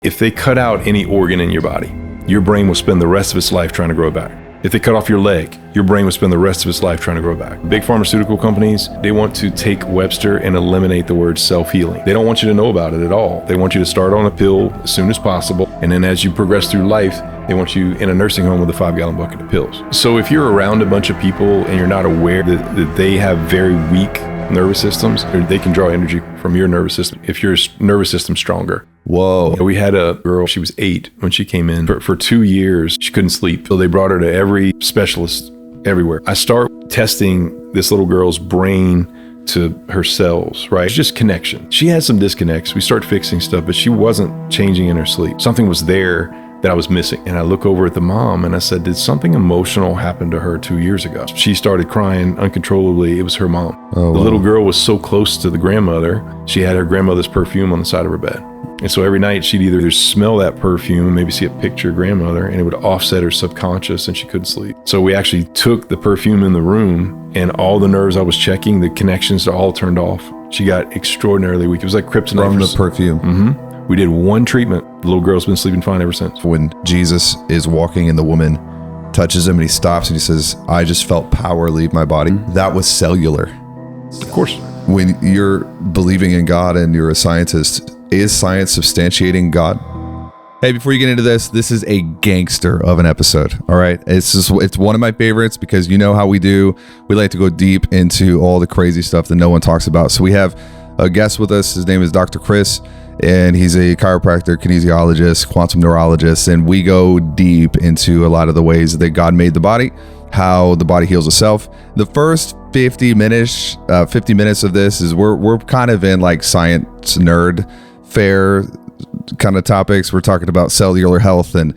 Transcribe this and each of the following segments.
If they cut out any organ in your body, your brain will spend the rest of its life trying to grow it back. If they cut off your leg, your brain will spend the rest of its life trying to grow it back. Big pharmaceutical companies, they want to take Webster and eliminate the word self-healing. They don't want you to know about it at all. They want you to start on a pill as soon as possible. And then as you progress through life, they want you in a nursing home with a 5-gallon bucket of pills. So if you're around a bunch of people and you're not aware that they have very weak nervous systems, they can draw energy from your nervous system if your nervous system's stronger. Whoa. We had a girl, she was 8 when she came in. For 2 years, she couldn't sleep. So they brought her to every specialist everywhere. I start testing this little girl's brain to her cells, right? It's just connection. She had some disconnects. We start fixing stuff, but she wasn't changing in her sleep. Something was there that I was missing. And I look over at the mom and I said, did something emotional happen to her 2 years ago? She started crying uncontrollably. It was her mom. Oh, the wow. little girl was so close to the grandmother. She had her grandmother's perfume on the side of her bed. And so every night she'd either smell that perfume, maybe see a picture of grandmother, and it would offset her subconscious and she couldn't sleep. So we actually took the perfume in the room and all the nerves I was checking, the connections all turned off. She got extraordinarily weak. It was like kryptonite. From the perfume. Mm-hmm. We did one treatment. The little girl's been sleeping fine ever since. When Jesus is walking and the woman touches him and he stops and he says, I just felt power leave my body. That was cellular. Of course. When you're believing in God and you're a scientist, is science substantiating God? Hey, before you get into this is a gangster of an episode. All right. It's one of my favorites because you know how we do. We like to go deep into all the crazy stuff that no one talks about. So we have a guest with us. His name is Dr. Chris, and he's a chiropractor, kinesiologist, quantum neurologist. And we go deep into a lot of the ways that God made the body, how the body heals itself. The first 50 minutes of this is we're kind of in like science nerd fair kind of topics. We're talking about cellular health and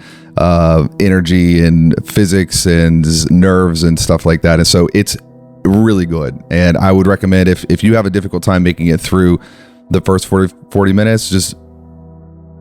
energy and physics and nerves and stuff like that. And so it's really good. And I would recommend if you have a difficult time making it through the first 40 minutes, just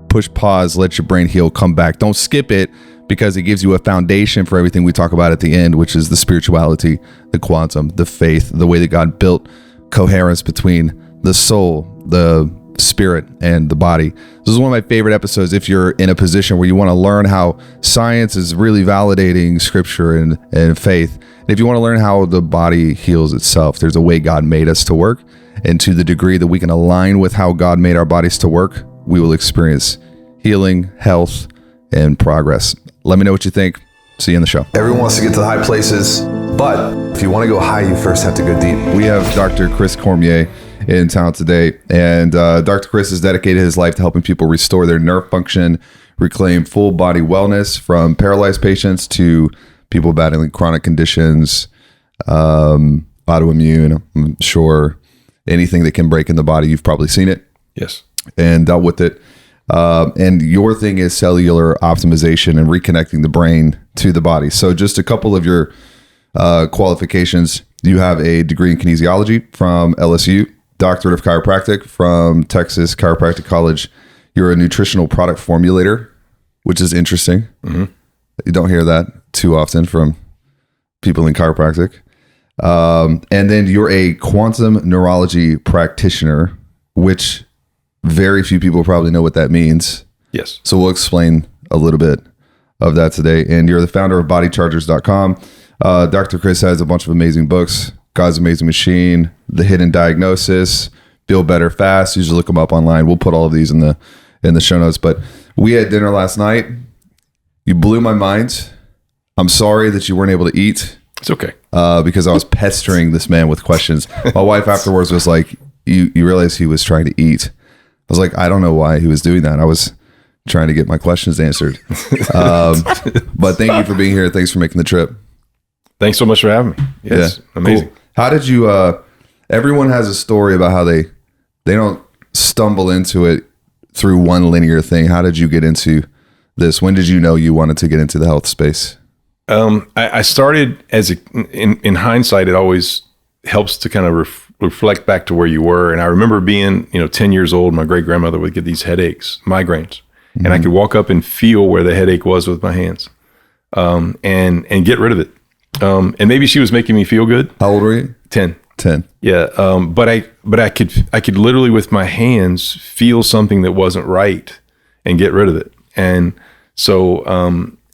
push pause, let your brain heal, come back. Don't skip it, because it gives you a foundation for everything we talk about at the end, which is the spirituality, the quantum, the faith, the way that God built coherence between the soul, the spirit, and the body. This is one of my favorite episodes if you're in a position where you want to learn how science is really validating scripture and faith. And if you want to learn how the body heals itself, there's a way God made us to work. And to the degree that we can align with how God made our bodies to work, we will experience healing, health, and progress. Let me know what you think. See you in the show. Everyone wants to get to the high places, but if you want to go high, you first have to go deep. We have Dr. Chris Cormier in town today, and Dr. Chris has dedicated his life to helping people restore their nerve function, reclaim full body wellness, from paralyzed patients to people battling chronic conditions, autoimmune, I'm sure anything that can break in the body. You've probably seen it. Yes. And dealt with it. And your thing is cellular optimization and reconnecting the brain to the body. So just a couple of your qualifications. You have a degree in kinesiology from LSU, doctorate of chiropractic from Texas Chiropractic College. You're a nutritional product formulator, which is interesting. Mm-hmm. You don't hear that too often from people in chiropractic. And then you're a quantum neurology practitioner, which very few people probably know what that means. Yes. So we'll explain a little bit of that today. And you're the founder of bodychargers.com. Dr. Chris has a bunch of amazing books: God's Amazing Machine, The Hidden Diagnosis, Feel Better Fast. You should look them up online. We'll put all of these in the show notes. But we had dinner last night. You blew my mind. I'm sorry that you weren't able to eat. It's okay. Because I was pestering this man with questions. My wife afterwards was like, you realize he was trying to eat. I was like, I don't know why he was doing that. I was trying to get my questions answered. But thank you for being here. Thanks for making the trip. Thanks so much for having me. Yes, yeah, amazing. Cool. How did you, everyone has a story about how they don't stumble into it through one linear thing. How did you get into this? When did you know you wanted to get into the health space? I started in hindsight, it always helps to kind of reflect back to where you were. And I remember being, 10 years old, my great grandmother would get these headaches, migraines, mm-hmm. and I could walk up and feel where the headache was with my hands, and get rid of it. And maybe she was making me feel good. How old were you? 10. 10. Yeah. But I could literally with my hands feel something that wasn't right. and get rid of it. And so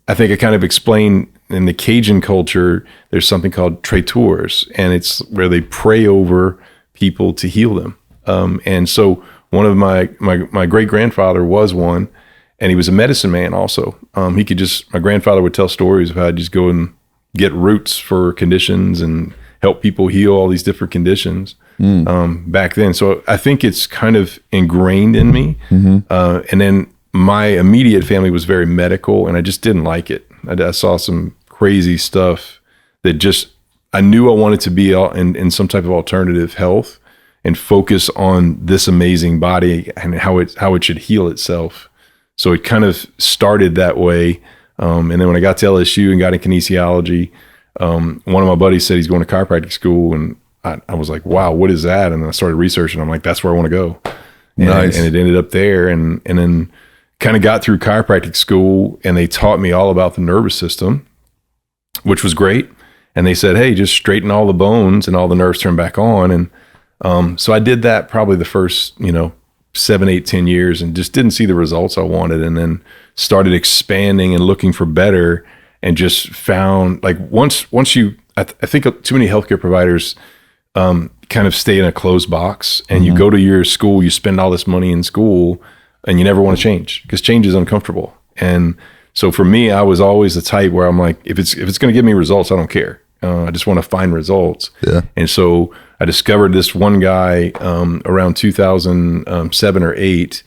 I think I kind of explained in the Cajun culture, there's something called traiteurs, and it's where they pray over people to heal them. And so one of my great grandfather was one, and he was a medicine man also. My grandfather would tell stories of how I'd just go and get roots for conditions and help people heal all these different conditions back then. So I think it's kind of ingrained in me. And then my immediate family was very medical, and I just didn't like it. I saw some crazy stuff that I knew I wanted to be in some type of alternative health and focus on this amazing body and how it should heal itself. So it kind of started that way. And then when I got to LSU and got in kinesiology, one of my buddies said he's going to chiropractic school, and I was like, wow, what is that? And then I started researching. I'm like, that's where I want to go. Nice. And it ended up there, and then kind of got through chiropractic school, and they taught me all about the nervous system, which was great. And they said, hey, just straighten all the bones and all the nerves turn back on. And so I did that probably the first, 7, 8, 10 years, and just didn't see the results I wanted. And then started expanding and looking for better, and just found like once you, I think too many healthcare providers kind of stay in a closed box, and you go to your school, you spend all this money in school, and you never want to change because change is uncomfortable. And so for me, I was always the type where I'm like, if it's going to give me results, I don't care. I just want to find results. Yeah. And so I discovered this one guy around 2007 or 8,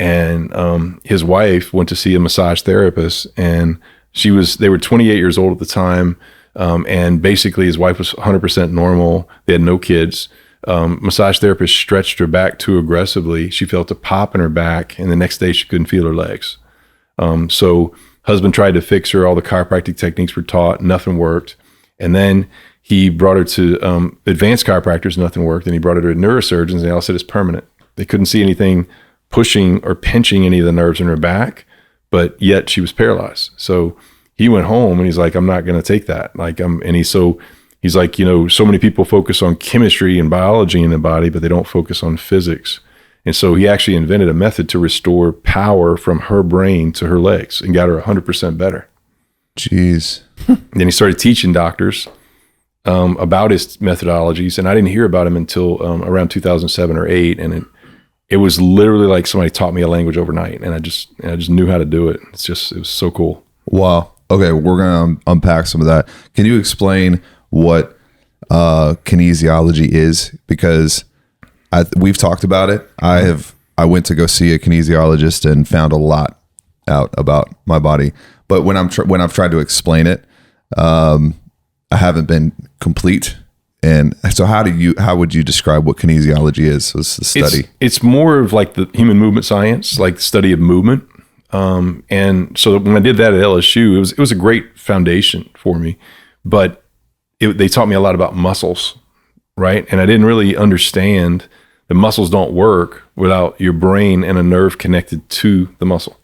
and his wife went to see a massage therapist, and they were 28 years old at the time. And basically his wife was 100% normal. They had no kids. Massage therapist stretched her back too aggressively. She felt a pop in her back, and the next day she couldn't feel her legs. So husband tried to fix her. All the chiropractic techniques were taught. Nothing worked. And then he brought her to advanced chiropractors. Nothing worked. And he brought her to neurosurgeons, and they all said it's permanent. They couldn't see anything pushing or pinching any of the nerves in her back, but yet she was paralyzed. So he went home, and he's like, I'm not going to take that. He's like, so many people focus on chemistry and biology in the body, but they don't focus on physics. And so he actually invented a method to restore power from her brain to her legs and got her 100% better. Jeez. Then he started teaching doctors about his methodologies, and I didn't hear about him until around 2007 or 8. And it was literally like somebody taught me a language overnight, and I just knew how to do it. It was so cool. Wow. Okay, we're going to unpack some of that. Can you explain what kinesiology is? Because we've talked about it. I went to go see a kinesiologist and found a lot out about my body. But when I've tried to explain it, I haven't been complete. And so how would you describe what kinesiology is? It's the study. It's more of like the human movement science, like the study of movement. And so when I did that at LSU, it was a great foundation for me, but they taught me a lot about muscles, right? And I didn't really understand the muscles don't work without your brain and a nerve connected to the muscle.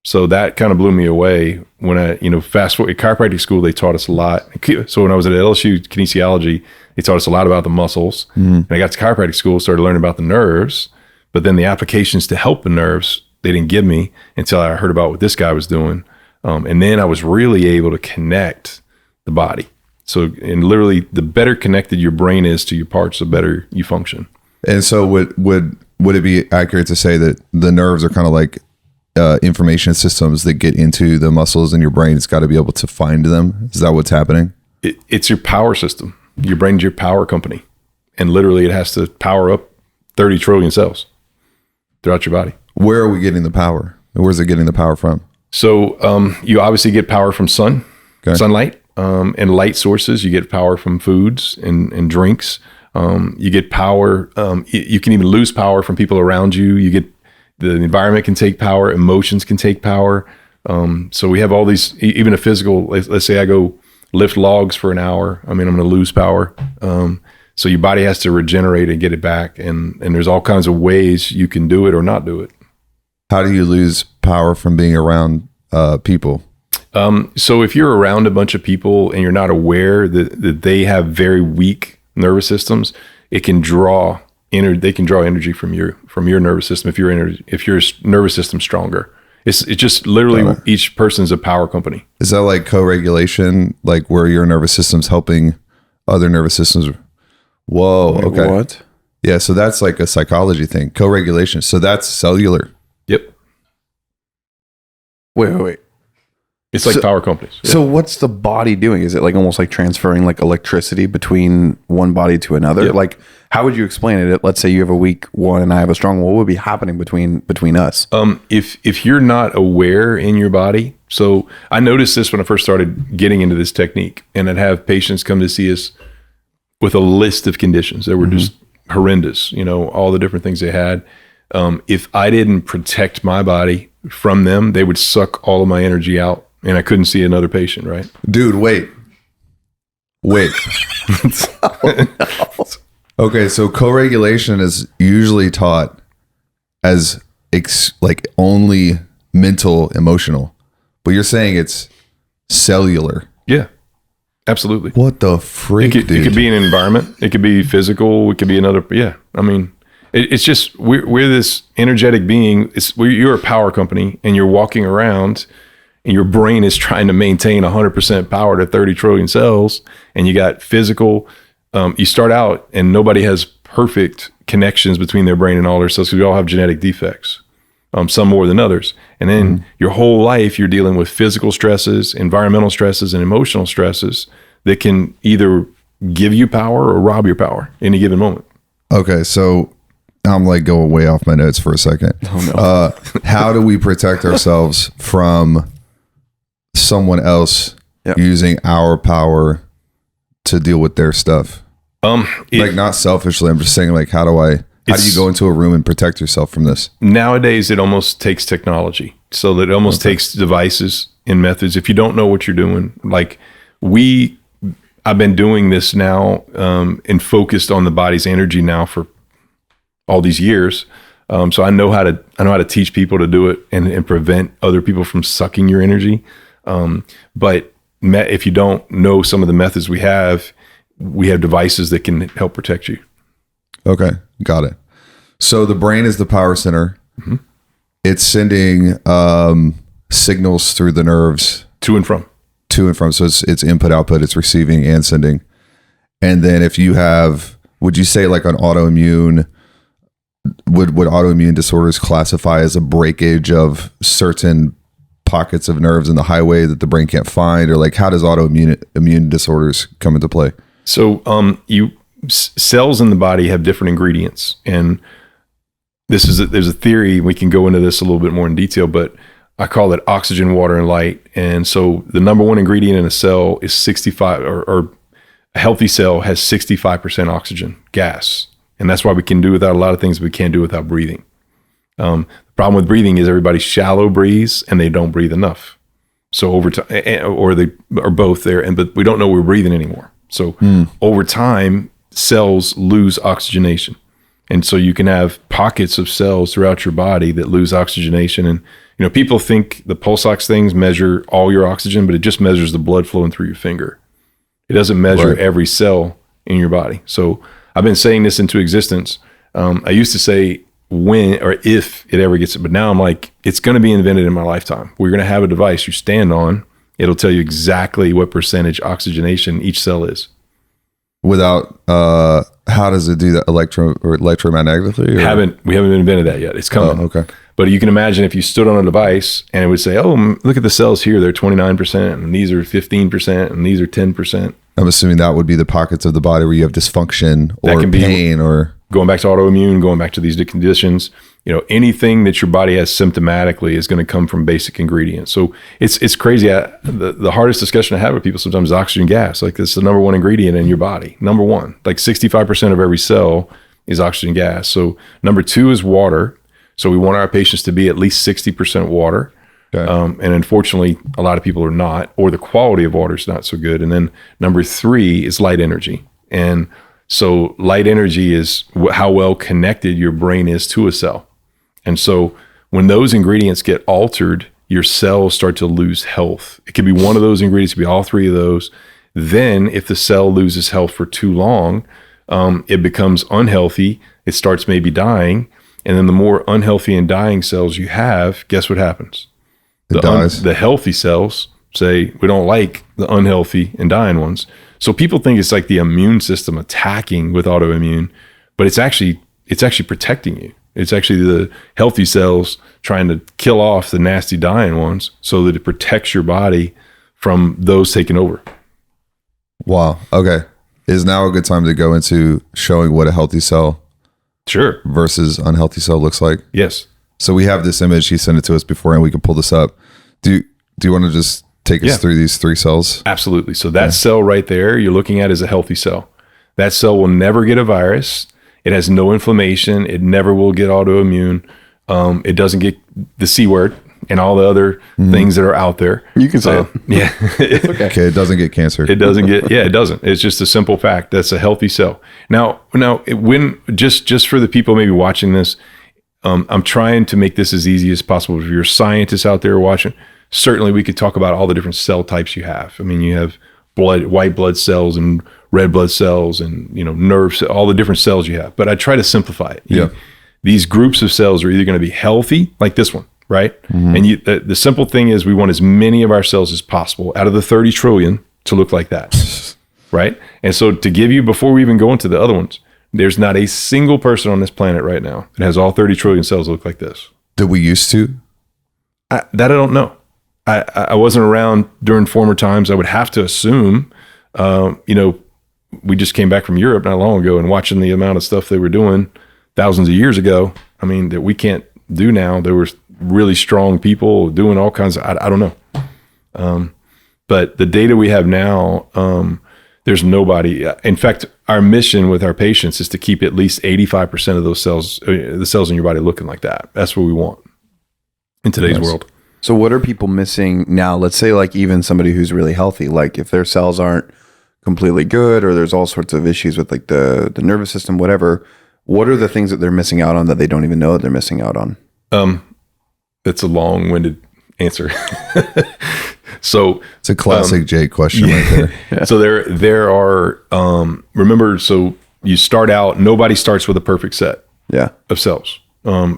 So that kind of blew me away when fast forward at chiropractic school, they taught us a lot. So when I was at LSU kinesiology, they taught us a lot about the muscles, and I got to chiropractic school, started learning about the nerves, but then the applications to help the nerves, they didn't give me until I heard about what this guy was doing. And then I was really able to connect the body. So, and literally the better connected your brain is to your parts, the better you function. And so would it be accurate to say that the nerves are kind of like information systems that get into the muscles, and your brain's got to be able to find them? Is that what's happening? It's your power system. Your brain's your power company. And literally it has to power up 30 trillion cells throughout your body. Where are we getting the power? Where's it getting the power from? So you obviously get power from sunlight, and light sources. You get power from foods and drinks. You get power. You can even lose power from people around you. You get the environment can take power. Emotions can take power. So we have all these, even a physical, let's say I go lift logs for an hour. I'm going to lose power. So your body has to regenerate and get it back. And there's all kinds of ways you can do it or not do it. How do you lose power from being around people? So if you're around a bunch of people and you're not aware that they have very weak nervous systems, it can draw they can draw energy from your nervous system if your nervous system's stronger. It's just literally each person's a power company. Is that like co-regulation, like where your nervous system's helping other nervous systems? Whoa. Okay. What? Yeah. So that's like a psychology thing, co-regulation. So that's cellular. Yep. Wait. It's like power companies. So what's the body doing? Is it like almost like transferring like electricity between one body to another? Yep. Like, how would you explain it? Let's say you have a weak one and I have a strong one. What would be happening between us? If you're not aware in your body, so I noticed this when I first started getting into this technique, and I'd have patients come to see us with a list of conditions that were just horrendous, all the different things they had. If I didn't protect my body from them, they would suck all of my energy out, and I couldn't see another patient, right? Dude, wait. Okay, so co-regulation is usually taught as like only mental, emotional, but you're saying it's cellular. Yeah, absolutely. What the freak, dude? It could be an environment. It could be physical. It could be another. Yeah, I mean, it's just we're this energetic being. You're a power company, and you're walking around, and your brain is trying to maintain 100% power to 30 trillion cells, and you got physical. You start out, and nobody has perfect connections between their brain and all their cells because we all have genetic defects, some more than others. And then your whole life, you're dealing with physical stresses, environmental stresses, and emotional stresses that can either give you power or rob your power in any given moment. Okay, so I'm like going way off my notes for a second. Oh, no. How do we protect ourselves from someone else using our power to deal with their stuff? Like not selfishly, I'm just saying, like, how do you go into a room and protect yourself from this? Nowadays, it almost takes technology. So that it almost takes devices and methods. If you don't know what you're doing, like I've been doing this now and focused on the body's energy now for all these years. So I know how to teach people to do it and prevent other people from sucking your energy. But if you don't know some of the methods we have devices that can help protect you. Okay, got it. So the brain is the power center. Mm-hmm. It's sending signals through the nerves to and from. So it's input, output, it's receiving and sending. And then if you have, would you say like an autoimmune, would autoimmune disorders classify as a breakage of certain pockets of nerves in the highway that the brain can't find? Or like, how does immune disorders come into play? So cells in the body have different ingredients, and there's a theory. We can go into this a little bit more in detail, but I call it oxygen, water, and light. And so the number one ingredient in a cell is 65, or a healthy cell has 65% oxygen gas, and that's why we can do without a lot of things we can't do without breathing. The problem with breathing is everybody shallow breathes and they don't breathe enough. So over time, or they are both there, but we don't know we're breathing anymore. So over time, cells lose oxygenation. And so you can have pockets of cells throughout your body that lose oxygenation. And, people think the pulse ox things measure all your oxygen, but it just measures the blood flowing through your finger. It doesn't measure every cell in your body. So I've been saying this into existence. I used to say when or if it ever gets it, but now I'm like, it's going to be invented in my lifetime. We're going to have a device you stand on. It'll tell you exactly what percentage oxygenation each cell is. Without, how does it do that? Electromagnetically? We haven't invented that yet. It's coming. Oh, okay. But you can imagine if you stood on a device and it would say, oh, look at the cells here. They're 29% and these are 15% and these are 10%. I'm assuming that would be the pockets of the body where you have dysfunction or pain or... Going back to autoimmune, going back to these conditions, anything that your body has symptomatically is going to come from basic ingredients. So it's crazy. The hardest discussion I have with people sometimes is oxygen gas. Like it's the number one ingredient in your body. Number one, like 65% of every cell is oxygen gas. So number two is water. So we want our patients to be at least 60% water. Okay. And unfortunately, a lot of people are not, or the quality of water is not so good. And then number three is light energy. And so light energy is how well connected your brain is to a cell. And so when those ingredients get altered, your cells start to lose health. It could be one of those ingredients, it could be all three of those. Then if the cell loses health for too long, it becomes unhealthy. It starts maybe dying. And then the more unhealthy and dying cells you have, guess what happens? It dies. The healthy cells say, we don't like the unhealthy and dying ones. So people think it's like the immune system attacking with autoimmune, but it's actually protecting you. It's actually the healthy cells trying to kill off the nasty dying ones so that it protects your body from those taking over. Wow. Okay. Is now a good time to go into showing what a healthy cell Sure. versus unhealthy cell looks like? Yes. So we have this image. He sent it to us before, and we can pull this up. Do you want to just take us through these 3 cells? Absolutely. So that cell right there you're looking at is a healthy cell. That cell will never get a virus. It has no inflammation. It never will get autoimmune. It doesn't get the C word and all the other things that are out there. You can say it. Yeah. It's okay. Okay, it doesn't get cancer. It doesn't get, it doesn't. It's just a simple fact. That's a healthy cell. Now, when just for the people maybe watching this, I'm trying to make this as easy as possible. If you're scientists out there watching, certainly we could talk about all the different cell types you have. I mean, you have white blood cells and red blood cells and, nerves, all the different cells you have. But I try to simplify it. Yeah. These groups of cells are either going to be healthy, like this one, right? And the simple thing is we want as many of our cells as possible out of the 30 trillion to look like that, right? And so to give you, before we even go into the other ones, there's not a single person on this planet right now that has all 30 trillion cells look like this. Did we used to? That I don't know. I wasn't around during former times. I would have to assume, we just came back from Europe not long ago and watching the amount of stuff they were doing thousands of years ago. I mean, that we can't do now. There were really strong people doing all kinds of, I don't know. But the data we have now, there's nobody. In fact, our mission with our patients is to keep at least 85% of those cells, the cells in your body looking like that. That's what we want in today's world. So what are people missing now? Let's say like even somebody who's really healthy, like if their cells aren't completely good or there's all sorts of issues with like the nervous system, whatever, what are the things that they're missing out on that they don't even know that they're missing out on? That's a long-winded answer. So it's a classic Jake question right there. Yeah. So there are, remember, so you start out, nobody starts with a perfect set of cells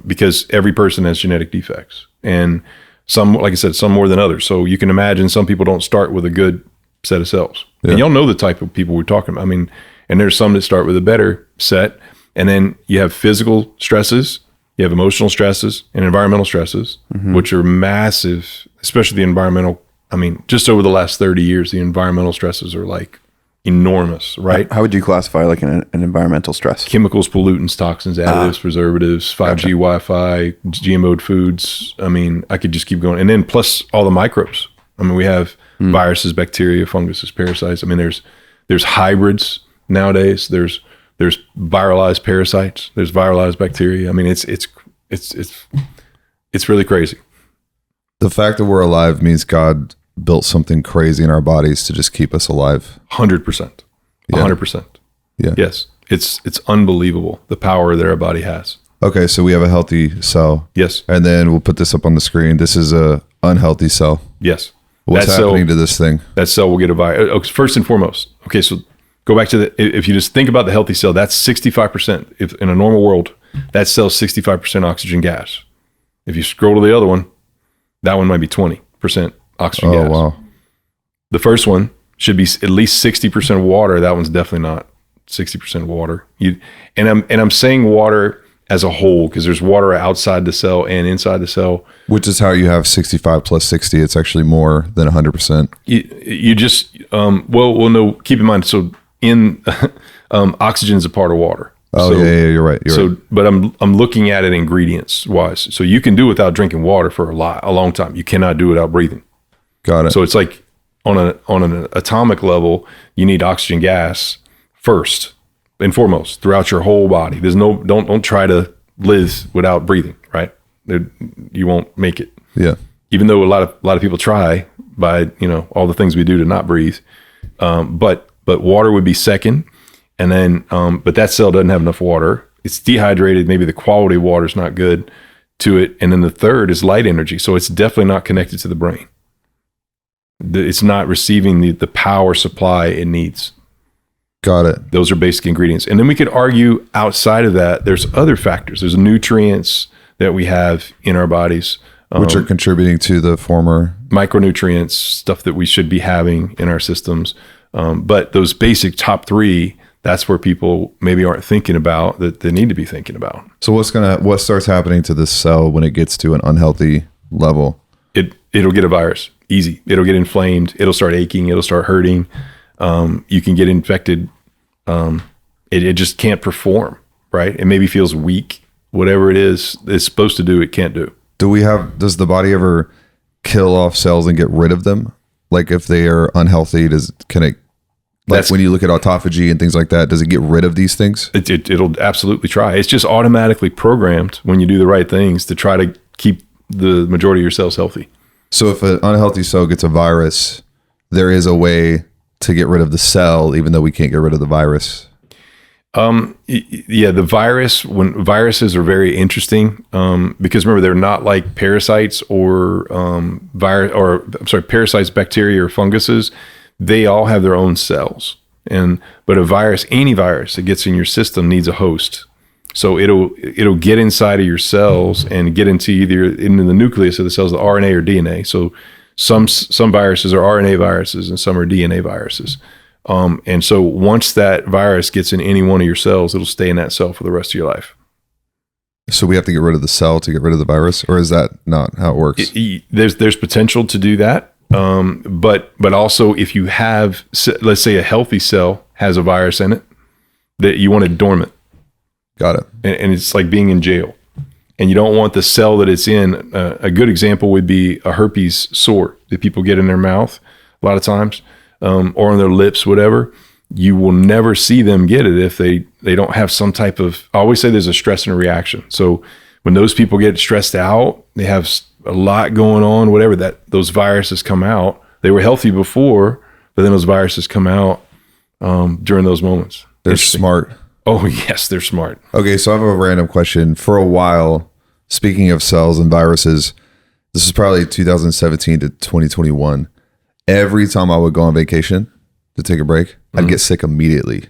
because every person has genetic defects. And some, like I said, some more than others. So you can imagine some people don't start with a good set of cells. Yeah. And y'all know the type of people we're talking about. I mean, and there's some that start with a better set. And then you have physical stresses, you have emotional stresses and environmental stresses, which are massive, especially the environmental. I mean, just over the last 30 years, the environmental stresses are like enormous, right? How would you classify like an environmental stress? Chemicals, pollutants, toxins, additives, preservatives, 5G Wi-Fi, GMO'd foods. I mean, I could just keep going. And then plus all the microbes. I mean, we have viruses, bacteria, funguses, parasites. I mean, there's hybrids nowadays. There's viralized parasites. There's viralized bacteria. I mean, it's really crazy. The fact that we're alive means God built something crazy in our bodies to just keep us alive. 100%. 100%. Yeah. Yes. It's unbelievable the power that our body has. Okay, so we have a healthy cell. Yes. And then we'll put this up on the screen. This is a unhealthy cell. Yes. What's happening to this thing? That cell will get a virus. First and foremost. Okay, so go back to if you just think about the healthy cell, that's 65%. If in a normal world, that cell's 65% oxygen gas. If you scroll to the other one, that one might be 20% oxygen gas. Oh, wow. The first one should be at least 60% water. That one's definitely not 60% water. I'm saying water as a whole because there's water outside the cell and inside the cell. Which is how you have 65 plus 60. It's actually more than 100%. You just, no, keep in mind. So oxygen is a part of water. Oh, so, yeah, you're right. But I'm looking at it ingredients wise. So you can do without drinking water for a long time. You cannot do without breathing. Got it. So it's like on an atomic level, you need oxygen gas first and foremost throughout your whole body. There's don't try to live without breathing, right? You won't make it. Yeah. Even though a lot of people try by all the things we do to not breathe, but water would be second. And then, but that cell doesn't have enough water. It's dehydrated. Maybe the quality of water is not good to it. And then the third is light energy. So it's definitely not connected to the brain. It's not receiving the power supply it needs. Got it. Those are basic ingredients. And then we could argue outside of that, there's other factors. There's nutrients that we have in our bodies, Which are contributing to the former. micronutrients, stuff that we should be having in our systems. But those basic top three, that's where people maybe aren't thinking about that they need to be thinking about. So what starts happening to this cell when it gets to an unhealthy level? It'll get a virus. Easy. It'll get inflamed. It'll start aching. It'll start hurting. You can get infected. It just can't perform, right? It maybe feels weak. Whatever it is it's supposed to do, it can't do. Does the body ever kill off cells and get rid of them? Like if they are unhealthy, when you look at autophagy and things like that, does it get rid of these things? It'll absolutely try. It's just automatically programmed when you do the right things to try to keep the majority of your cells healthy. So if an unhealthy cell gets a virus, there is a way to get rid of the cell, even though we can't get rid of the virus. Yeah, the virus, when viruses are very interesting, because remember, they're not like parasites or parasites, bacteria or funguses. They all have their own cells. But a virus, any virus that gets in your system needs a host. So it'll get inside of your cells and get into the nucleus of the cells, the RNA or DNA. So some viruses are RNA viruses and some are DNA viruses. And so once that virus gets in any one of your cells, it'll stay in that cell for the rest of your life. So we have to get rid of the cell to get rid of the virus, or is that not how it works? There's potential to do that. But also if you have, let's say a healthy cell has a virus in it, that you want it dormant. Got it. And it's like being in jail. And you don't want the cell that it's in. A good example would be a herpes sore that people get in their mouth a lot of times, or on their lips, whatever. You will never see them get it if they don't have some type of, I always say there's a stress and a reaction. So when those people get stressed out, they have a lot going on, whatever, that those viruses come out. They were healthy before, but then those viruses come out during those moments. They're smart. Oh, yes, they're smart. Okay, so I have a random question. For a while, speaking of cells and viruses, this is probably 2017 to 2021. Every time I would go on vacation to take a break, I'd get sick immediately,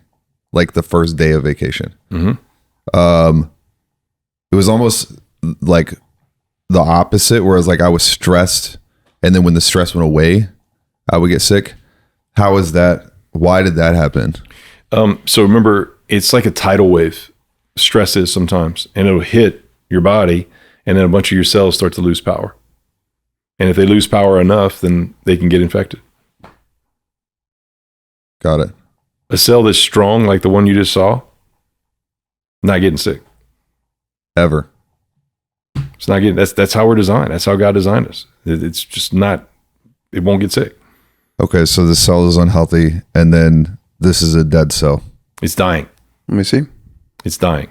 like the first day of vacation. Mm-hmm. It was almost like the opposite, whereas like I was stressed, and then when the stress went away, I would get sick. How is that? Why did that happen? So remember, it's like a tidal wave. Stress is sometimes, and it'll hit your body, and then a bunch of your cells start to lose power. And if they lose power enough, then they can get infected. Got it. A cell that's strong, like the one you just saw, not getting sick. Ever. It's not getting, that's how we're designed. That's how God designed us. It's just not, it won't get sick. Okay, so the cell is unhealthy, and then this is a dead cell. It's dying. Let me see. It's dying.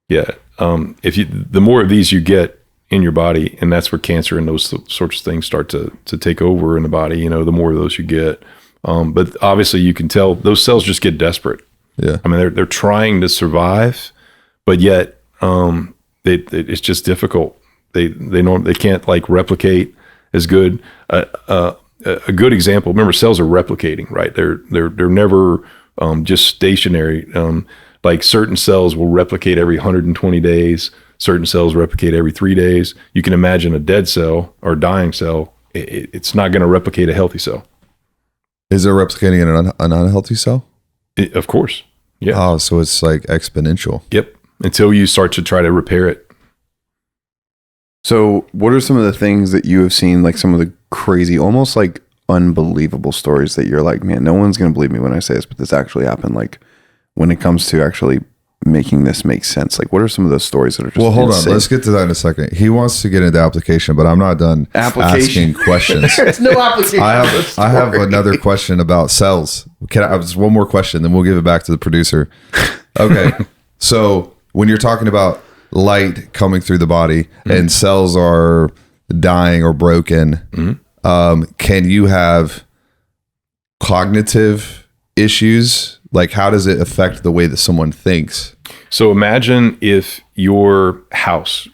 Yeah. The more of these you get in your body, and that's where cancer and those sorts of things start to take over in the body, the more of those you get. But obviously you can tell those cells just get desperate. Yeah. I mean, they're trying to survive, but yet it's just difficult. They can't like replicate as good. A good example, remember, cells are replicating, right? They're never just stationary. Like certain cells will replicate every 120 days. Certain cells replicate every 3 days. You can imagine a dead cell or dying cell. It's not going to replicate a healthy cell. Is it replicating in an unhealthy cell? Of course. Yeah. Oh, so it's like exponential. Yep. Until you start to try to repair it. So what are some of the things that you have seen, like some of the crazy, almost like unbelievable stories that you're like, man, no one's going to believe me when I say this, but this actually happened. Like when it comes to actually making this make sense, like what are some of those stories that are just well, hold insane? on, let's get to that in a second. He wants to get into application, but I'm not done asking questions. There's no application. I have another question about cells. Can I have just one more question, then we'll give it back to the producer. Okay. So when you're talking about light coming through the body and cells are dying or broken, can you have cognitive issues? Like, how does it affect the way that someone thinks? So imagine if your house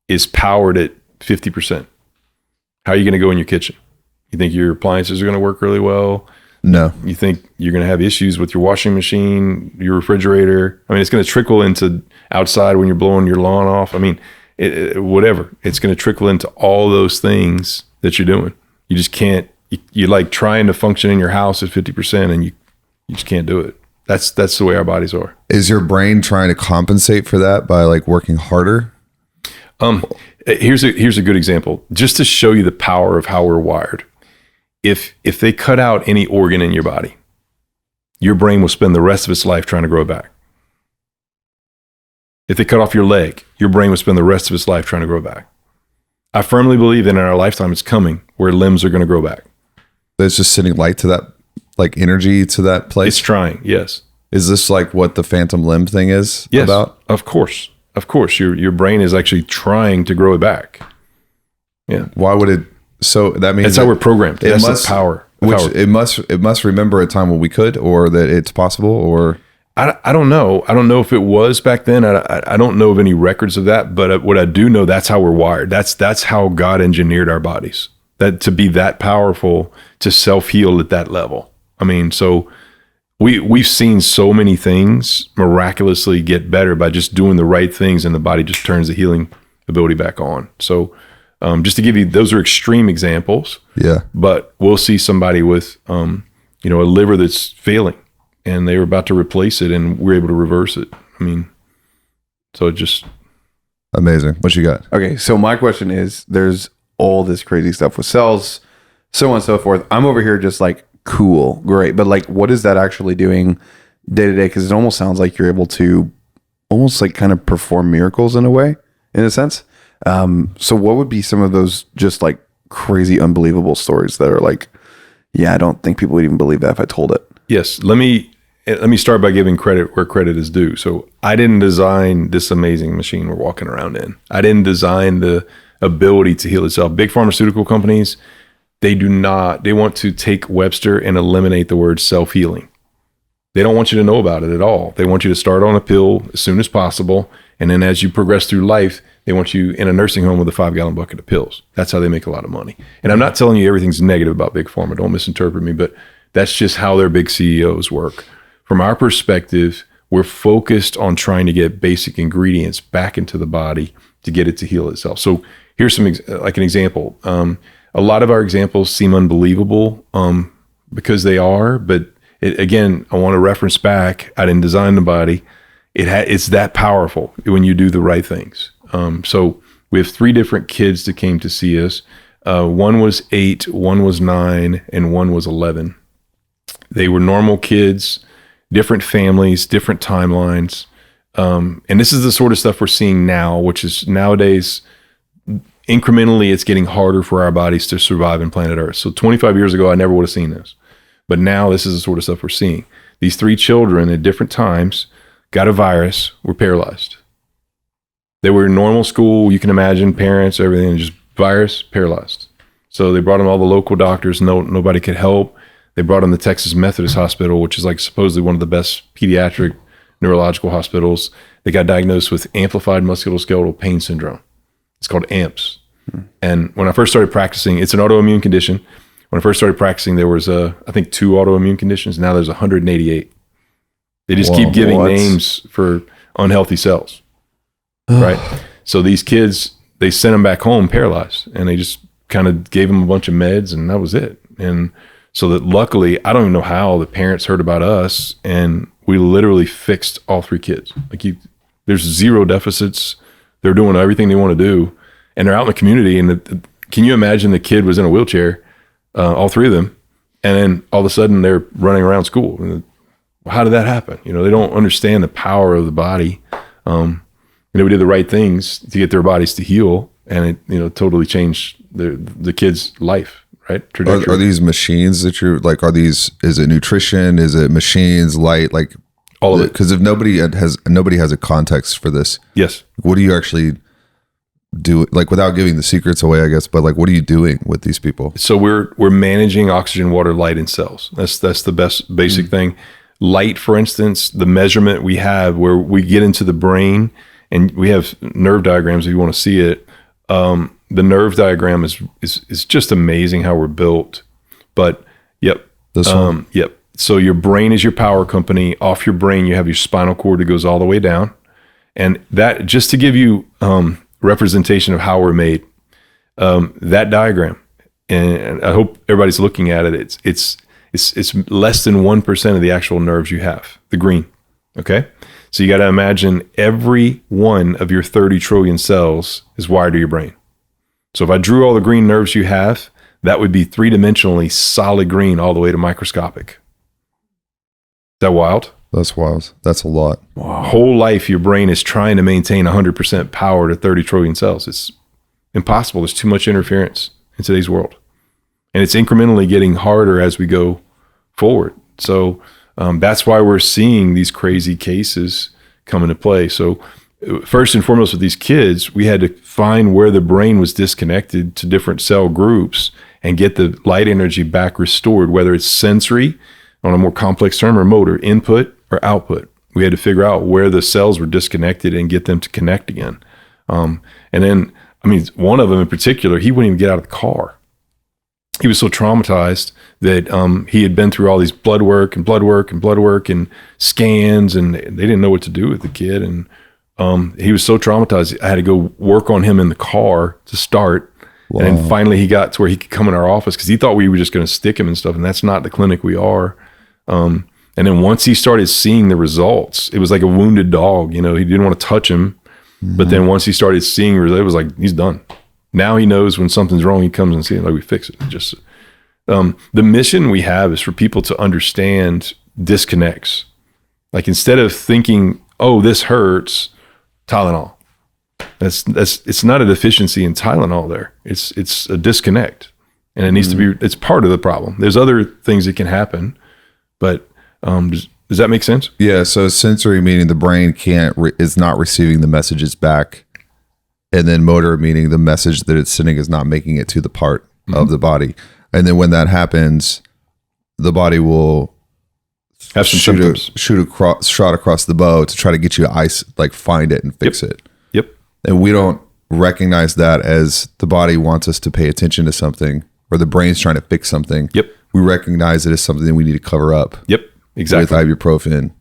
is powered at 50%. How are you going to go in your kitchen? You think your appliances are going to work really well? No. You think you're going to have issues with your washing machine, your refrigerator. I mean, it's going to trickle into outside when you're blowing your lawn off. I mean, whatever. It's going to trickle into all those things that you're doing. You just can't, you're like trying to function in your house at 50% and you just can't do it. That's the way our bodies are. Is your brain trying to compensate for that by like working harder? Here's a good example, just to show you the power of how we're wired. If they cut out any organ in your body, your brain will spend the rest of its life trying to grow it back. If they cut off your leg, your brain will spend the rest of its life trying to grow it back. I firmly believe that in our lifetime it's coming where limbs are going to grow back. It's just sending light to that, like energy to that place. It's trying, yes. Is this like what the phantom limb thing is about? Of course. Of course. Your brain is actually trying to grow it back. Yeah. Why would it? So that means that's how we're programmed. That's the power. It must remember a time when we could, or that it's possible, or I don't know. I don't know if it was back then. I don't know of any records of that. But what I do know, that's how we're wired. That's how God engineered our bodies. That to be that powerful, to self-heal at that level. I mean, so we've seen so many things miraculously get better by just doing the right things, and the body just turns the healing ability back on. So just to give you, those are extreme examples. Yeah. But we'll see somebody with a liver that's failing, and they were about to replace it, and we're able to reverse it. I mean, so it just amazing. What you got? Okay, so my question is, there's all this crazy stuff with cells, so on and so forth. I'm over here just like, cool, great, but like, what is that actually doing day to day? Because it almost sounds like you're able to almost like kind of perform miracles in a way, in a sense. So what would be some of those just like crazy, unbelievable stories that are like, yeah, I don't think people would even believe that if I told it? Yes. Let me start by giving credit where credit is due. So I didn't design this amazing machine we're walking around in. I didn't design the ability to heal itself. Big pharmaceutical companies, they want to take Webster and eliminate the word self-healing. They don't want you to know about it at all. They want you to start on a pill as soon as possible. And then as you progress through life, they want you in a nursing home with a 5-gallon bucket of pills. That's how they make a lot of money. And I'm not telling you everything's negative about Big Pharma. Don't misinterpret me, but that's just how their big CEOs work. From our perspective, we're focused on trying to get basic ingredients back into the body to get it to heal itself. So here's an example. A lot of our examples seem unbelievable because they are, but again, I want to reference back. I didn't design the body. It's that powerful when you do the right things. So we have 3 different kids that came to see us. One was 8, one was 9, and one was 11. They were normal kids, different families, different timelines. And this is the sort of stuff we're seeing now, which is nowadays, incrementally, it's getting harder for our bodies to survive in planet Earth. So 25 years ago, I never would have seen this. But now this is the sort of stuff we're seeing. These 3 children at different times got a virus, were paralyzed. They were in normal school, you can imagine, parents, everything, just virus, paralyzed. So they brought them all the local doctors, nobody could help. They brought them to Texas Methodist Hospital, which is like supposedly one of the best pediatric neurological hospitals. They got diagnosed with amplified musculoskeletal pain syndrome. It's called AMPS. And when I first started practicing, it's an autoimmune condition. When I first started practicing, there was I think 2 autoimmune conditions. Now there's 188. They just keep giving names for unhealthy cells, right? So these kids, they sent them back home paralyzed, and they just kind of gave them a bunch of meds, and that was it. And so that luckily, I don't even know how the parents heard about us, and we literally fixed all 3 kids. There's 0 deficits. They're doing everything they want to do, and they're out in the community. And can you imagine the kid was in a wheelchair, all 3 of them, and then all of a sudden they're running around school? And how did that happen? They don't understand the power of the body. We did the right things to get their bodies to heal, and it totally changed the kid's life, right? Trajectory. Are these machines that you're like? Is it nutrition? Is it machines? Light? Like all of it? Because if nobody has a context for this, yes. What do you actually do? Like without giving the secrets away, I guess. But like, what are you doing with these people? So we're managing oxygen, water, light, and cells. That's the best basic thing. Light, for instance, the measurement we have where we get into the brain, and we have nerve diagrams if you want to see it. The nerve diagram is just amazing how we're built. But yep, This one. Yep. So your brain is your power company. Off your brain, you have your spinal cord that goes all the way down. And that, just to give you representation of how we're made, that diagram, and I hope everybody's looking at it. It's less than 1% of the actual nerves you have, the green. Okay. So you got to imagine every one of your 30 trillion cells is wired to your brain. So if I drew all the green nerves you have, that would be three-dimensionally solid green all the way to microscopic. Is that wild? That's wild. That's a lot. Wow. Whole life, your brain is trying to maintain 100% power to 30 trillion cells. It's impossible. There's too much interference in today's world. And it's incrementally getting harder as we go forward. So that's why we're seeing these crazy cases come into play. So first and foremost with these kids, we had to find where the brain was disconnected to different cell groups and get the light energy back restored, whether it's sensory on a more complex term or motor, input or output. We had to figure out where the cells were disconnected and get them to connect again. And then, one of them in particular, he wouldn't even get out of the car. He was so traumatized that he had been through all these blood work and scans, and they didn't know what to do with the kid. And he was so traumatized, I had to go work on him in the car to start. Wow. And then finally he got to where he could come in our office because he thought we were just going to stick him and stuff. And that's not the clinic we are. And then once he started seeing the results, it was like a wounded dog. He didn't want to touch him. Mm-hmm. But then once he started seeing results, it was like, he's done. Now he knows when something's wrong, he comes and sees it, like we fix it. Just the mission we have is for people to understand disconnects. Like instead of thinking, oh, this hurts, Tylenol. It's not a deficiency in Tylenol there. It's a disconnect. And it needs to be, it's part of the problem. There's other things that can happen, but does that make sense? Yeah. So sensory meaning the brain is not receiving the messages back. And then motor meaning the message that it's sending is not making it to the part of the body. And then when that happens, the body will have some symptoms. Shot across the bow to try to get you to find it and fix it. Yep. And we don't recognize that as the body wants us to pay attention to something, or the brain's trying to fix something. Yep. We recognize it as something that we need to cover up. Yep. Exactly. With ibuprofen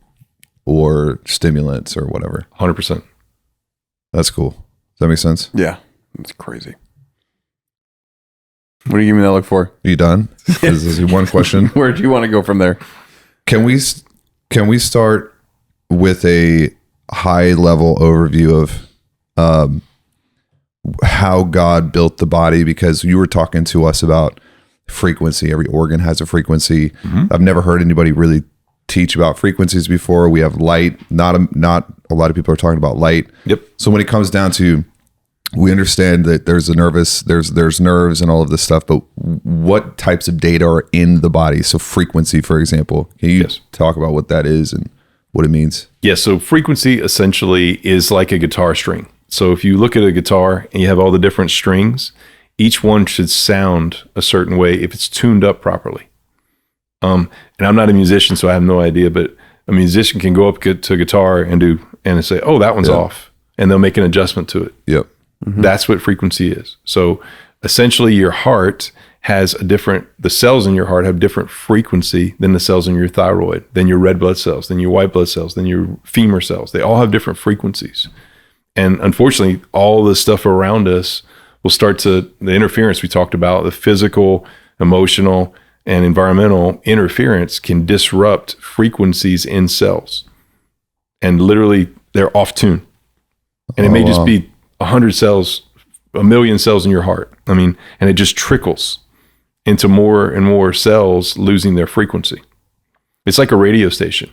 or stimulants or whatever. 100%. That's cool. Does that make sense? Yeah. That's crazy. What are you giving me that look for? Are you done? This is one question. Where do you want to go from there? Can we start with a high level overview of how God built the body? Because you were talking to us about frequency. Every organ has a frequency. Mm-hmm. I've never heard anybody really teach about frequencies before. We have light. Not a lot of people are talking about light. Yep. So when it comes down to, we understand that there's nerves and all of this stuff, but what types of data are in the body? So frequency, for example, can you talk about what that is and what it means? Yeah. So frequency essentially is like a guitar string. So if you look at a guitar and you have all the different strings, each one should sound a certain way if it's tuned up properly. And I'm not a musician, so I have no idea, but a musician can go up to a guitar and say, oh, that one's off. And they'll make an adjustment to it. Yep. Mm-hmm. That's what frequency is. So essentially your heart has the cells in your heart have different frequency than the cells in your thyroid, than your red blood cells, than your white blood cells, than your femur cells. They all have different frequencies. And unfortunately, all the stuff around us will the interference we talked about, the physical, emotional, and environmental interference can disrupt frequencies in cells. And literally they're off tune. And it may just be 100 cells, 1 million cells in your heart. And it just trickles into more and more cells losing their frequency. It's like a radio station.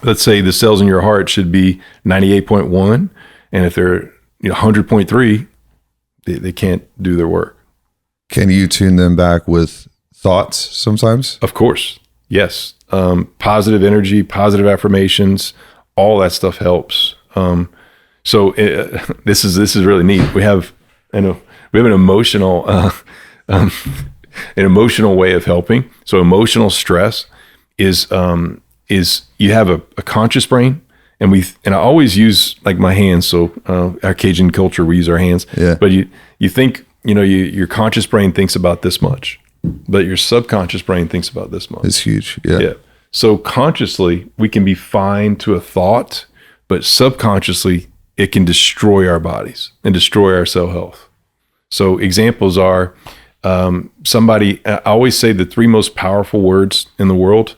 Let's say the cells in your heart should be 98.1, and if they're 100.3, they can't do their work. Can you tune them back with thoughts sometimes? Of course. Yes. Positive energy, positive affirmations, all that stuff helps. So this is really neat. We have an emotional an emotional way of helping. So emotional stress is you have a conscious brain, and I always use like my hands. So our Cajun culture, we use our hands. Yeah. But you think your conscious brain thinks about this much, but your subconscious brain thinks about this much. It's huge. Yeah. Yeah. So consciously, we can be fine to a thought, but subconsciously, it can destroy our bodies and destroy our cell health. So examples are I always say the 3 most powerful words in the world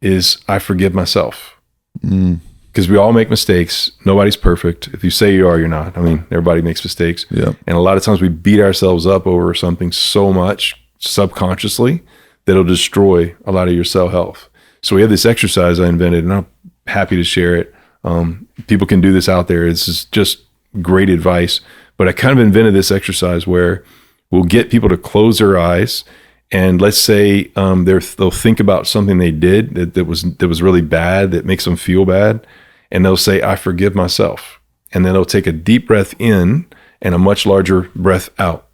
is I forgive myself. Because we all make mistakes. Nobody's perfect. If you say you are, you're not. I mean, everybody makes mistakes. Yeah. And a lot of times we beat ourselves up over something so much subconsciously that it'll destroy a lot of your cell health. So we have this exercise I invented, and I'm happy to share it. People can do this out there. It's just great advice. But I kind of invented this exercise where we'll get people to close their eyes, and let's say they'll think about something they did that was really bad, that makes them feel bad, and they'll say, I forgive myself. And then they'll take a deep breath in and a much larger breath out.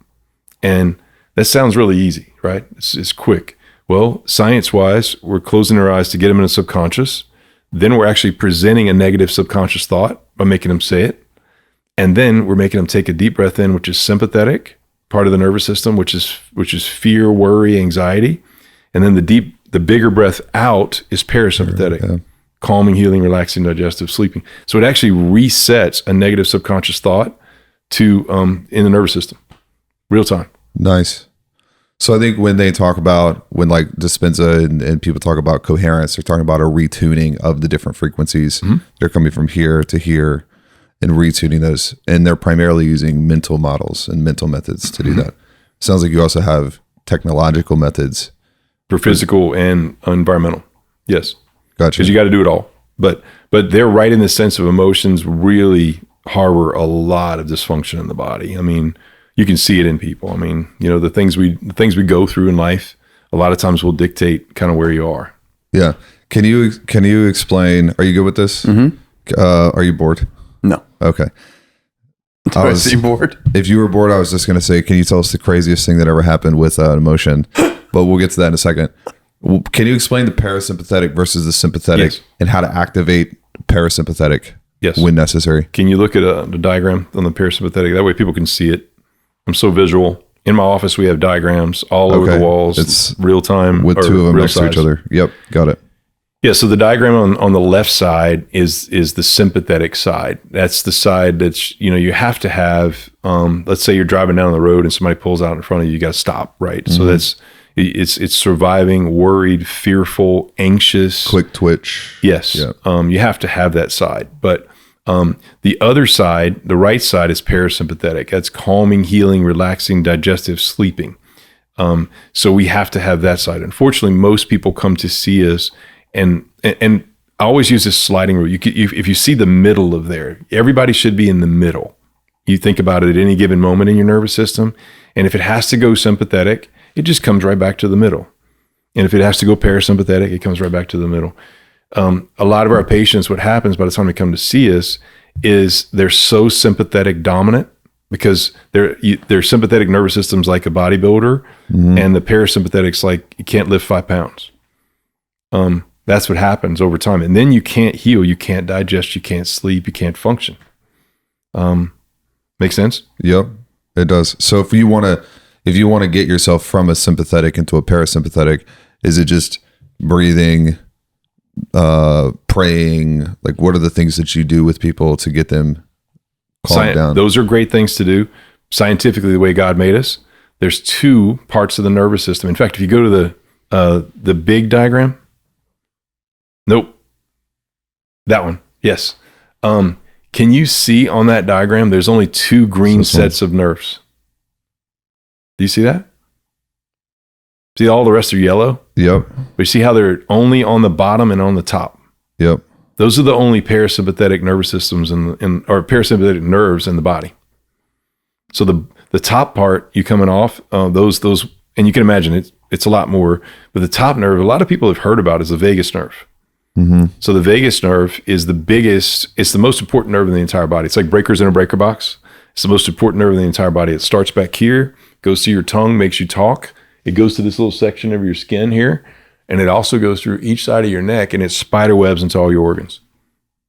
And that sounds really easy, right? It's quick. Well, science-wise, we're closing our eyes to get them in the subconscious. Then we're actually presenting a negative subconscious thought by making them say it. And then we're making them take a deep breath in, which is sympathetic, part of the nervous system, which is fear, worry, anxiety. And then the bigger breath out is parasympathetic, Yeah. calming, healing, relaxing, digestive, sleeping. So it actually resets a negative subconscious thought to in the nervous system, real time. Nice. So I think when like Dispenza and people talk about coherence, they're talking about a retuning of the different frequencies. They're coming from here to here and retuning those. And they're primarily using mental models and mental methods to do that. Sounds like you also have technological methods. For physical and environmental. Yes. Gotcha. Because you got to do it all. But they're right in the sense of emotions really harbor a lot of dysfunction in the body. I mean, you can see it in people. I mean, the things we go through in life, a lot of times will dictate kind of where you are. Yeah. Can you explain, are you good with this? Are you bored? No. Okay. I was bored. If you were bored, I was just going to say, can you tell us the craziest thing that ever happened with an emotion? But we'll get to that in a second. Can you explain the parasympathetic versus the sympathetic and how to activate parasympathetic when necessary? Can you look at the diagram on the parasympathetic? That way people can see it. I'm so visual. In my office, we have diagrams all over the walls. It's real time. With 2 of them next to each other. Yep. Got it. Yeah, so the diagram on the left side is the sympathetic side. That's the side that's, you have to have, let's say you're driving down the road and somebody pulls out in front of you, you got to stop, right? So it's surviving, worried, fearful, anxious. Quick twitch. Yes. Yep. You have to have that side. But the other side, the right side, is parasympathetic. That's calming, healing, relaxing, digestive, sleeping. So we have to have that side. Unfortunately, most people come to see us, and I always use this sliding rule. If you see the middle of there, everybody should be in the middle. You think about it at any given moment in your nervous system, and if it has to go sympathetic, it just comes right back to the middle. And if it has to go parasympathetic, it comes right back to the middle. A lot of our patients, what happens by the time they come to see us is they're so sympathetic dominant because their sympathetic nervous system's like a bodybuilder, and the parasympathetic's like you can't lift 5 pounds. That's what happens over time. And then you can't heal, you can't digest, you can't sleep, you can't function. Make sense? Yep, it does. So if you want to get yourself from a sympathetic into a parasympathetic, is it just breathing, praying? Like, what are the things that you do with people to get them calmed down? Those are great things to do. Scientifically, the way God made us, there's 2 parts of the nervous system. In fact, if you go to the big diagram, nope, that one, yes. Can you see on that diagram, there's only 2 green sets of nerves. Do you see that? See, all the rest are yellow? Yep. But you see how they're only on the bottom and on the top? Yep. Those are the only parasympathetic nervous systems or parasympathetic nerves in the body. So the top part, you coming off, those, and you can imagine it's a lot more, but the top nerve, a lot of people have heard about is the vagus nerve. So the vagus nerve is the biggest, it's the most important nerve in the entire body. It's like breakers in a breaker box. It's the most important nerve in the entire body. It starts back here, goes to your tongue, makes you talk. It goes to this little section of your skin here, and it also goes through each side of your neck, and it spider webs into all your organs.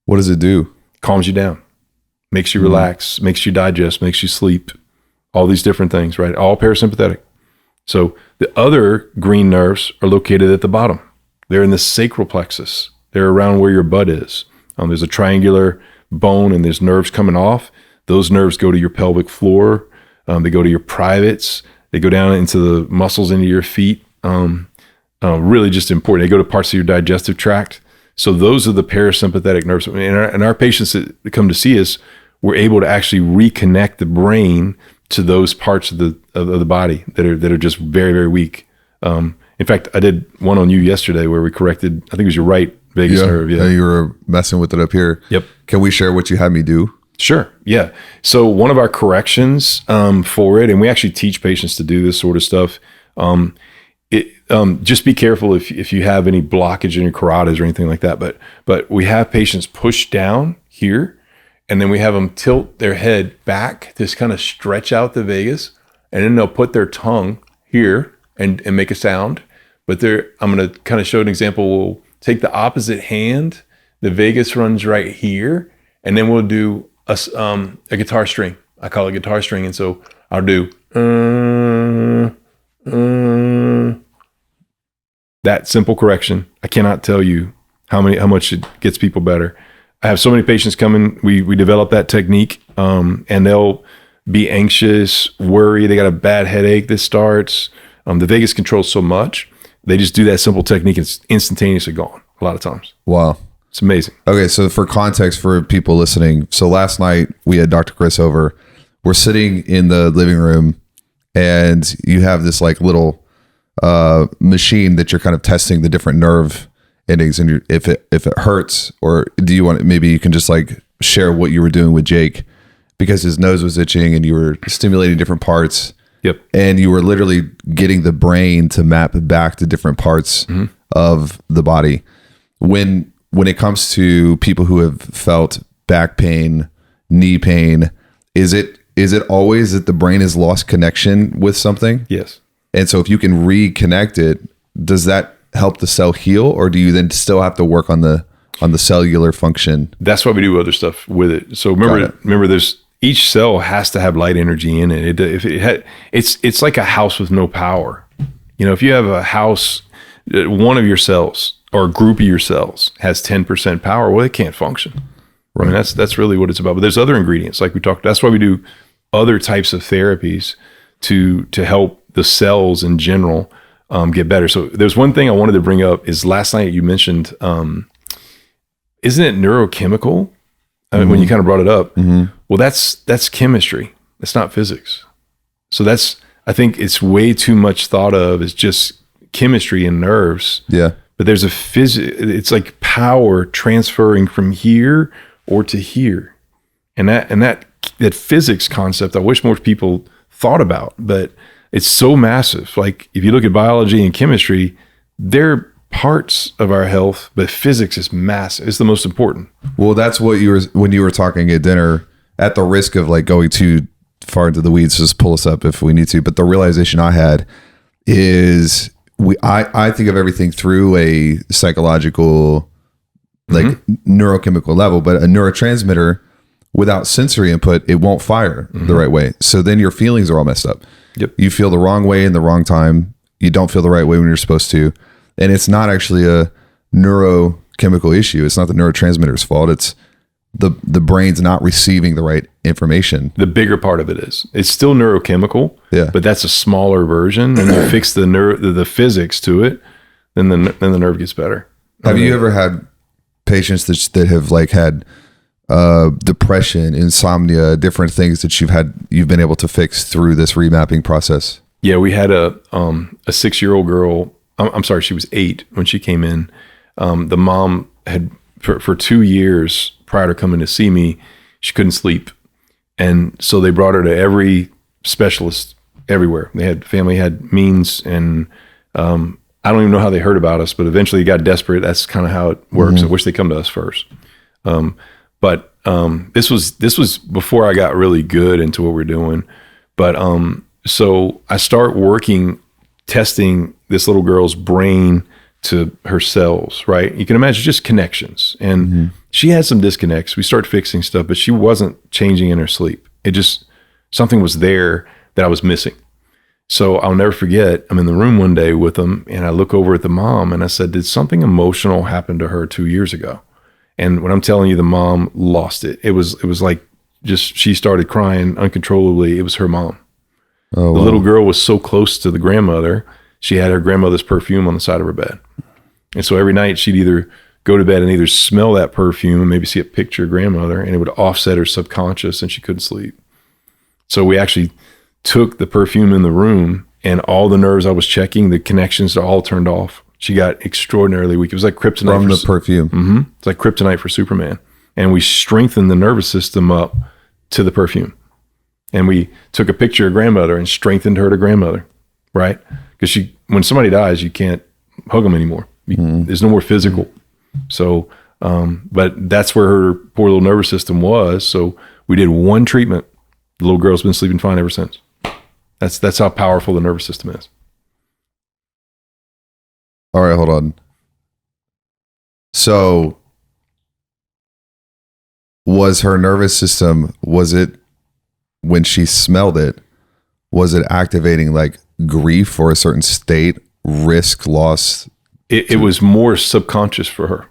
What does it do? Calms you down, makes you relax, makes you digest, makes you sleep, all these different things, right? All parasympathetic. So the other green nerves are located at the bottom. They're in the sacral plexus. They're around where your butt is. There's a triangular bone and there's nerves coming off. Those nerves go to your pelvic floor. They go to your privates. They go down into the muscles into your feet. Really just important. They go to parts of your digestive tract. So those are the parasympathetic nerves. And our patients that come to see us, we're able to actually reconnect the brain to those parts of the body that are just very, very weak. In fact, I did one on you yesterday where we corrected, I think it was your right vagus nerve. Yeah, you were messing with it up here. Yep. Can we share what you had me do? Sure. Yeah. So one of our corrections for it, and we actually teach patients to do this sort of stuff. Just be careful if you have any blockage in your carotids or anything like that. But we have patients push down here, and then we have them tilt their head back to kind of stretch out the vagus, and then they'll put their tongue here and make a sound. But I'm going to kind of show an example. We'll take the opposite hand. The vagus runs right here, and then we'll do a guitar string. I call it guitar string, and so I'll do that simple correction. I cannot tell you how much it gets people better. I have so many patients coming. We develop that technique, and they'll be anxious, worry. They got a bad headache that starts. The vagus controls so much. They just do that simple technique, and it's instantaneously gone a lot of times. Wow. It's amazing. Okay, so for context for people listening, so last night we had Dr. Chris over. We're sitting in the living room, and you have this like little machine that you're kind of testing the different nerve endings, and if it hurts, or do you want, maybe you can just like share what you were doing with Jake, because his nose was itching and you were stimulating different parts. Yep. And you were literally getting the brain to map back to different parts of the body. When it comes to people who have felt back pain, knee pain, is it always that the brain has lost connection with something? Yes. And so if you can reconnect it, does that help the cell heal, or do you then still have to work on the cellular function? That's why we do other stuff with it. So remember there's each cell has to have light energy in it. It's like a house with no power. If you have a house, one of your cells or a group of your cells has 10% power, well, it can't function. Right. I mean, that's really what it's about. But there's other ingredients, like we talked. That's why we do other types of therapies to help the cells in general get better. So there's one thing I wanted to bring up is last night you mentioned, isn't it neurochemical? I mean, when you kind of brought it up, well, that's chemistry. It's not physics. So I think it's way too much thought of as just chemistry and nerves. Yeah. But there's it's like power transferring from here or to here. And that physics concept, I wish more people thought about, but it's so massive. Like if you look at biology and chemistry, they're parts of our health, but physics is massive. It's the most important. Well, that's what when you were talking at dinner, at the risk of like going too far into the weeds, just pull us up if we need to. But the realization I had is I think of everything through a psychological, like neurochemical level, but a neurotransmitter without sensory input, it won't fire the right way. So then your feelings are all messed up. Yep. You feel the wrong way in the wrong time. You don't feel the right way when you're supposed to. And it's not actually a neurochemical issue. It's not the neurotransmitter's fault. It's the brain's not receiving the right information. The bigger part of it is it's still neurochemical, but that's a smaller version. And you fix the physics to it, then the nerve gets better. Have you ever had patients that have like had depression, insomnia, different things that you've been able to fix through this remapping process? Yeah, we had a 6-year-old girl. I'm sorry, she was 8 when she came in. The mom had for 2 years prior to coming to see me, she couldn't sleep, and so they brought her to every specialist everywhere. Family had means, and I don't even know how they heard about us, but eventually got desperate. That's kind of how it works. I wish they come to us first. But this was before I got really good into what we're doing. But so I start testing this little girl's brain to her cells, right? You can imagine just connections. And she had some disconnects. We start fixing stuff, but she wasn't changing in her sleep. It just, something was there that I was missing. So I'll never forget, I'm in the room one day with them, and I look over at the mom and I said, did something emotional happen to her 2 years ago? And when I'm telling you, the mom lost it. It was like just, she started crying uncontrollably. It was her mom. Oh, the wow. little girl was so close to the grandmother. She had her grandmother's perfume on the side of her bed. And so every night she'd either go to bed and either smell that perfume and maybe see a picture of grandmother, and it would offset her subconscious and she couldn't sleep. So we actually took the perfume in the room, and all the nerves I was checking, the connections are all turned off. She got extraordinarily weak. It was like kryptonite. From the perfume. It's like kryptonite for Superman. And we strengthened the nervous system up to the perfume. And we took a picture of grandmother and strengthened her to grandmother, right? Because when somebody dies, you can't hug them anymore. There's no more physical. So, but that's where her poor little nervous system was. So we did one treatment. The little girl's been sleeping fine ever since. That's how powerful the nervous system is. All right, hold on. So was her nervous system, was it, when she smelled it, was it activating like grief or a certain state, risk, loss? It was more subconscious for her.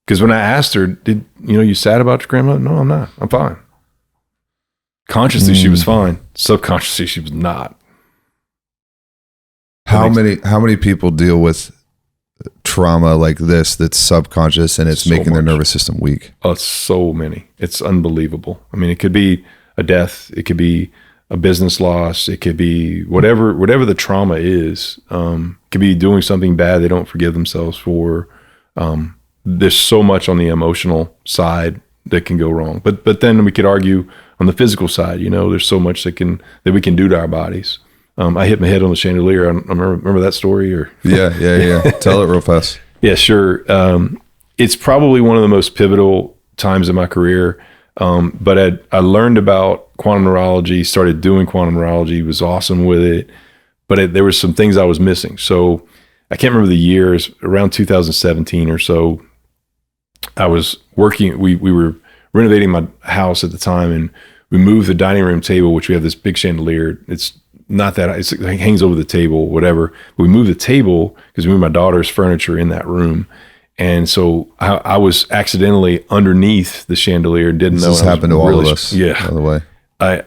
Because when I asked her, you sad about your grandmother? No, I'm not. I'm fine. Consciously, she was fine. Subconsciously, she was not. How many people deal with trauma like this that's subconscious and it's So making their much. nervous system weak? Oh, so many. It's unbelievable. I mean, it could be a death. It could be a business loss. It could be whatever the trauma is. It could be doing something bad they don't forgive themselves for. There's so much on the emotional side that can go wrong. But then we could argue on the physical side, there's so much that we can do to our bodies. I hit my head on the chandelier. I remember that story, or Yeah. Tell it real fast. yeah, sure. It's probably one of the most pivotal times in my career. But I learned about quantum neurology, started doing quantum neurology, was awesome with it. But there were some things I was missing. So I can't remember the years, around 2017 or so. I was working, we were renovating my house at the time, and we moved the dining room table, which we have this big chandelier. It's not that, it hangs over the table, whatever. But we moved the table because we moved my daughter's furniture in that room. And so I was accidentally underneath the chandelier and didn't know. This happened to all of us, Yeah. by the way.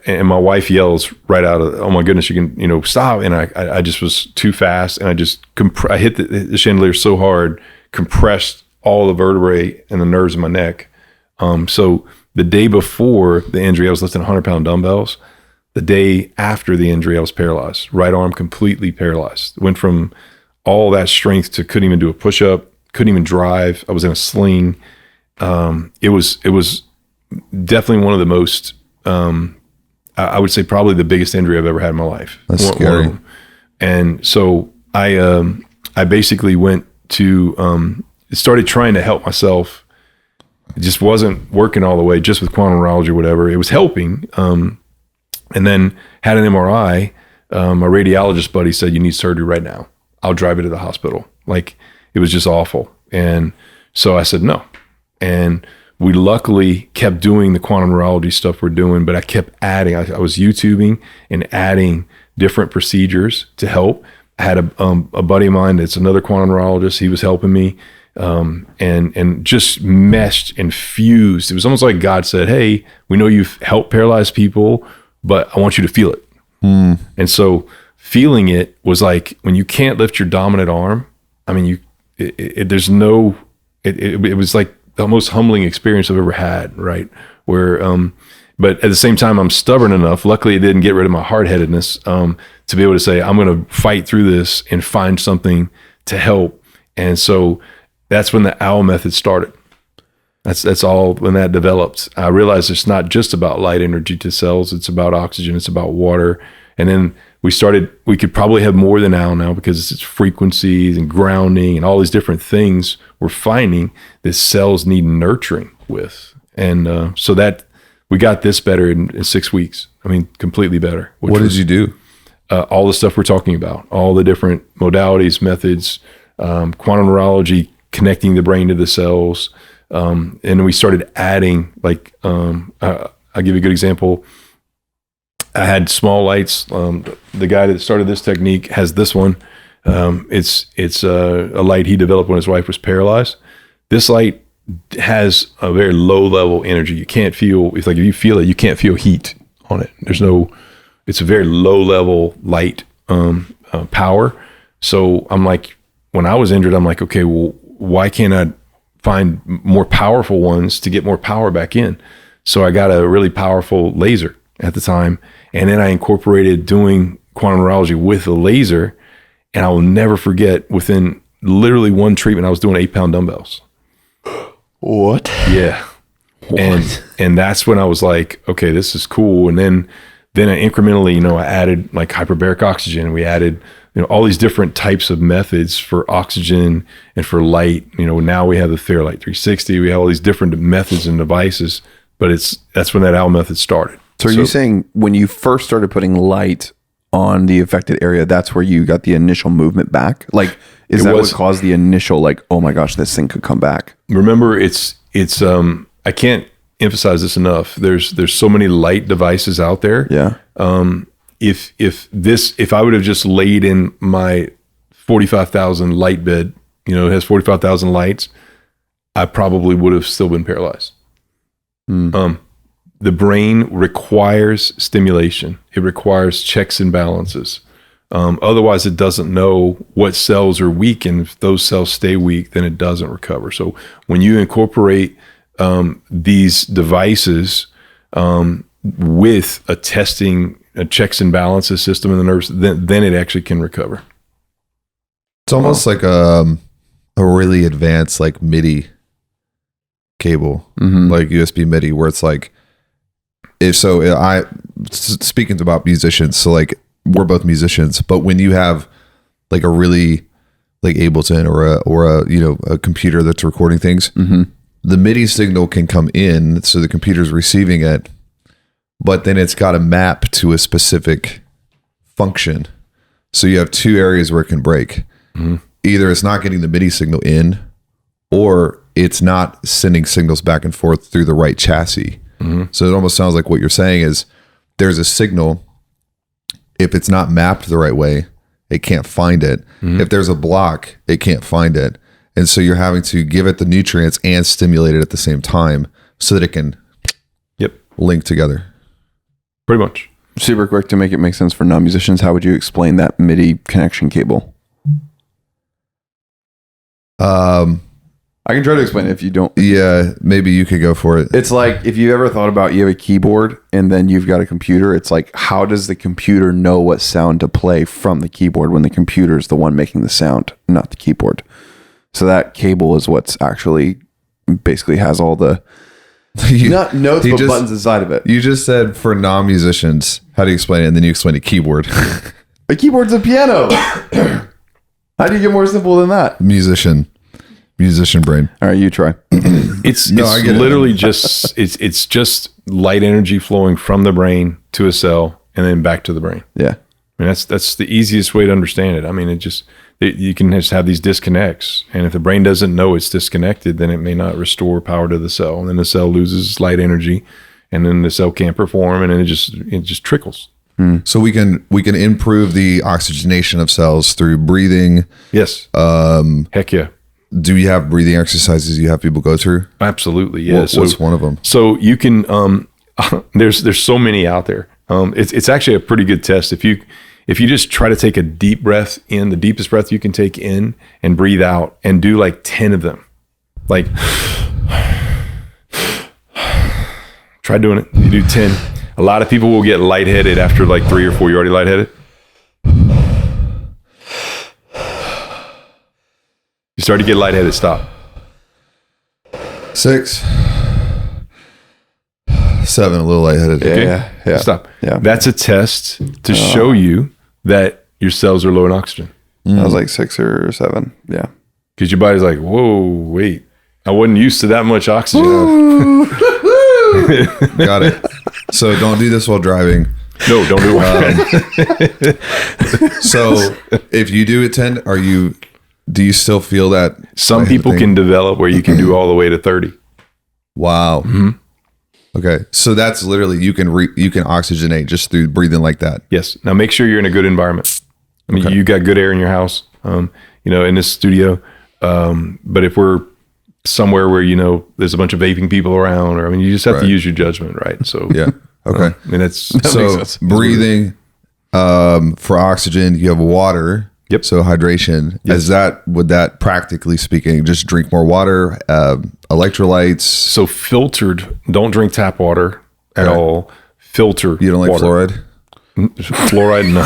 And my wife yells right out of, oh my goodness, you can, stop. And I just was too fast. And I just, I hit the chandelier so hard, compressed all the vertebrae and the nerves in my neck. So the day before the injury, I was lifting 100-pound dumbbells. The day after the injury, I was paralyzed. Right arm completely paralyzed. Went from all that strength to couldn't even do a push-up, couldn't even drive. I was in a sling. It was definitely one of the most, I would say probably the biggest injury I've ever had in my life. That's One of scary. them. And so I basically went to, started trying to help myself. It just wasn't working all the way, just with quantum neurology or whatever. It was helping. And then had an MRI. My radiologist buddy said, you need surgery right now. I'll drive you to the hospital. Like, it was just awful. And so I said no. And we luckily kept doing the quantum neurology stuff we're doing, but I kept adding. I was YouTubing and adding different procedures to help. I had a buddy of mine that's another quantum neurologist. He was helping me, and just meshed and fused. It was almost like God said, hey, we know you've helped paralyzed people, but I want you to feel it. And so feeling it was like when you can't lift your dominant arm. I mean, it was like the most humbling experience I've ever had, right? Where, but at the same time, I'm stubborn enough. Luckily, it didn't get rid of my hard-headedness, to be able to say, I'm going to fight through this and find something to help. And so that's when the OWL method started. That's all when that developed. I realized it's not just about light energy to cells. It's about oxygen. It's about water. And then we could probably have more than OWL now, because it's frequencies and grounding and all these different things we're finding that cells need nurturing with. And so that we got this better in 6 weeks. I mean, completely better. What did you do? All the stuff we're talking about, all the different modalities, methods, quantum neurology, connecting the brain to the cells. And we started adding, like, I'll give you a good example. I had small lights. The guy that started this technique has this one. It's a light he developed when his wife was paralyzed. This light has a very low level energy. You can't feel, it's like if you feel it, you can't feel heat on it. It's a very low level light power. So I'm like, when I was injured, I'm like, okay, well, why can't I find more powerful ones to get more power back in? So I got a really powerful laser at the time. And then I incorporated doing quantum neurology with a laser. And I will never forget, within literally one treatment, I was doing 8-pound dumbbells. What? Yeah. What? And that's when I was like, okay, this is cool. And then I incrementally, I added like hyperbaric oxygen. We added, all these different types of methods for oxygen and for light. Now we have the Theralight 360. We have all these different methods and devices, but that's when that OWL method started. So are you saying when you first started putting light on the affected area, that's where you got the initial movement back? Like, is that what caused the initial, like, oh my gosh, this thing could come back? Remember, it's I can't emphasize this enough. There's so many light devices out there. Yeah. If I would have just laid in my 45,000 light bed, it has 45,000 lights, I probably would have still been paralyzed. The brain requires stimulation. It requires checks and balances. Otherwise, it doesn't know what cells are weak, and if those cells stay weak, then it doesn't recover. So when you incorporate these devices with a checks and balances system in the nerves, then it actually can recover. It's almost like a really advanced like MIDI cable, like USB MIDI, where it's like, speaking about musicians, so like we're both musicians, but when you have like a really like Ableton or a computer that's recording things, the MIDI signal can come in, so the computer's receiving it, but then it's got to map to a specific function. So you have two areas where it can break. Either it's not getting the MIDI signal in, or it's not sending signals back and forth through the right chassis. So it almost sounds like what you're saying is there's a signal. If it's not mapped the right way, it can't find it. If there's a block, it can't find it. And so you're having to give it the nutrients and stimulate it at the same time so that it can link together. Pretty much. Super quick to make it make sense for non-musicians, how would you explain that MIDI connection cable? I can try to explain it if you don't. Yeah, maybe you could go for it. It's like if you ever thought about, you have a keyboard and then you've got a computer. It's like, how does the computer know what sound to play from the keyboard when the computer is the one making the sound, not the keyboard? So that cable is what's actually basically has all the not notes, but buttons inside of it. You just said for non-musicians, how do you explain it? And then you explain a keyboard. A keyboard's a piano. How do you get more simple than that? Musician brain. All right, you try. It's literally just it's just light energy flowing from the brain to a cell and then back to the brain. Yeah. I mean, that's the easiest way to understand it. I mean, you can just have these disconnects, and if the brain doesn't know it's disconnected, then it may not restore power to the cell, and then the cell loses light energy, and then the cell can't perform, and then it just trickles. So we can improve the oxygenation of cells through breathing. Yes. Heck yeah. Do you have breathing exercises you have people go through? Absolutely. Yeah. What's one of them? So you can there's so many out there. It's actually a pretty good test if you just try to take a deep breath in, the deepest breath you can take in, and breathe out, and do like 10 of them. Like, try doing it. You do 10. A lot of people will get lightheaded after like 3 or 4. You already lightheaded? You start to get lightheaded, stop. 6, 7, a little lightheaded. Okay? Yeah. Stop. Yeah. That's a test to show you that your cells are low in oxygen. I was like 6 or 7. Yeah. Because your body's like, whoa, wait. I wasn't used to that much oxygen. Got it. So don't do this while driving. No, don't do it. So if you do it 10, do you still feel that? Some people can develop where you can do all the way to 30. Wow. Okay. So that's literally, you can oxygenate just through breathing like that. Yes. Now make sure you're in a good environment. I mean, Okay. you got good air in your house, in this studio. But if we're somewhere where, there's a bunch of vaping people around, or, you just have to use your judgment, right? So, Yeah. Okay. that makes sense. Breathing, for oxygen, you have water. Yep. So hydration, would that practically speaking, just drink more water, electrolytes? So filtered, don't drink tap water at all. Filter. You don't like water. fluoride? Fluoride, no.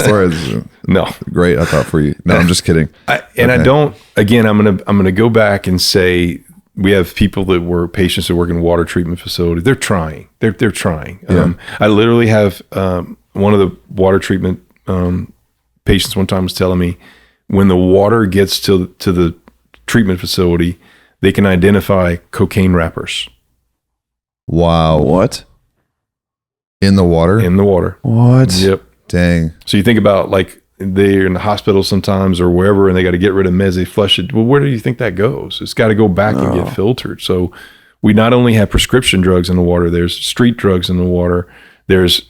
Fluoride's No. great, I thought, for you. No, I'm just kidding. I don't, again, I'm gonna go back and say, we have people patients that work in water treatment facilities. They're trying. They're trying. Yeah. I literally have one of the water treatment patients one time was telling me, when the water gets to the treatment facility, they can identify cocaine wrappers. Wow. What? In the water? In the water. What? Yep. Dang. So you think about, like, they're in the hospital sometimes or wherever, and they got to get rid of meds. They flush it. Well, where do you think that goes? It's got to go back and get filtered. So we not only have prescription drugs in the water, there's street drugs in the water. There's,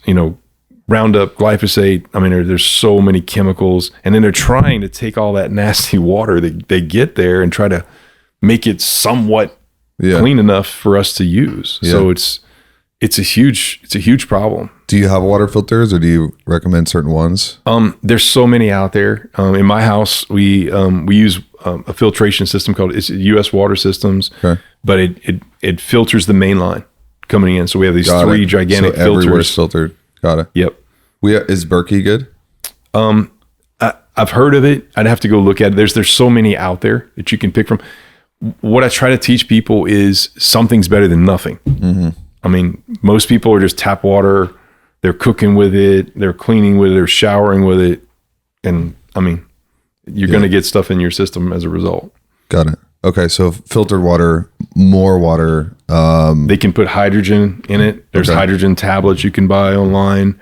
Roundup, glyphosate. There's so many chemicals. And then they're trying to take all that nasty water they get there and try to make it somewhat clean enough for us to use. Yeah. So it's a huge problem. Do you have water filters, or do you recommend certain ones? There's so many out there. In my house, we use a filtration system called US Water Systems, but it filters the main line coming in. So we have these three gigantic filters. Everywhere's filtered. Got it. Yep. Is Berkey good? I've heard of it. I'd have to go look at it. There's so many out there that you can pick from. What I try to teach people is something's better than nothing. Mm-hmm. Most people are just tap water. They're cooking with it. They're cleaning with it. They're showering with it. And you're going to get stuff in your system as a result. Got it. Okay. So filtered water, more water. They can put hydrogen in it. There's hydrogen tablets you can buy online.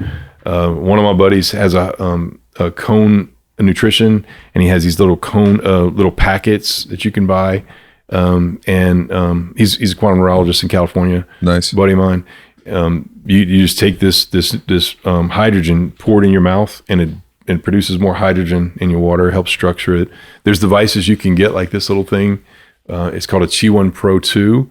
One of my buddies has a cone nutrition, and he has these little cone, little packets that you can buy. He's a quantum neurologist in California. Nice. Buddy of mine. You just take this hydrogen, pour it in your mouth, and it produces more hydrogen in your water, helps structure it. There's devices you can get like this little thing. It's called a Qi 1 Pro 2.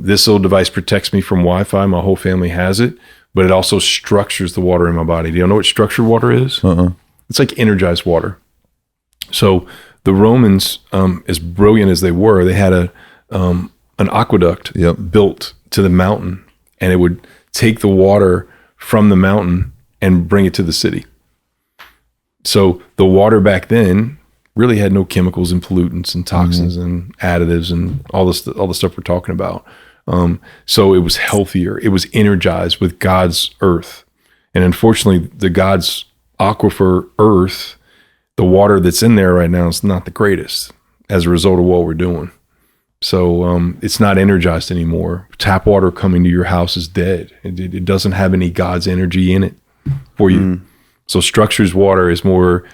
This little device protects me from Wi-Fi. My whole family has it, but it also structures the water in my body. Do you know what structured water is? It's like energized water. So the Romans, as brilliant as they were, they had an aqueduct built to the mountain, and it would take the water from the mountain and bring it to the city. So the water back then really had no chemicals and pollutants and toxins and additives and all the stuff we're talking about. So it was healthier. It was energized with God's earth. And unfortunately, the God's aquifer earth, the water that's in there right now is not the greatest as a result of what we're doing. So it's not energized anymore. Tap water coming to your house is dead. It doesn't have any God's energy in it for you. So structures water is more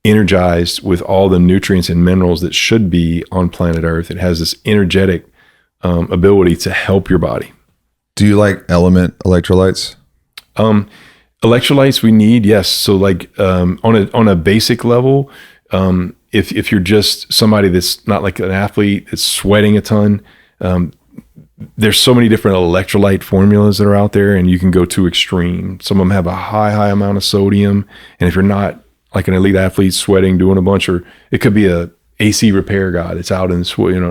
energized with all the nutrients and minerals that should be on planet Earth. It has this energetic ability to help your body. Do you like element electrolytes? Electrolytes we need, yes. So like on a basic level, if you're just somebody that's not like an athlete, that's sweating a ton, there's so many different electrolyte formulas that are out there, and you can go too extreme. Some of them have a high amount of sodium, and if you're not like an elite athlete sweating, doing a bunch, or it could be a AC repair guy that's out in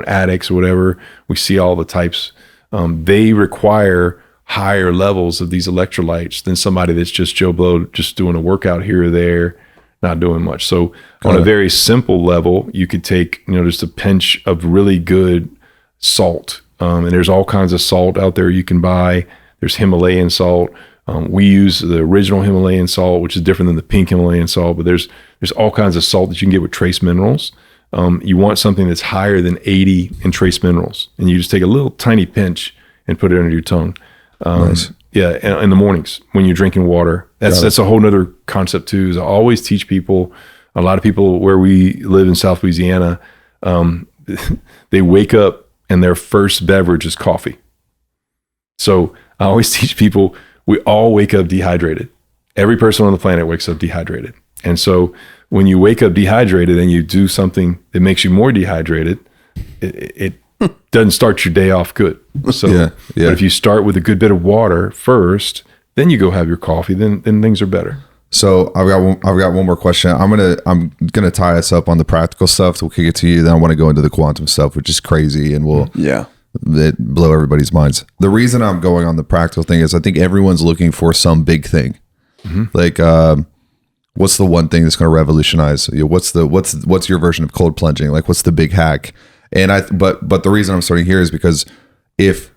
attics or whatever. We see all the types. They require higher levels of these electrolytes than somebody that's just Joe Blow, just doing a workout here or there, not doing much. So on a very simple level, you could take, just a pinch of really good salt. And there's all kinds of salt out there you can buy. There's Himalayan salt. We use the original Himalayan salt, which is different than the pink Himalayan salt, but there's all kinds of salt that you can get with trace minerals. You want something that's higher than 80 in trace minerals, and you just take a little tiny pinch and put it under your tongue. Nice. Yeah, in the mornings when you're drinking water. That's a whole nother concept too. Is I always teach people, a lot of people where we live in South Louisiana, they wake up and their first beverage is coffee. So I always teach people, we all wake up dehydrated. Every person on the planet wakes up dehydrated. And so when you wake up dehydrated and you do something that makes you more dehydrated, it doesn't start your day off good. So But if you start with a good bit of water first, then you go have your coffee, then things are better. So I've got one more question. I'm gonna tie us up on the practical stuff. So we'll kick it to you. Then I want to go into the quantum stuff, which is crazy, and we'll blow everybody's minds. The reason I'm going on the practical thing is I think everyone's looking for some big thing. Like, what's the one thing that's going to revolutionize? What's your version of cold plunging? Like, what's the big hack? And but the reason I'm starting here is because if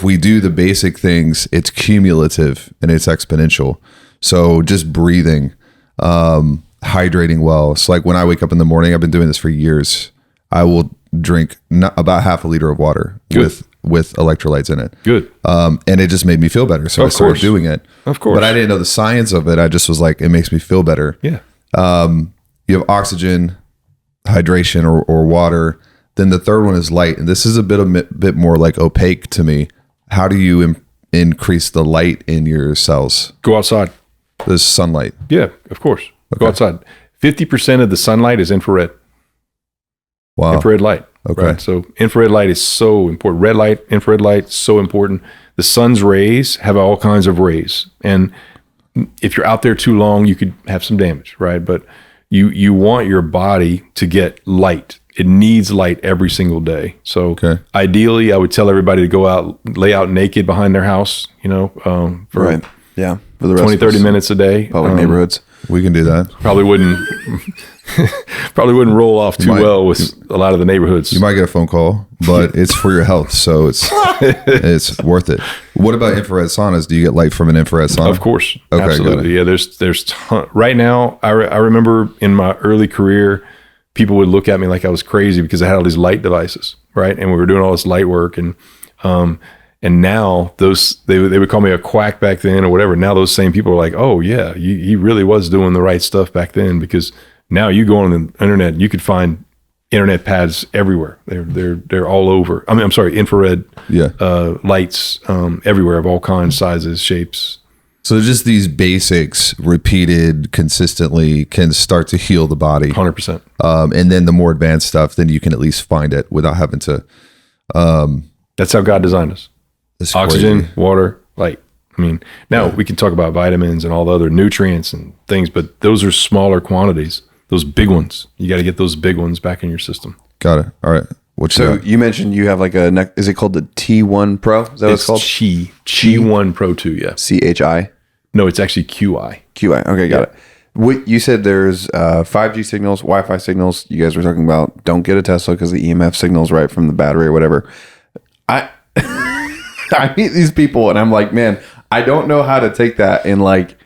we do the basic things, it's cumulative and it's exponential. So just breathing, hydrating well. So like when I wake up in the morning, I've been doing this for years. I will drink about half a liter of water with electrolytes in it. Good. And it just made me feel better. So I started doing it. Of course. But I didn't know the science of it. I just was like, it makes me feel better. Yeah. You have oxygen, hydration, or water. Then the third one is light. And this is a bit more like opaque to me. How do you increase the light in your cells? Go outside. There's sunlight. Yeah, of course. Okay. Go outside. 50% of the sunlight is infrared. Wow. Infrared light. Okay. Right? So infrared light is so important. Red light, infrared light, so important. The sun's rays have all kinds of rays. And if you're out there too long, you could have some damage, right? But you want your body to get light. It needs light every single day. So ideally, I would tell everybody to go out, lay out naked behind their house, for for the rest 20, 30 minutes a day. Public neighborhoods. We can do that. Probably wouldn't roll off too well with a lot of the neighborhoods. You might get a phone call, but it's for your health, so it's worth it. What about infrared saunas? Do you get light from an infrared sauna? Of course. Okay, absolutely. Yeah, there's right now, I remember in my early career, people would look at me like I was crazy because I had all these light devices, right? And we were doing all this light work, and now they would call me a quack back then or whatever. Now those same people are like, oh yeah, he really was doing the right stuff back then, because now you go on the internet, you could find internet pads everywhere. They're all over. I'm sorry, infrared lights everywhere of all kinds, sizes, shapes. So just these basics repeated consistently can start to heal the body. 100%. And then the more advanced stuff, then you can at least find it without having to. That's how God designed us. Oxygen, crazy. water, light. I mean, now we can talk about vitamins and all the other nutrients and things, but those are smaller quantities. Those big ones, you got to get those big ones back in your system. Got it. All right. You mentioned you have like is it called the T1 Pro? Is that what it's called? Qi Pro 2, yeah. CHI? No, it's actually QI. QI. Okay, got it. What you said, there's 5G signals, Wi-Fi signals. You guys were talking about don't get a Tesla because the EMF signals right from the battery or whatever. I meet these people and I'm like, man, I don't know how to take that and like,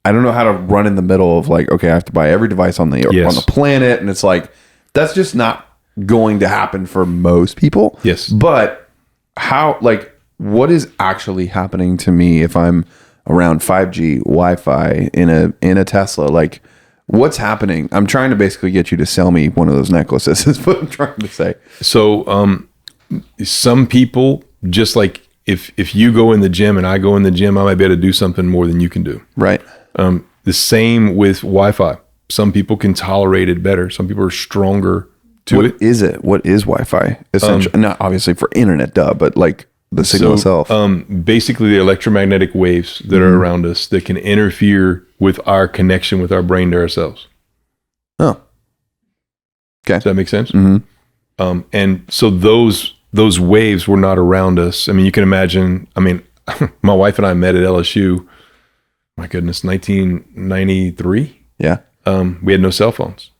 I don't know how to run in the middle of like, okay, I have to buy every device on the planet, and it's like that's just not going to happen for most people. Yes. But what is actually happening to me if I'm around 5G Wi-Fi in a Tesla? Like, what's happening? I'm trying to basically get you to sell me one of those necklaces is what I'm trying to say. So some people, just like if you go in the gym and I go in the gym, I might be able to do something more than you can do. Right. The same with Wi-Fi. Some people can tolerate it better. Some people are stronger to it. What is it? What is Wi-Fi? Essentially, not obviously for internet, but like the signal itself. Basically, the electromagnetic waves that are around us that can interfere with our connection with our brain to ourselves. Oh, okay. Does that make sense? Mm-hmm. And so those waves were not around us. I mean, you can imagine. I mean, my wife and I met at LSU. My goodness, 1993. Yeah. We had no cell phones.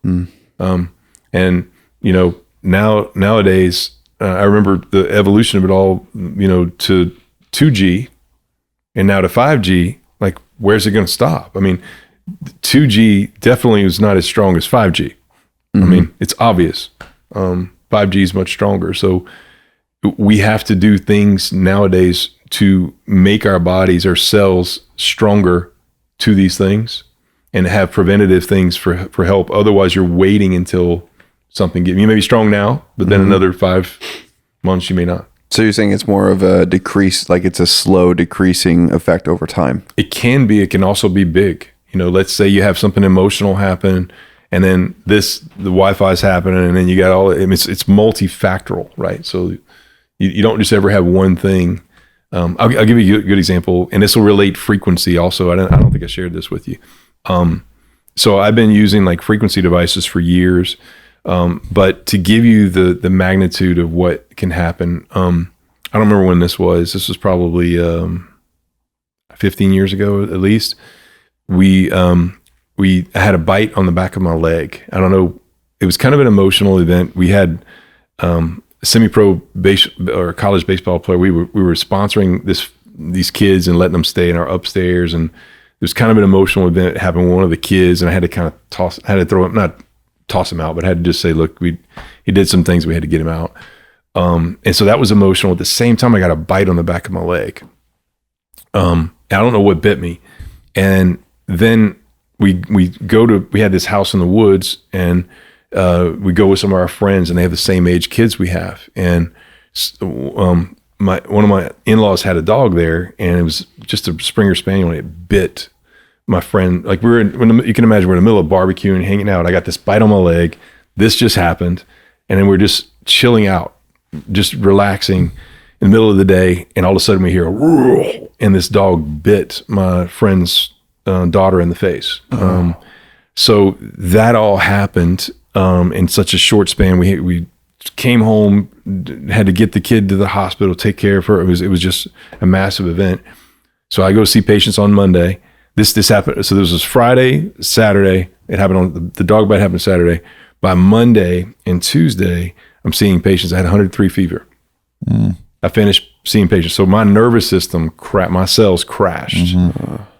And nowadays, I remember the evolution of it all, to 2G and now to 5G. Like, where's it going to stop? I mean, 2G definitely is not as strong as 5G. I mean, it's obvious. 5G is much stronger. So we have to do things nowadays to make our bodies, our cells stronger to these things and have preventative things for help. Otherwise, you're waiting until something you may be strong now, but then another 5 months you may not. So you're saying it's more of a decrease, like it's a slow decreasing effect over time. It can be. It can also be big. Let's say you have something emotional happen, and then the Wi-Fi is happening, and then you got it's multifactorial, right? So you don't just ever have one thing. I'll give you a good example, and this will relate frequency also. I don't think I shared this with you. So I've been using like frequency devices for years, but to give you the magnitude of what can happen, I don't remember when this was. This was probably 15 years ago at least. I had a bite on the back of my leg. I don't know. It was kind of an emotional event. We had semi-pro or college baseball player. We were sponsoring these kids and letting them stay in our upstairs, and it was kind of an emotional event. It happened with one of the kids, and I had to kind of not toss him out, but I had to just say, look, he did some things. We had to get him out. And so that was emotional. At the same time, I got a bite on the back of my leg. I don't know what bit me. And then we had this house in the woods, and we go with some of our friends, and they have the same age kids we have. And one of my in-laws had a dog there, and it was just a Springer Spaniel, and it bit my friend. Like you can imagine, we're in the middle of barbecuing, hanging out. I got this bite on my leg. This just happened. And then we're just chilling out, just relaxing in the middle of the day. And all of a sudden we hear and this dog bit my friend's daughter in the face. So that all happened in such a short span. We came home, had to get the kid to the hospital, take care of her. It was just a massive event. So I go see patients on Monday. This happened. So this was Friday, Saturday. It happened on the dog bite happened Saturday. By Monday and Tuesday, I'm seeing patients. I had 103 fever. I finished seeing patients. So my nervous system my cells crashed.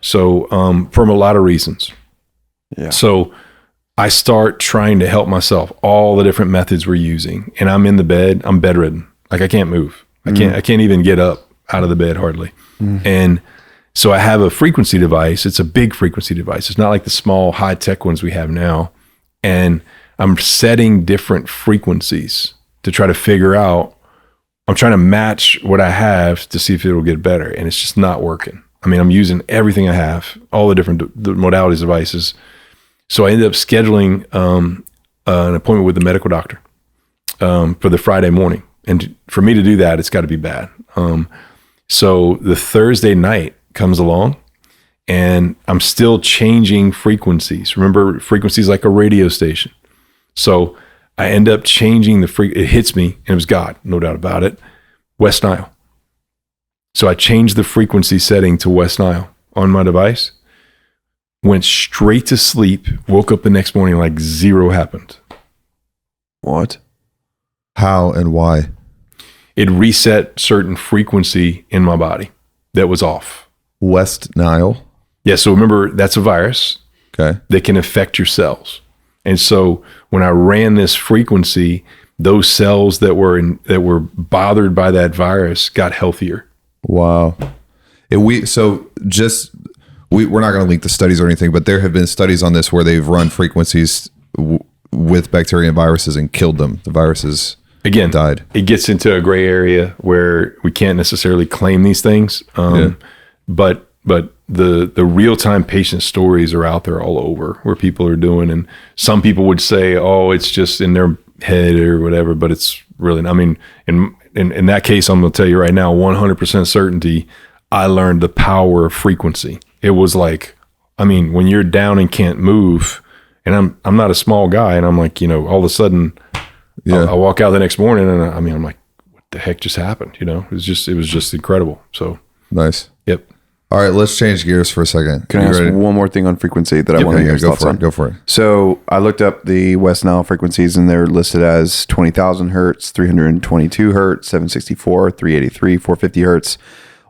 So from a lot of reasons. Yeah. So I start trying to help myself, all the different methods we're using. And I'm in the bed, I'm bedridden. Like I can't move. I can't even get up out of the bed hardly. And so I have a frequency device. It's a big frequency device. It's not like the small high-tech ones we have now. And I'm setting different frequencies to try to figure out, I'm trying to match what I have to see if it'll get better. And it's just not working. I mean, I'm using everything I have, all the different modalities devices. So I ended up scheduling an appointment with the medical doctor for the Friday morning. And for me to do that, it's got to be bad. So the Thursday night comes along, and I'm still changing frequencies. Remember, frequencies like a radio station. So I end up changing it hits me, and it was God, no doubt about it, West Nile. So I changed the frequency setting to West Nile on my device, went straight to sleep, woke up the next morning like zero happened. What? How and why? It reset certain frequency in my body that was off. West Nile? Yeah, so remember, that's a virus that can affect your cells. And so when I ran this frequency, those cells that were bothered by that virus got healthier. Wow. We're not going to link the studies or anything, but there have been studies on this where they've run frequencies with bacteria and viruses and killed them. The viruses again died. It gets into a gray area where we can't necessarily claim these things. But the real-time patient stories are out there all over where people are doing, and some people would say, oh, it's just in their head or whatever, but it's really, I mean, in that case, I'm going to tell you right now, 100% certainty, I learned the power of frequency. It was like, I mean, when you're down and can't move, and I'm not a small guy, and I'm like, all of a sudden, I walk out the next morning, and I'm like, what the heck just happened? It was just incredible. So nice. Yep. All right, let's change gears for a second. Can I ask one more thing on frequency that I want to hear your thoughts on? Go for it. So I looked up the West Nile frequencies, and they're listed as 20,000 hertz, 322 hertz, 764, 383, 450 hertz.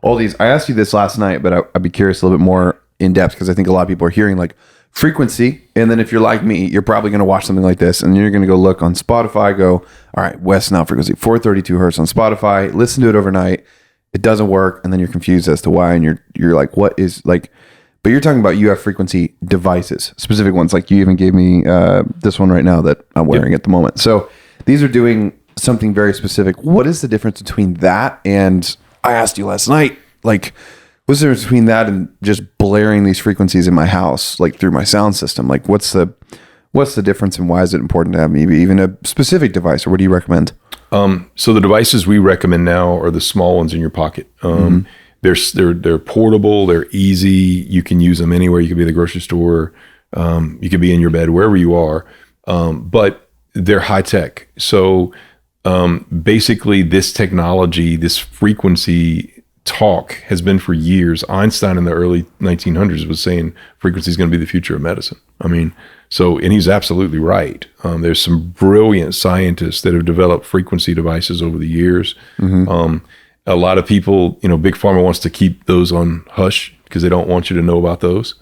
All these. I asked you this last night, but I'd be curious a little bit more in depth, because I think a lot of people are hearing like frequency, and then if you're like me, you're probably going to watch something like this, and you're going to go look on Spotify, go, all right, West Nile frequency, 432 hertz on Spotify, listen to it overnight. It doesn't work, and then you're confused as to why, and you're like, what is like? But you're talking about UF frequency devices, specific ones. Like you even gave me this one right now that I'm wearing at the moment. So these are doing something very specific. What is the difference between that and, I asked you last night, like, what's the difference between that and just blaring these frequencies in my house, like through my sound system? Like, what's the difference, and why is it important to have maybe even a specific device, or what do you recommend? So the devices we recommend now are the small ones in your pocket. They're portable, they're easy. You can use them anywhere. You could be at the grocery store. You could be in your bed, wherever you are. But they're high tech. So basically this technology, this frequency talk has been for years. Einstein in the early 1900s was saying frequency is going to be the future of medicine. I mean, and he's absolutely right. There's some brilliant scientists that have developed frequency devices over the years. A lot of people, Big Pharma wants to keep those on hush because they don't want you to know about those,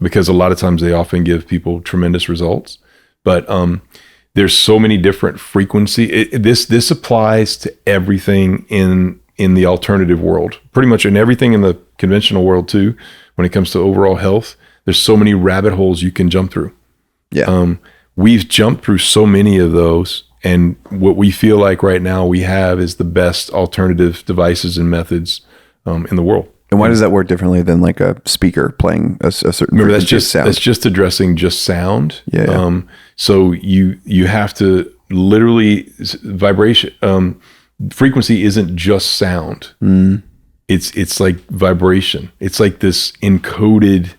because a lot of times they often give people tremendous results. But there's so many different frequency. This applies to everything in the alternative world, pretty much in everything in the conventional world too. When it comes to overall health, there's so many rabbit holes you can jump through. Yeah. We've jumped through so many of those, and what we feel like right now we have is the best alternative devices and methods in the world. And why does that work differently than like a speaker playing a certain Remember, frequency of sound? that's just addressing just sound. Yeah. So you have to literally vibration. Frequency isn't just sound. It's like vibration. It's like this encoded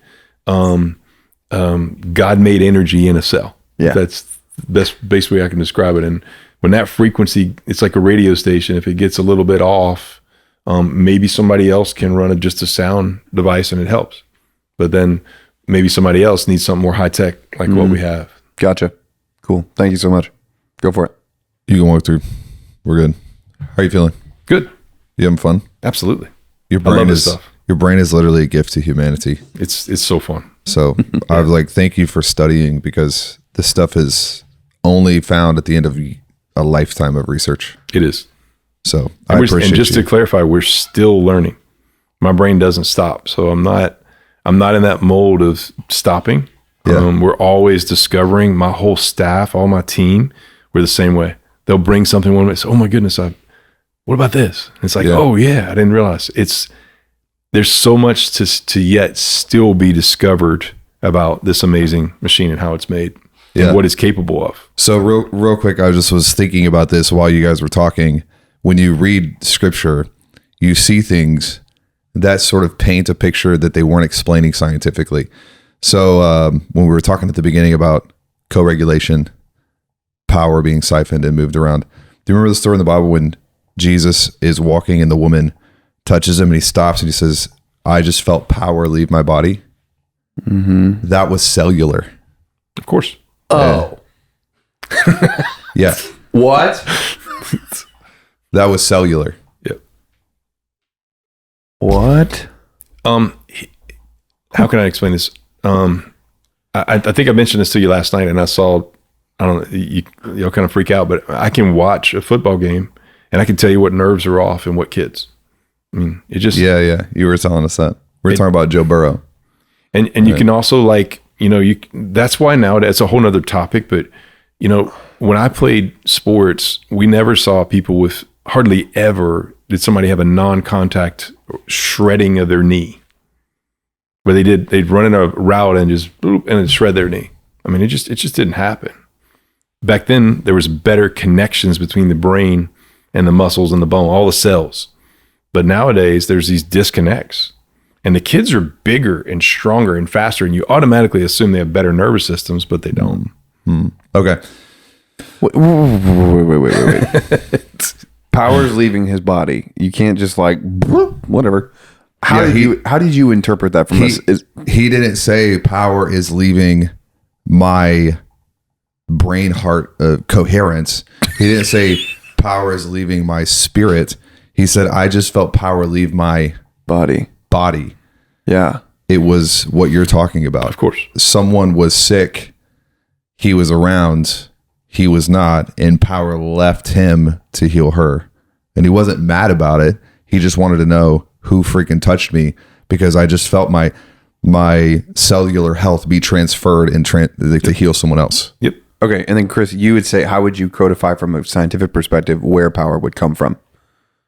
God-made energy in a cell. Yeah. That's the best way I can describe it. And when that frequency, it's like a radio station. If it gets a little bit off, maybe somebody else can run just a sound device and it helps. But then maybe somebody else needs something more high tech like what we have. Gotcha. Cool. Thank you so much. Go for it. You can walk through. We're good. How are you feeling? Good. You having fun? Absolutely. Your I love brain this is stuff. your brain is literally a gift to humanity. It's so fun. So I was like, thank you for studying, because this stuff is only found at the end of a lifetime of research. It is. So I appreciate and just you. to clarify, we're still learning. My brain doesn't stop. So I'm not in that mold of stopping. Yeah. We're always discovering. My whole staff, all my team, we're the same way. They'll bring something one way, say, oh my goodness, what about this? And it's like, oh yeah, I didn't realize. There's so much to yet still be discovered about this amazing machine and how it's made and what it's capable of. So real quick, I was thinking about this while you guys were talking. When you read scripture, you see things that sort of paint a picture that they weren't explaining scientifically. So when we were talking at the beginning about co-regulation, power being siphoned and moved around, do you remember the story in the Bible when Jesus is walking and the woman touches him and he stops and he says, I just felt power leave my body? Mm-hmm. That was cellular. Of course. Oh. Yeah. What? That was cellular. Yep. What? How can I explain this? I think I mentioned this to you last night, and I saw, I don't know, y'all kind of freak out, but I can watch a football game and I can tell you what nerves are off and what kids. I mean, it just... Yeah. You were telling us that. We were talking about Joe Burrow. And you can also that's why nowadays, it's a whole nother topic, but when I played sports, we never saw people with, hardly ever did somebody have a non-contact shredding of their knee. Where they'd run in a route and just boop, and then shred their knee. I mean, it just didn't happen. Back then, there was better connections between the brain and the muscles and the bone, all the cells. But nowadays, there's these disconnects. And the kids are bigger and stronger and faster, and you automatically assume they have better nervous systems, but they don't. Okay. Wait. Power's leaving his body. You can't just like, whatever. How did you interpret that from this? He didn't say power is leaving my brain heart coherence. He didn't say power is leaving my spirit. He said, I just felt power leave my body. Yeah. It was what you're talking about. Of course. Someone was sick. He was around. He was not. And power left him to heal her. And he wasn't mad about it. He just wanted to know who freaking touched me, because I just felt my cellular health be transferred and to heal someone else. Yep. Okay, and then Chris, you would say, how would you codify from a scientific perspective where power would come from?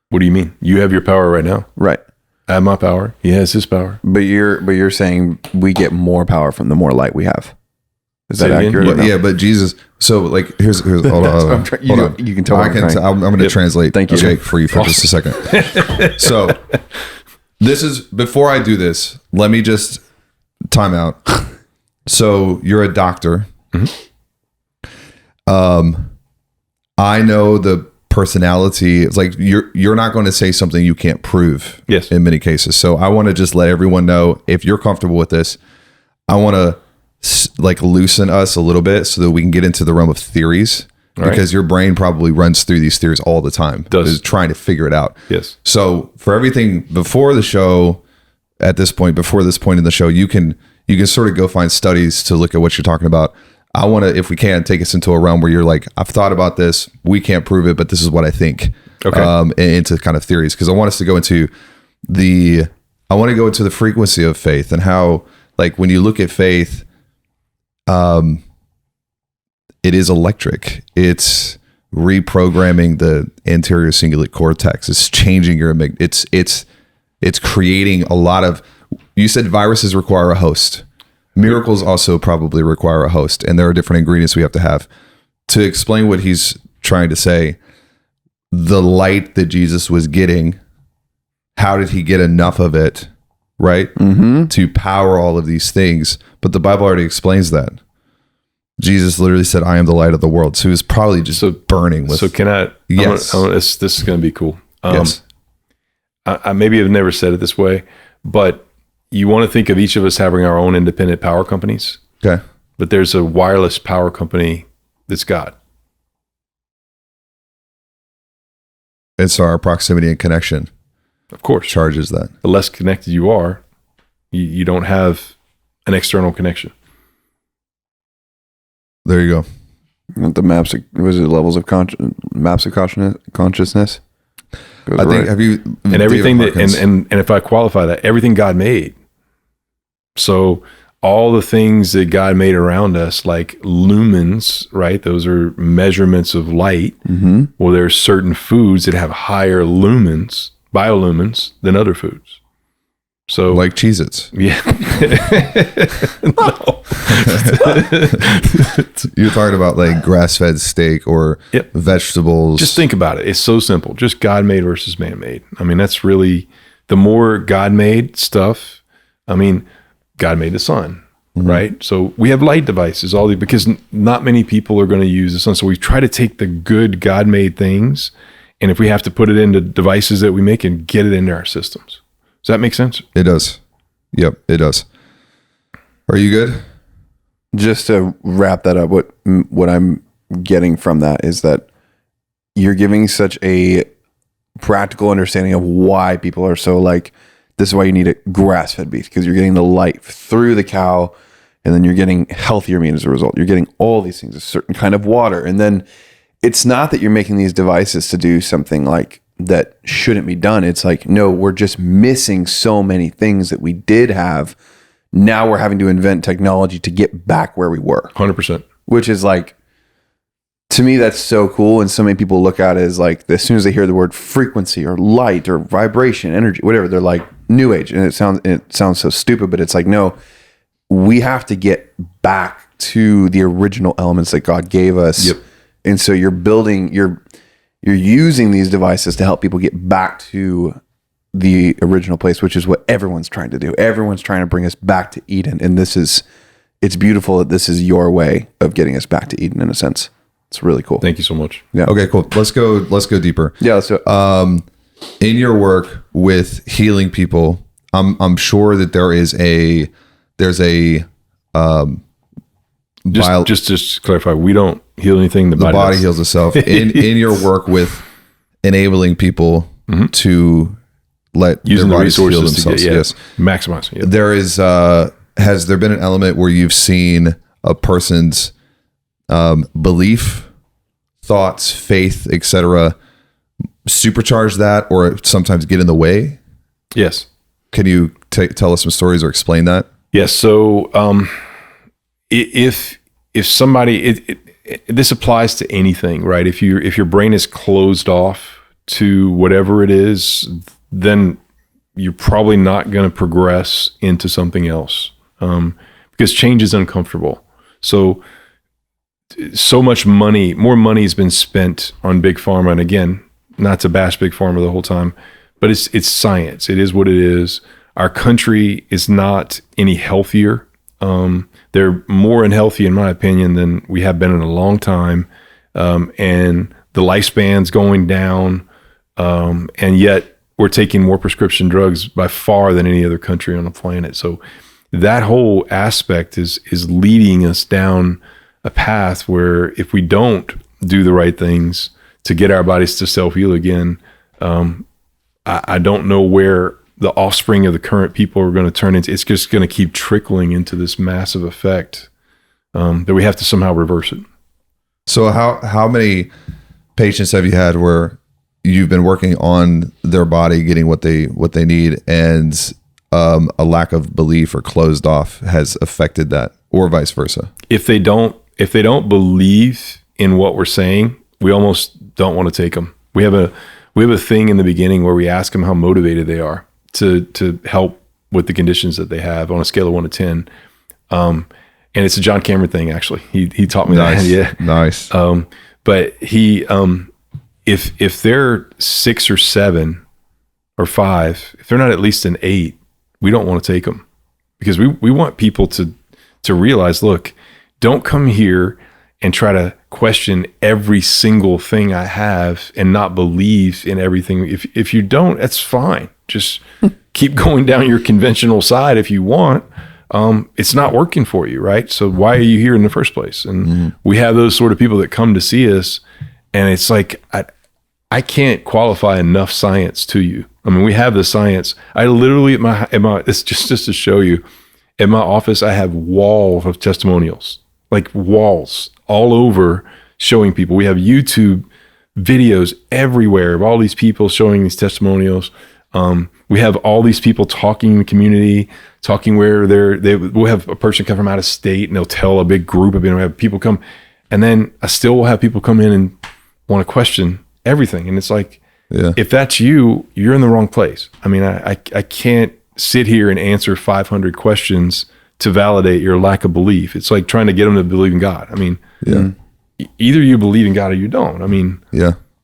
What do you mean? You have your power right now. Right. I have my power. He has his power. But you're saying we get more power from the more light we have. Is that accurate? But, yeah, but Jesus. So like, here's hold on. Hold on. You can tell. I'm going to translate. Thank you, Jake, for you for just a second. So this is before I do this. Let me just time out. So you're a doctor. I know the personality. It's like you're not going to say something you can't prove. Yes. In many cases. So I want to just let everyone know, if you're comfortable with this, I want to like loosen us a little bit so that we can get into the realm of theories, because your brain probably runs through these theories all the time. Is trying to figure it out. Yes. So for everything before the show, before this point in the show, you can sort of go find studies to look at what you're talking about. I want to, if we can, take us into a realm where you're like, I've thought about this. We can't prove it, but this is what I think. Okay. Into kind of theories, because I want us to go into the frequency of faith, and how, like, when you look at faith, it is electric. It's reprogramming the anterior cingulate cortex. It's changing your it's creating a lot of. You said viruses require a host. Miracles also probably require a host, and there are different ingredients we have to have. To explain what he's trying to say, the light that Jesus was getting, how did he get enough of it, right? To power all of these things. But the Bible already explains that. Jesus literally said, I am the light of the world. So he was probably just burning with. So can I? Yes. This is going to be cool. Yes. I maybe have never said it this way, but you want to think of each of us having our own independent power companies. Okay. But there's a wireless power company that's God. And so our proximity and connection, of course, charges that. The less connected you are, you don't have an external connection. There you go. The maps, was it levels of maps of consciousness? I think, have you, and everything that, and if I qualify that, everything God made. So all the things that God made around us, like lumens, right? Those are measurements of light. Well, there's certain foods that have higher lumens, biolumens, than other foods. So like Cheez-Its. Yeah. No. You're talking about like grass-fed steak or vegetables. Just think about it. It's so simple. Just God-made versus man-made. I mean, that's really, the more God-made stuff, I mean, God made the sun, right? So we have light devices, because not many people are going to use the sun. So we try to take the good God-made things, and if we have to put it into devices that we make, and get it into our systems. Does that make sense? It does. Yep, it does. Are you good? Just to wrap that up, what I'm getting from that is that you're giving such a practical understanding of why people are so like, this is why you need a grass-fed beef, because you're getting the light through the cow, and then you're getting healthier meat as a result. You're getting all these things, a certain kind of water. And then it's not that you're making these devices to do something like that shouldn't be done. It's like, no, we're just missing so many things that we did have. Now we're having to invent technology to get back where we were. 100%. Which is like, to me, that's so cool. And so many people look at it as like, as soon as they hear the word frequency or light or vibration, energy, whatever, they're like new age. And it sounds so stupid, but it's like, no, we have to get back to the original elements that God gave us. Yep. And so you're using these devices to help people get back to the original place, which is what everyone's trying to do. Everyone's trying to bring us back to Eden. And it's beautiful that this is your way of getting us back to Eden in a sense. It's really cool. Thank you so much. Yeah. Okay, cool. Let's go deeper. Yeah. So, in your work with healing people, I'm sure that there's a just to clarify, we don't heal anything. The body heals itself. In your work with enabling people to let using their the bodies heal resources themselves. to get, Yes. maximize. Yep. There is has there been an element where you've seen a person's belief, thoughts, faith, etc., supercharge that, or sometimes get in the way? Yes. Can you tell us some stories or explain that? Yes. So if somebody, this applies to anything, right? If your brain is closed off to whatever it is, then you're probably not going to progress into something else, because change is uncomfortable. So much money, more money has been spent on big pharma. And again, not to bash big pharma the whole time, but it's science. It is what it is. Our country is not any healthier. They're more unhealthy, in my opinion, than we have been in a long time. And the lifespan's going down. And yet we're taking more prescription drugs by far than any other country on the planet. So that whole aspect is leading us down a path where if we don't do the right things to get our bodies to self-heal again, I don't know where the offspring of the current people are going to turn into. It's just going to keep trickling into this massive effect that we have to somehow reverse it. So how many patients have you had where you've been working on their body, getting what they need, and a lack of belief or closed off has affected that, or vice versa? If they don't believe in what we're saying, we almost don't want to take them. We have a thing in the beginning where we ask them how motivated they are to help with the conditions that they have on a scale of 1 to 10. And it's a John Cameron thing, actually. He taught me that. Yeah. Nice. But he, if they're 6 or 7 or 5, if they're not at least an 8, we don't want to take them, because we want people to realize, look, don't come here and try to question every single thing I have and not believe in everything. If you don't, that's fine. Just keep going down your conventional side if you want. It's not working for you, right? So why are you here in the first place? And we have those sort of people that come to see us, and it's like, I can't qualify enough science to you. I mean, we have the science. I literally at my it's just to show you, at my office, I have walls of testimonials, like walls all over, showing people. We have YouTube videos everywhere of all these people showing these testimonials. We have all these people talking in the community, talking where we'll have a person come from out of state and they'll tell a big group of people, have people come, and then I still will have people come in and want to question everything. And it's like, if that's you, you're in the wrong place. I mean, I can't sit here and answer 500 questions to validate your lack of belief. It's like trying to get them to believe in God. I mean, either you believe in God or you don't. I mean,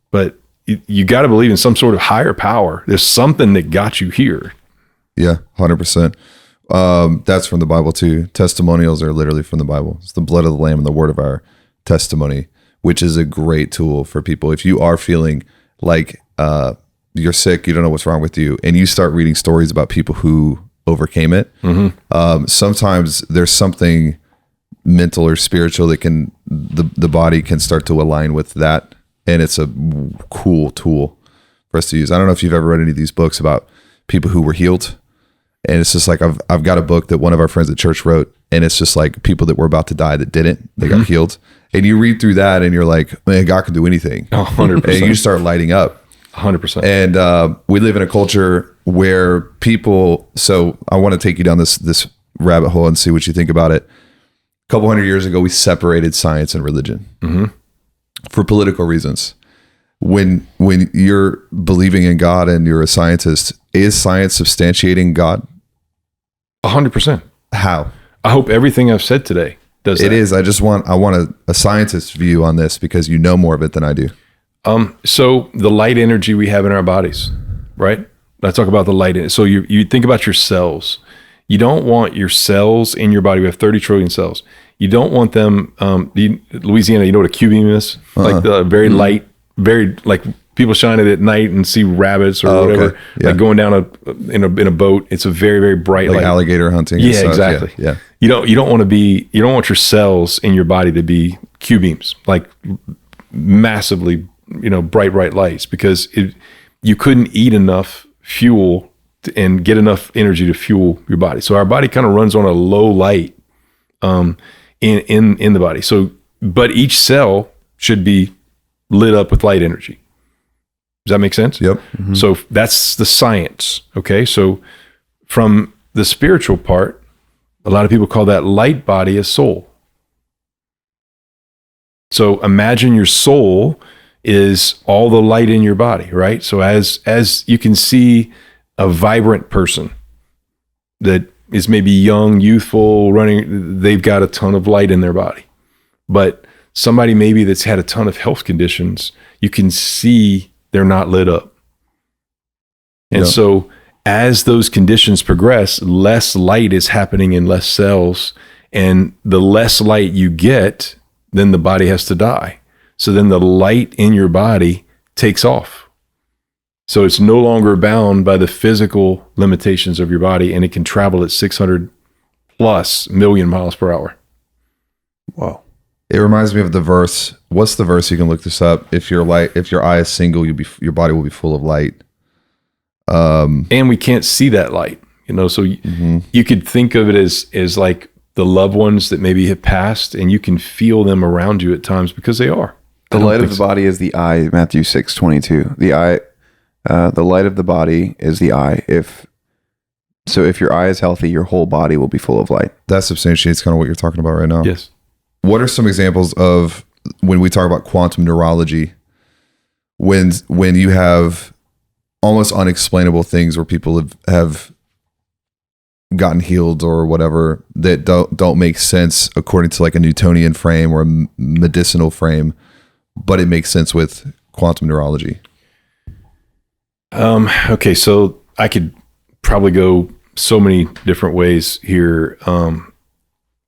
but you got to believe in some sort of higher power. There's something that got you here. Yeah, 100%. That's from the Bible too. Testimonials are literally from the Bible. It's the blood of the Lamb and the word of our testimony, which is a great tool for people. If you are feeling like you're sick, you don't know what's wrong with you, and you start reading stories about people who overcame it, sometimes there's something mental or spiritual that can the body can start to align with that, and it's a cool tool for us to use. I don't know if you've ever read any of these books about people who were healed, and it's just like I've got a book that one of our friends at church wrote, and it's just like people that were about to die that didn't, they got healed, and you read through that and you're like, man, God can do anything. 100%. And you start lighting up. 100%. And we live in a culture where people, so I want to take you down this rabbit hole and see what you think about it. A couple hundred years ago, we separated science and religion for political reasons. When you're believing in God and you're a scientist, is science substantiating God? 100%. How? I hope everything I've said today does that. It is. I want a scientist's view on this, because you know more of it than I do. So the light energy we have in our bodies, right? I talk about the light. So you think about your cells. You don't want your cells in your body. We have 30 trillion cells. You don't want them, Louisiana, you know what a Q-beam is? Like the very light, very like people shine it at night and see rabbits or whatever, okay. like going down in a boat. It's a very, very bright like light. Alligator hunting. Yeah, and stuff. exactly. Yeah. You don't want your cells in your body to be Q-beams, like massively, bright lights, because you couldn't eat enough fuel and get enough energy to fuel your body. So our body kind of runs on a low light in the body. So, but each cell should be lit up with light energy. Does that make sense? Yep. Mm-hmm. So that's the science. Okay. So from the spiritual part, a lot of people call that light body a soul. So imagine your soul is all the light in your body, right? So as you can see a vibrant person that is maybe young, youthful, running, they've got a ton of light in their body. But somebody maybe that's had a ton of health conditions, you can see they're not lit up. And so as those conditions progress, less light is happening in less cells. And the less light you get, then the body has to die. So then the light in your body takes off. So it's no longer bound by the physical limitations of your body, and it can travel at 600 plus million miles per hour. Wow. It reminds me of the verse. What's the verse? You can look this up. If your eye is single, your body will be full of light. And we can't see that light, so you could think of it as like the loved ones that maybe have passed, and you can feel them around you at times because they are. The light of the body is the eye, Matthew 6:22. The light of the body is the eye. If your eye is healthy, your whole body will be full of light. That substantiates kind of what you're talking about right now. Yes. What are some examples of when we talk about quantum neurology, when you have almost unexplainable things where people have gotten healed or whatever that don't make sense according to like a Newtonian frame or a medicinal frame, but it makes sense with quantum neurology? Okay, so I could probably go so many different ways here.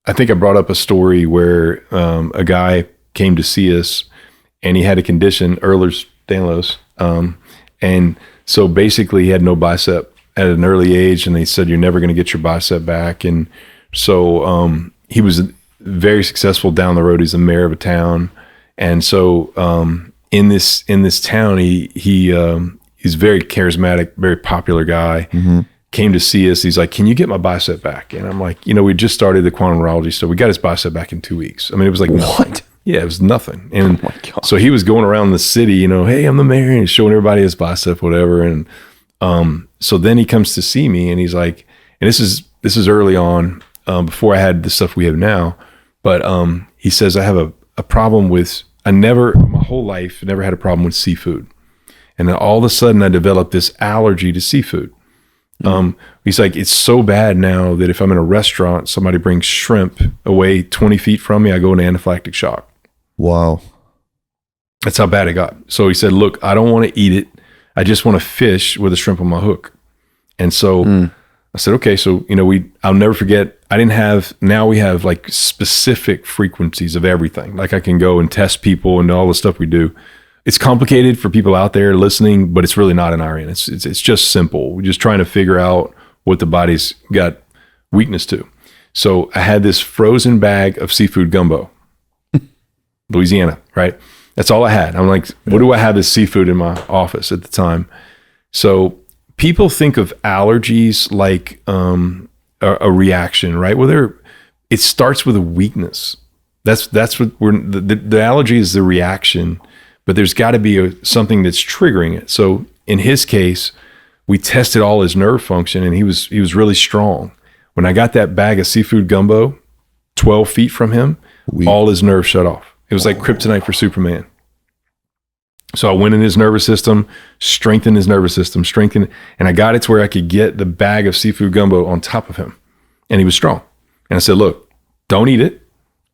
I think I brought up a story where a guy came to see us, and he had a condition, Ehlers-Danlos, and so basically he had no bicep at an early age, and they said, you're never going to get your bicep back. And so he was very successful down the road. He's the mayor of a town. And so in this town, he's very charismatic, very popular guy. Mm-hmm. Came to see us. He's like, can you get my bicep back? And I'm like, we just started the quantum neurology, so we got his bicep back in 2 weeks. I mean, it was like nothing. What? Yeah, it was nothing. And so he was going around the city, hey, I'm the mayor, and he's showing everybody his bicep, whatever. And so then he comes to see me, and he's like, and this is early on, before I had the stuff we have now, but he says, I have a problem with, my whole life, never had a problem with seafood. And then all of a sudden I developed this allergy to seafood. He's like, it's so bad now that if I'm in a restaurant, somebody brings shrimp away 20 feet from me, I go into anaphylactic shock. Wow. That's how bad it got. So he said, look, I don't want to eat it. I just want to fish with a shrimp on my hook. And so I said, okay. So, I'll never forget, now we have like specific frequencies of everything. Like I can go and test people and all the stuff we do. It's complicated for people out there listening, but it's really not in our end. It's just simple. We're just trying to figure out what the body's got weakness to. So I had this frozen bag of seafood gumbo, Louisiana, right? That's all I had. I'm like, what do I have as seafood in my office at the time? So people think of allergies like a reaction, right? Well, it starts with a weakness. That's what the allergy is, the reaction. But there's got to be something that's triggering it. So in his case, we tested all his nerve function, and he was really strong. When I got that bag of seafood gumbo, 12 feet from him, all his nerves shut off. It was like kryptonite for Superman. So I went in his nervous system, strengthened his nervous system, and I got it to where I could get the bag of seafood gumbo on top of him, and he was strong. And I said, look, don't eat it.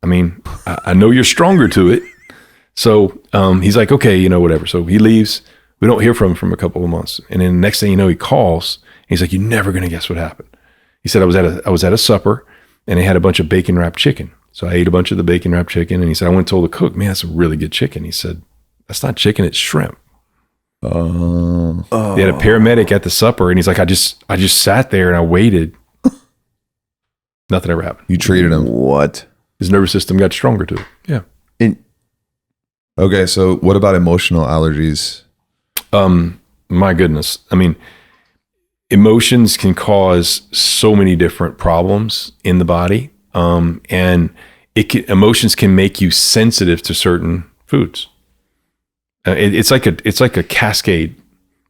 I mean, I know you're stronger to it. So he's like, okay, whatever. So he leaves. We don't hear from him for a couple of months. And then the next thing you know, he calls. And he's like, you're never going to guess what happened. He said, I was at a supper, and they had a bunch of bacon wrapped chicken. So I ate a bunch of the bacon wrapped chicken. And he said, I went and told the cook, man, that's a really good chicken. He said, that's not chicken, it's shrimp. They had a paramedic at the supper, and he's like, I just sat there and I waited. Nothing ever happened. You treated him. What? His nervous system got stronger too. Yeah. Okay, so what about emotional allergies? My goodness. I mean, emotions can cause so many different problems in the body. And emotions can make you sensitive to certain foods. It's like a cascade,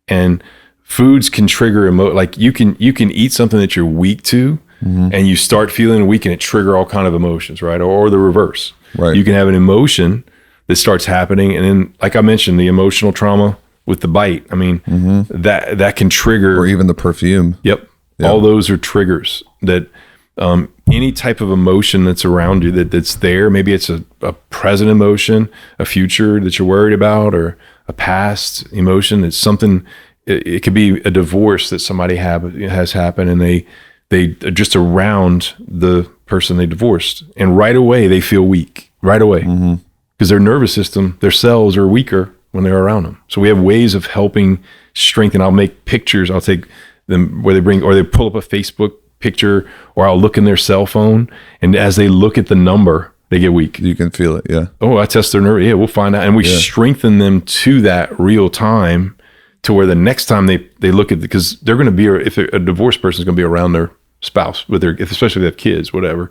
and foods can trigger like you can eat something that you're weak to, and you start feeling weak, and it trigger all kind of emotions, right? Or the reverse. Right. You can have an emotion that starts happening. And then, like I mentioned, the emotional trauma with the bite. I mean, that can trigger, or even the perfume. Yep. Yeah. All those are triggers that any type of emotion that's around you that's there. Maybe it's a present emotion, a future that you're worried about, or a past emotion. It's something. It could be a divorce that somebody has happened, and they just around the person they divorced, and right away they feel weak. Right away, because their nervous system, their cells are weaker when they're around them. So we have ways of helping strengthen. I'll make pictures. I'll take them where they pull up a Facebook picture, or I'll look in their cell phone, and as they look at the number, they get weak. You can feel it. Yeah. Oh, I test their nerve. Yeah, we'll find out. And we strengthen them to that real time, to where the next time they look at, because they're going to be, if a divorced person is going to be around their spouse with especially if they have kids, whatever.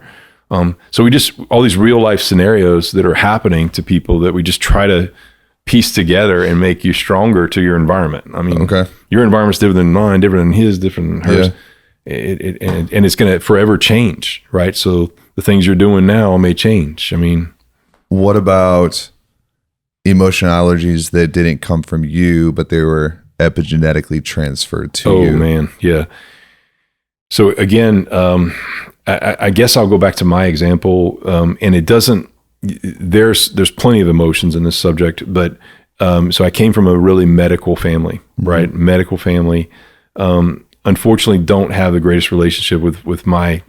So we just, all these real life scenarios that are happening to people that we just try to piece together and make you stronger to your environment. I mean, your environment's different than mine, different than his, different than hers. And it's going to forever change, right? So the things you're doing now may change. I mean, what about emotional allergies that didn't come from you, but they were epigenetically transferred to you? Oh man. Yeah. So again, I guess I'll go back to my example, and it doesn't. There's plenty of emotions in this subject, but so I came from a really medical family, right? Medical family. Unfortunately, don't have the greatest relationship with my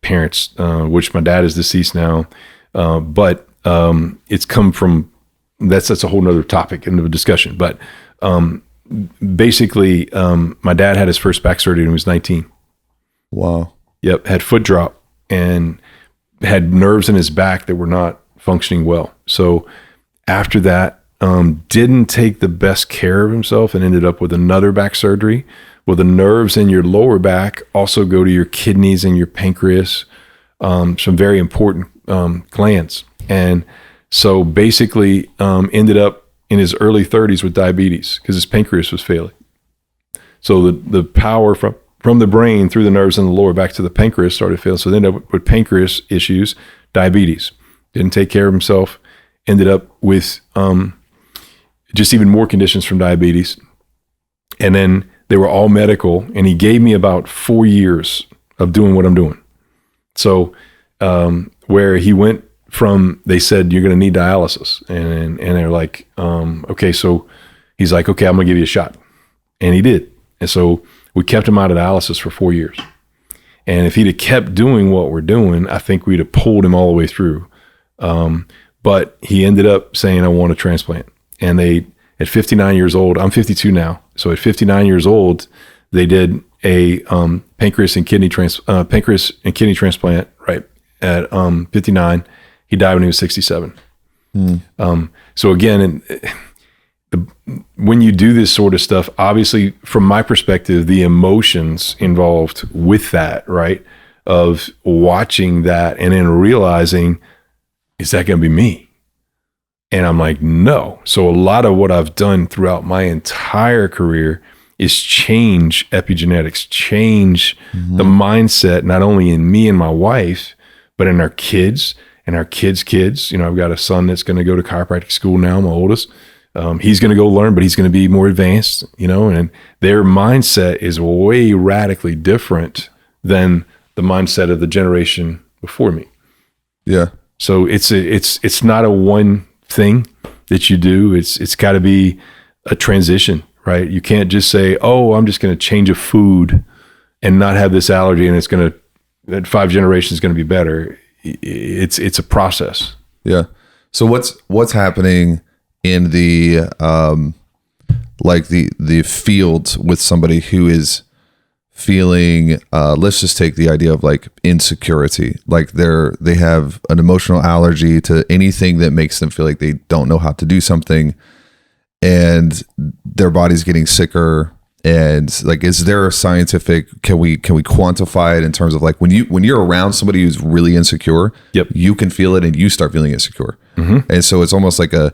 parents, which my dad is deceased now, but it's come from. That's a whole nother topic in the discussion. But basically, my dad had his first back surgery when he was 19. Wow. Yep. Had foot drop and had nerves in his back that were not functioning well. So after that, didn't take the best care of himself and ended up with another back surgery. Well, the nerves in your lower back also go to your kidneys and your pancreas, some very important glands. And so basically ended up in his early 30s with diabetes because his pancreas was failing. So the power from the brain through the nerves in the lower back to the pancreas started failing. So they ended up with pancreas issues, diabetes. Didn't take care of himself. Ended up with just even more conditions from diabetes. And then they were all medical. And he gave me about 4 years of doing what I'm doing. So where he went from, they said, you're going to need dialysis. And they're like, okay. So he's like, okay, I'm going to give you a shot. And he did. And so we kept him out of dialysis for 4 years. And if he'd have kept doing what we're doing, I think we'd have pulled him all the way through. But he ended up saying, I want a transplant. And they, at 59 years old, I'm 52 now. So at 59 years old, they did a pancreas and kidney transplant, right, at 59. He died when he was 67. So again, when you do this sort of stuff, obviously from my perspective, the emotions involved with that, right, of watching that and then realizing, is that going to be me? And I'm like, no. So a lot of what I've done throughout my entire career is change epigenetics, change the mindset, not only in me and my wife, but in our kids and our kids' kids. You know, I've got a son that's going to go to chiropractic school now, my oldest. He's going to go learn, but he's going to be more advanced, you know, and their mindset is way radically different than the mindset of the generation before me. Yeah. So it's not a one thing that you do. It's got to be a transition, right? You can't just say, oh, I'm just going to change a food and not have this allergy and it's going to, at 5 generations going to be better. It's a process. Yeah. So what's happening in the the field with somebody who is feeling, let's just take the idea of like insecurity, like they have an emotional allergy to anything that makes them feel like they don't know how to do something, and their body's getting sicker. And like, is there a scientific, can we quantify it in terms of like when you're around somebody who's really insecure, you can feel it and you start feeling insecure. And so it's almost like a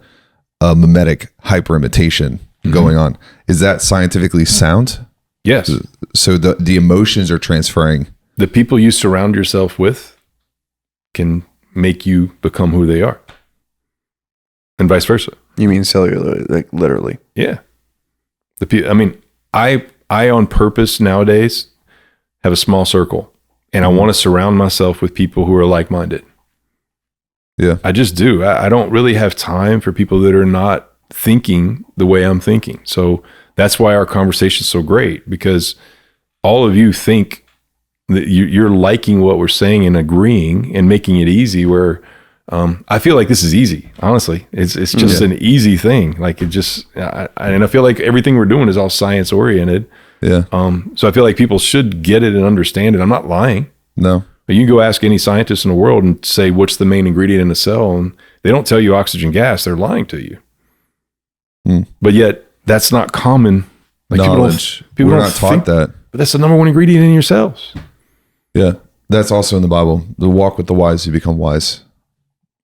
mimetic hyperimitation going on. Is that scientifically sound? Yes. So the emotions are transferring. The people you surround yourself with can make you become who they are. and vice versa. You mean cellular, like literally? Yeah. I on purpose nowadays have a small circle, and I want to surround myself with people who are like-minded. Yeah. I just do. I don't really have time for people that are not thinking the way I'm thinking. So that's why our conversation is so great, because all of you think that you're liking what we're saying and agreeing and making it easy, where I feel like this is easy. Honestly, it's just an easy thing. Like it just, and I feel like everything we're doing is all science oriented. Yeah. So I feel like people should get it and understand it. I'm not lying. No. But you can go ask any scientist in the world and say, what's the main ingredient in a cell? And they don't tell you oxygen gas. They're lying to you. But yet that's not common. Like knowledge. People We're don't not taught think, that. but that's the number one ingredient in your cells. Yeah. That's also in the Bible. The walk with the wise, you become wise.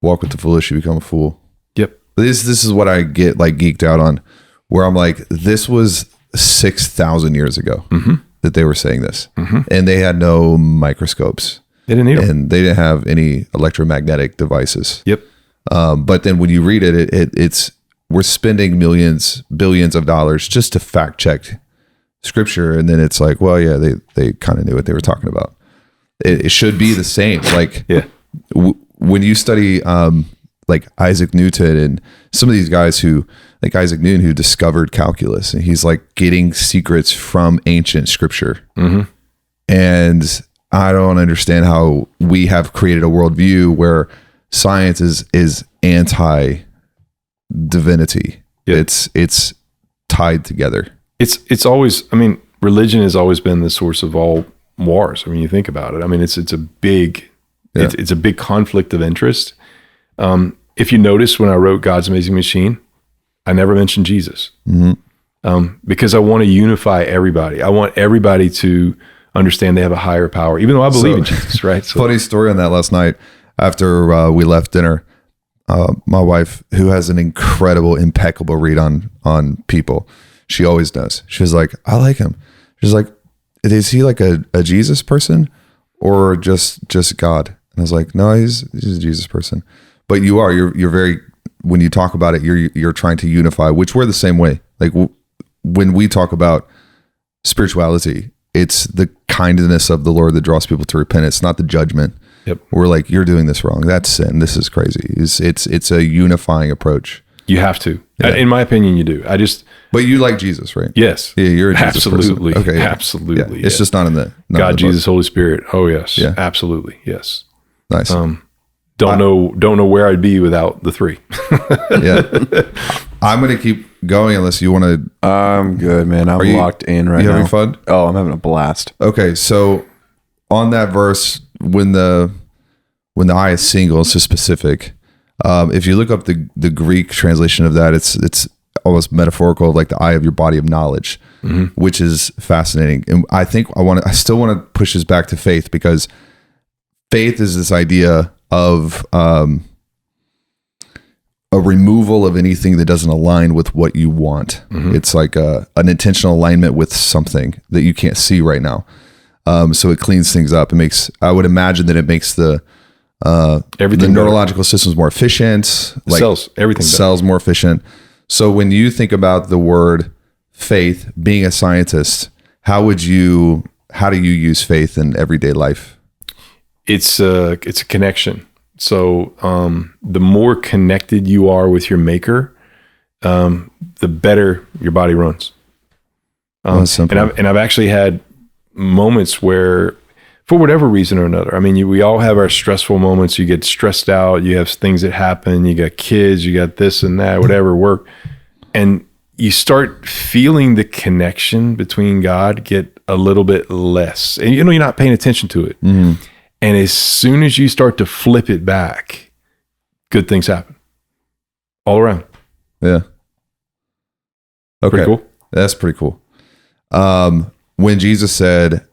Walk with the foolish, you become a fool. Yep. This is what I get like geeked out on, where I'm like, this was 6,000 years ago that they were saying this, and they had no microscopes. They didn't need them. And they didn't have any electromagnetic devices. Yep. But then when you read it's we're spending billions of dollars just to fact check scripture, and then it's like, well, yeah, they kind of knew what they were talking about. It should be the same. Like, when you study like Isaac Newton and some of these guys who, like Isaac Newton, who discovered calculus, and he's like getting secrets from ancient scripture. And I don't understand how we have created a worldview where science is anti divinity. It's tied together. It's always, I mean, religion has always been the source of all wars. I mean, you think about it. I mean, it's a big, it's a big conflict of interest. If you notice, when I wrote God's Amazing Machine, I never mentioned Jesus, because I want to unify everybody. I want everybody to understand they have a higher power, even though I believe in Jesus, right? So, funny story on that. Last night after we left dinner, my wife, who has an incredible, impeccable read on people, she always does. She was like, I like him. She's like, is he like a Jesus person or just God? And I was like, no, he's a Jesus person. But you're very, when you talk about it, you're trying to unify, which we're the same way. Like when we talk about spirituality, it's the kindness of the Lord that draws people to repentance, not the judgment. Yep. We're like, you're doing this wrong. That's sin. This is crazy. It's a unifying approach. you have to. Yeah. In my opinion, you do. But you like Jesus, right? Yes. Yeah, you're a Jesus absolutely. person. Okay. Yeah. Absolutely. Yeah. It's just not in the God, Jesus, Holy Spirit. Oh yes. Yeah. Absolutely. Yes. Nice. Don't know where I'd be without the three. Yeah. I'm going to keep going unless you want to. I'm good, man. I'm locked in right now. You having fun? Oh, I'm having a blast. Okay. So on that verse, when the eye is single, it's just specific. If you look up the Greek translation of that, it's almost metaphorical of like the eye of your body of knowledge, which is fascinating. And I think I still want to push this back to faith, because faith is this idea of a removal of anything that doesn't align with what you want. It's like an intentional alignment with something that you can't see right now. So it cleans things up. I would imagine that it makes the neurological systems more efficient, cells more efficient. So when you think about the word faith, being a scientist, how do you use faith in everyday life? It's a connection. So the more connected you are with your maker, the better your body runs. And I've actually had moments where, for whatever reason or another, I mean, we all have our stressful moments. You get stressed out. You have things that happen. You got kids. You got this and that, whatever, work. And you start feeling the connection between God get a little bit less. And you're not paying attention to it. Mm-hmm. And as soon as you start to flip it back, good things happen all around. Yeah. Okay. Pretty cool. That's pretty cool. When Jesus said,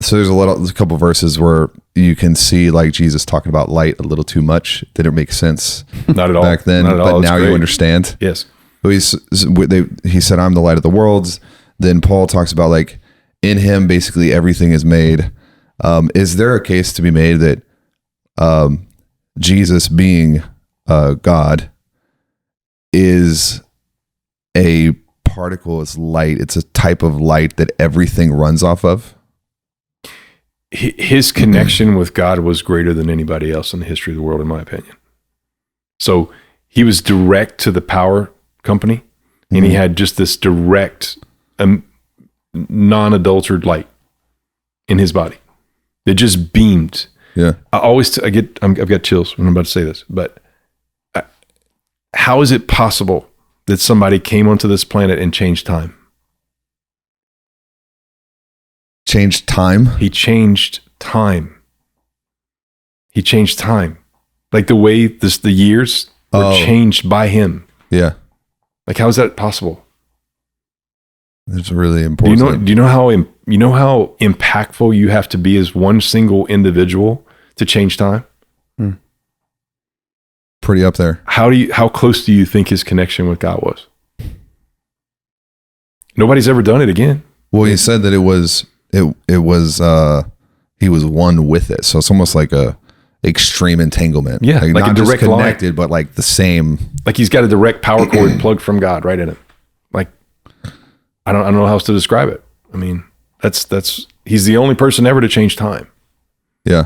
so there's a couple verses where you can see like Jesus talking about light a little too much. Didn't make sense. Not at all. Back then, but now you understand. Yes. So he said, I'm the light of the world. Then Paul talks about like in him, basically everything is made. Is there a case to be made that Jesus being God is a particle, it's light. It's a type of light that everything runs off of. His connection with God was greater than anybody else in the history of the world, in my opinion. So he was direct to the power company, and he had just this direct, non-adulterated light in his body. It just beamed. Yeah. I've got chills when I'm about to say this, but how is it possible that somebody came onto this planet and changed time? Changed time? He changed time. He changed time. Like the way the years were changed by him. Yeah. Like, how is that possible? It's really important. Do you know how impactful you have to be as one single individual to change time? Pretty up there. How close do you think his connection with God was? Nobody's ever done it again. Well, he said that he was one with it. So it's almost like a extreme entanglement. Yeah, like not a direct just connected, but like the same. Like he's got a direct power cord plugged from God right in it. Like, I don't know how else to describe it. I mean, that's he's the only person ever to change time. Yeah.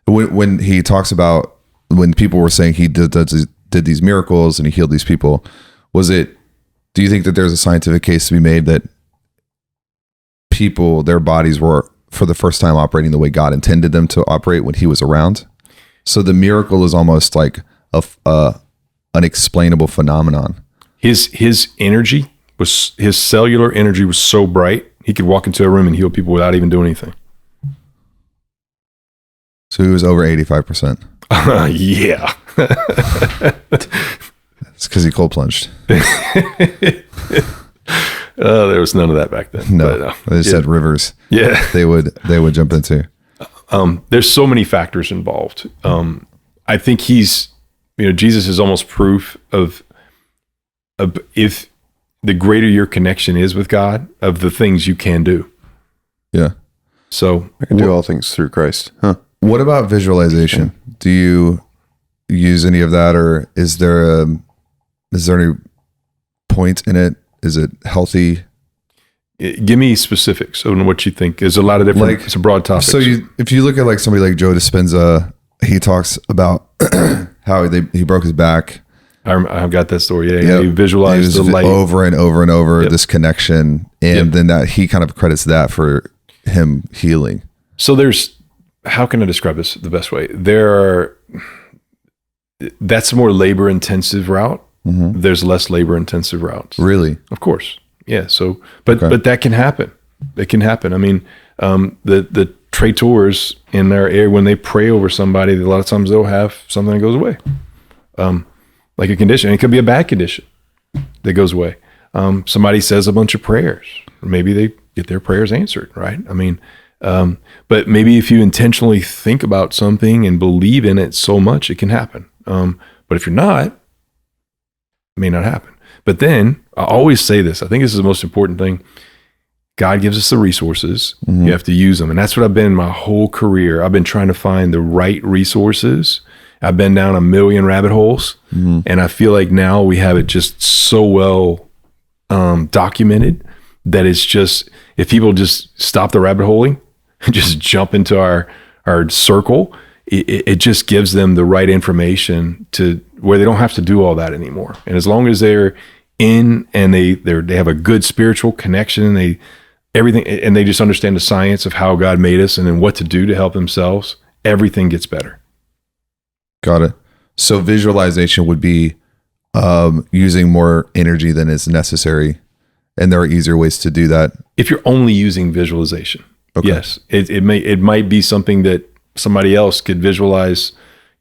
When he talks about when people were saying he did these miracles and he healed these people, do you think that there's a scientific case to be made that people, their bodies were for the first time operating the way God intended them to operate when he was around? So the miracle is almost like an unexplainable phenomenon. His energy his cellular energy was so bright, he could walk into a room and heal people without even doing anything. So he was over 85%. Yeah. It's because he cold plunged. There was none of that back then. No, they just had rivers. Yeah, they would jump into. There's so many factors involved. I think Jesus is almost proof of if the greater your connection is with God, of the things you can do. Yeah. So I can do all things through Christ. Huh? What about visualization? Do you use any of that, or is there any point in it? Is it healthy? Give me specifics on what you think. There's a lot of different, it's a broad topic. So if you look at like somebody like Joe Dispenza, he talks about how he broke his back. I've got that story. Yeah, he visualized the light over and over and over, this connection, and then that he kind of credits that for him healing. So how can I describe this the best way? That's a more labor intensive route. Mm-hmm. There's less labor intensive routes. Really? Of course. Yeah. So, but that can happen. It can happen. I mean, the traitors in their area, when they pray over somebody, a lot of times they'll have something that goes away. Like a condition. It could be a bad condition that goes away. Somebody says a bunch of prayers. Maybe they get their prayers answered, right? I mean, but maybe if you intentionally think about something and believe in it so much, it can happen. But if you're not, it may not happen. But then I always say this. I think this is the most important thing. God gives us the resources. Mm-hmm. You have to use them. And that's what I've been my whole career. I've been trying to find the right resources. I've been down a million rabbit holes. Mm-hmm. And I feel like now we have it just so well documented that it's just, if people just stop the rabbit holing and just jump into our circle, it just gives them the right information to where they don't have to do all that anymore. And as long as they're in and they have a good spiritual connection and everything, and they just understand the science of how God made us and then what to do to help themselves, everything gets better. Got it. So visualization would be using more energy than is necessary, and there are easier ways to do that. If you're only using visualization, yes, it might be something that somebody else could visualize,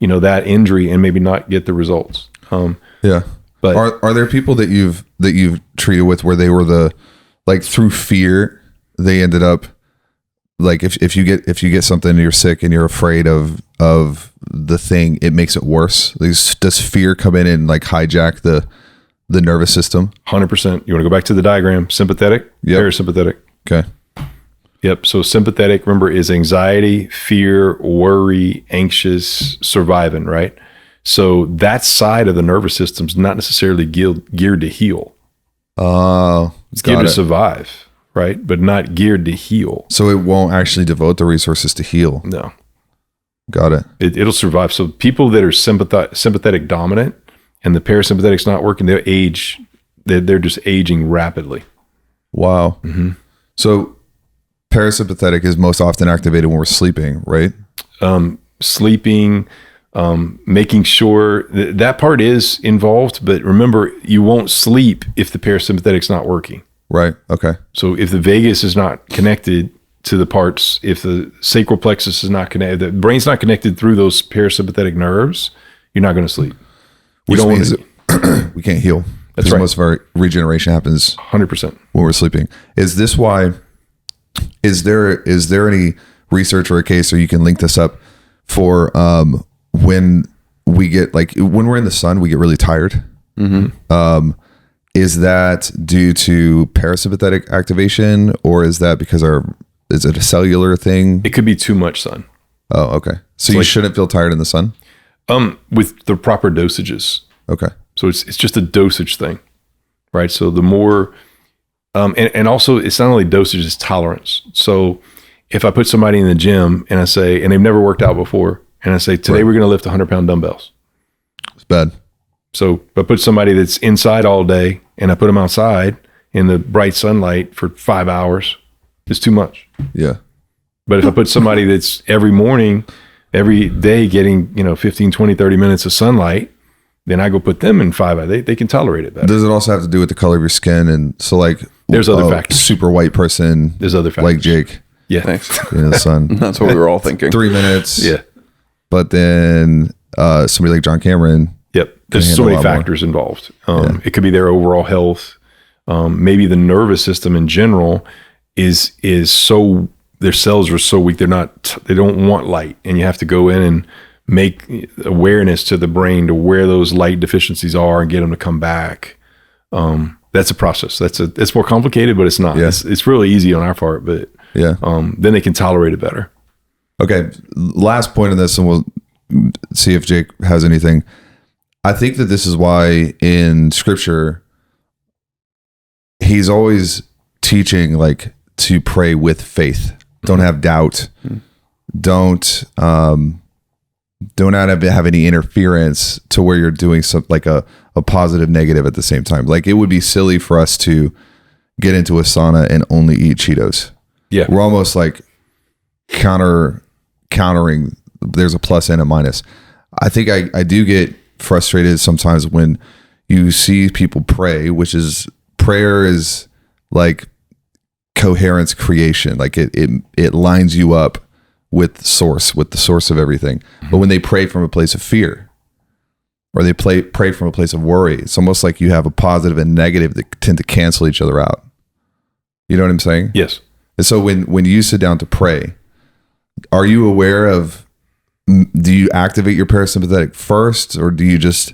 that injury and maybe not get the results. Yeah. But are there people that you've treated with where they were through fear, they ended up like, if you get something and you're sick and you're afraid of the thing, it makes it worse? Does fear come in and like hijack the nervous system? 100%. You want to go back to the diagram? Sympathetic, parasympathetic. Okay. Yep. So sympathetic, remember, is anxiety, fear, worry, anxious, surviving, right? So that side of the nervous system is not necessarily geared to heal. Oh, It's geared to survive, right? But not geared to heal. So it won't actually devote the resources to heal. No. Got it. It'll survive. So people that are sympathetic dominant and the parasympathetic's not working, they'll age. They're just aging rapidly. Wow. Mm-hmm. So parasympathetic is most often activated when we're sleeping, right? Sleeping, making sure that part is involved, but remember, you won't sleep if the parasympathetic's not working. Right. Okay. So if the vagus is not connected to the parts, if the sacral plexus is not connected, the brain's not connected through those parasympathetic nerves, you're not going to sleep. Which means we can't heal. That's right. Most of our regeneration happens 100% when we're sleeping. Is this why? Is there any research or a case, or you can link this up for when we get, like, when we're in the sun, we get really tired? Mm-hmm. Is that due to parasympathetic activation, or is that because is it a cellular thing? It could be too much sun. Oh, okay. So you shouldn't feel tired in the sun? With the proper dosages. Okay. So it's just a dosage thing, right? So the more, and also it's not only dosage, it's tolerance. So if I put somebody in the gym and I say, and they've never worked out before, and I say, today we're going to lift 100-pound dumbbells. It's bad. So if I put somebody that's inside all day and I put them outside in the bright sunlight for 5 hours, it's too much. Yeah. But if I put somebody that's every morning, every day getting, 15, 20, 30 minutes of sunlight, then I go put them in 5 hours. They can tolerate it better. Does it also have to do with the color of your skin? And so, like, there's other factors. Super white person. There's other factors. Like Jake. Yeah. Thanks. In the sun. That's what we were all thinking. 3 minutes. Yeah. But then somebody like John Cameron. Yep. There's so many factors involved. It could be their overall health. Maybe the nervous system in general is so, their cells are so weak. They don't want light, and you have to go in and make awareness to the brain to where those light deficiencies are and get them to come back. That's a process. It's more complicated, but it's not. Yeah. It's really easy on our part, but then they can tolerate it better. Okay. Last point on this, and we'll see if Jake has anything. I think that this is why in scripture, he's always teaching, like, to pray with faith. Don't have doubt. Don't not have any interference to where you're doing some, like a positive, negative at the same time. Like, it would be silly for us to get into a sauna and only eat Cheetos. Yeah. We're almost like countering. There's a plus and a minus. I think I do get frustrated sometimes when you see people pray, which is, prayer is like coherence creation. Like it lines you up with the source of everything. Mm-hmm. But when they pray from a place of fear, or they pray from a place of worry, it's almost like you have a positive and negative that tend to cancel each other out. You know what I'm saying? Yes. And so when you sit down to pray, are you aware of, do you activate your parasympathetic first, or do you just,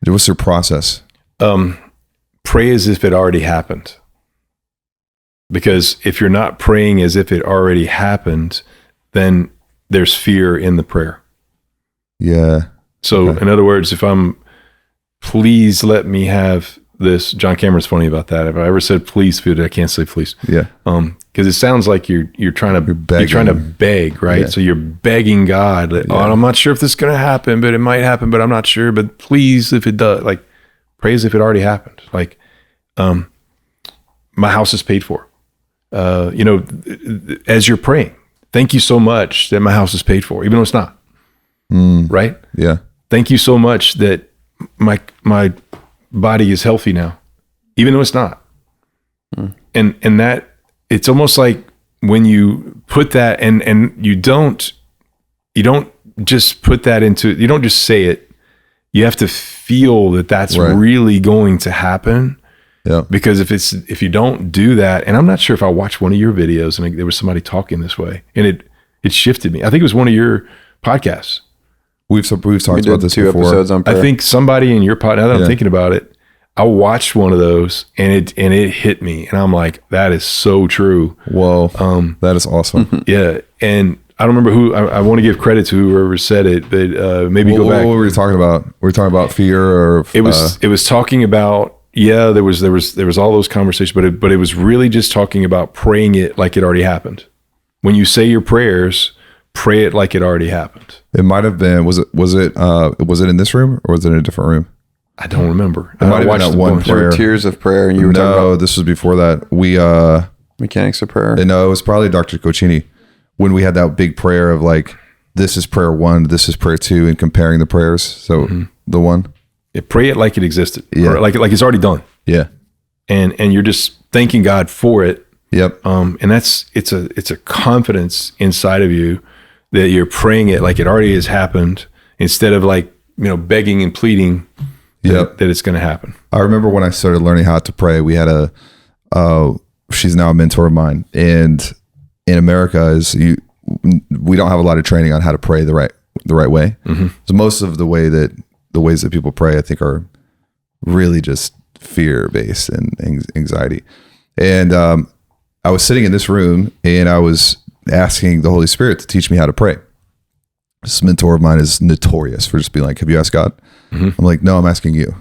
what's your process? Pray as if it already happened. Because if you're not praying as if it already happened, then there's fear in the prayer. Yeah. So in other words, if I'm, please let me have this, John Cameron's funny about that. If I ever said please food, I can't say please. Yeah. Because it sounds like you're trying to beg, right? Yeah. So you're begging God, like, I'm not sure if this is going to happen, but it might happen, but I'm not sure. But please, if it does, like, pray as if it already happened. Like, my house is paid for. As you're praying, thank you so much that my house is paid for, even though it's not. Right? Yeah. Thank you so much that my body is healthy now, even though it's not. And that, it's almost like when you put that, and you don't just put that into, you don't just say it. You have to feel that that's really going to happen. Yeah. Because if you don't do that, and I'm not sure if I watched one of your videos and there was somebody talking this way, and it shifted me. I think it was one of your podcasts. We've talked about this 2 before. episodes on prayer. I think somebody in your pod, now that I'm thinking about it, I watched one of those and it hit me, and I'm like, that is so true. Whoa. That is awesome. Yeah. And I don't remember who. I want to give credit to whoever said it, but maybe go back. What were we talking about? Were we talking about fear or? It was talking about. Yeah, there was all those conversations, but it was really just talking about praying it like it already happened. When you say your prayers, pray it like it already happened. It might have been. Was it in this room or was it in a different room? I don't remember. It might have been that one prayer. Tears of prayer, and you were talking about this was before that. We mechanics of prayer. No, it was probably Dr. Cochini when we had that big prayer of like, this is prayer 1, this is prayer 2, and comparing the prayers. So the one, pray it like it existed, yeah, or like it's already done, yeah, and you're just thanking God for it. Yep. And it's a confidence inside of you that you're praying it like it already has happened, instead of like begging and pleading. That it's going to happen. I remember when I started learning how to pray, we had she's now a mentor of mine, and in America we don't have a lot of training on how to pray the right way. So most of the ways that people pray, I think, are really just fear based and anxiety. And I was sitting in this room and I was asking the Holy Spirit to teach me how to pray. This mentor of mine is notorious for just being like, have you asked God? I'm like, no, I'm asking you.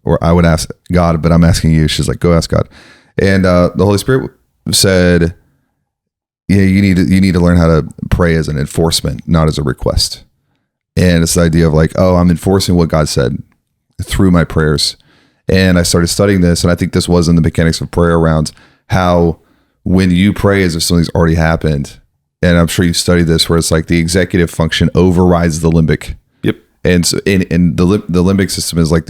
Or I would ask God, but I'm asking you. She's like, go ask God. And the Holy Spirit said, yeah, you need to learn how to pray as an enforcement, not as a request. And it's the idea of like, oh, I'm enforcing what God said through my prayers. And I started studying this, and I think this was in the mechanics of prayer around how when you pray as if something's already happened, and I'm sure you studied this, where it's like the executive function overrides the limbic. Yep. And so in the limbic system is like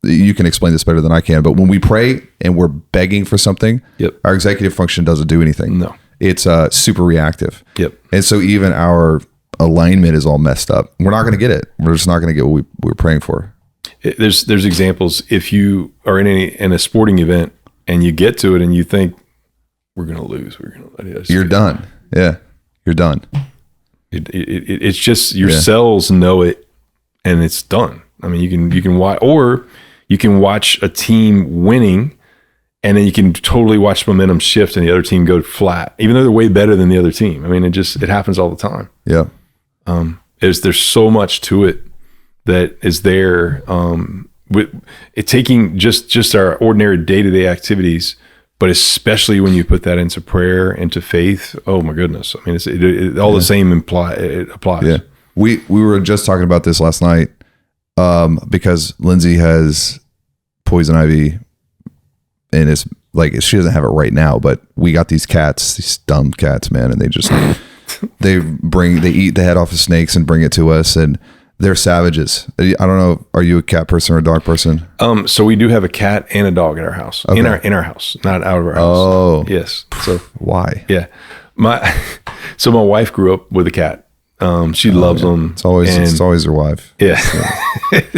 you can explain this better than I can, but when we pray and we're begging for something, our executive function doesn't do anything. No. It's super reactive. Yep. And so even our alignment is all messed up. We're not going to get it. We're just not going to get what we're praying for. There's examples. If you are in a sporting event and you get to it and you think we're going to lose, you're done. Yeah. You're done. It's just your cells know it, and it's done. I mean, you can watch, or you can watch a team winning, and then you can totally watch momentum shift and the other team go flat, even though they're way better than the other team. I mean, it happens all the time. Yeah. There's so much to it that is there. With it taking just our ordinary day-to-day activities, but especially when you put that into prayer, into faith, oh my goodness. I mean, the same it applies. Yeah. We were just talking about this last night because Lindsay has poison ivy, and it's like, she doesn't have it right now, but we got these cats, these dumb cats, man, and they just, they eat the head off of snakes and bring it to us, and they're savages. I don't know. Are you a cat person or a dog person? So we do have a cat and a dog in our house. Okay. In our house, not out of our house. Oh, yes. So why? Yeah, my wife grew up with a cat. She loves them. It's always her wife. Yeah,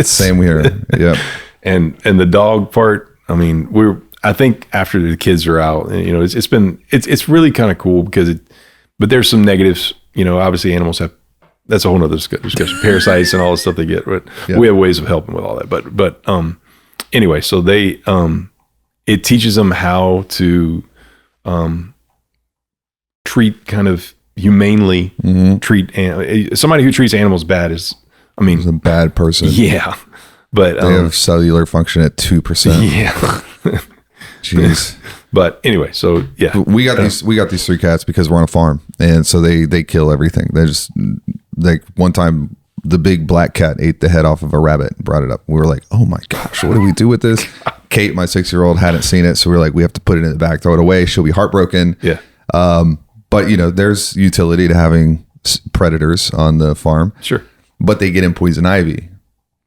same here. Yeah, and the dog part. I mean, I think after the kids are out, it's really kind of cool because but there's some negatives. Obviously animals have. That's a whole nother discussion. Parasites and all the stuff they get, but we have ways of helping with all that. But anyway, so they it teaches them how to treat kind of humanely. Treat somebody who treats animals bad is a bad person. Yeah, but they have cellular function at 2%. Yeah. Jeez. But anyway, so yeah, we got these 3 cats because we're on a farm, and so they kill everything. They just, like, one time the big black cat ate the head off of a rabbit and brought it up. We were like, oh my gosh, what do we do with this? Kate, my 6-year-old, hadn't seen it, so we were like, we have to put it in the bag, throw it away. She'll be heartbroken. Yeah. But there's utility to having predators on the farm. Sure. But they get in poison ivy,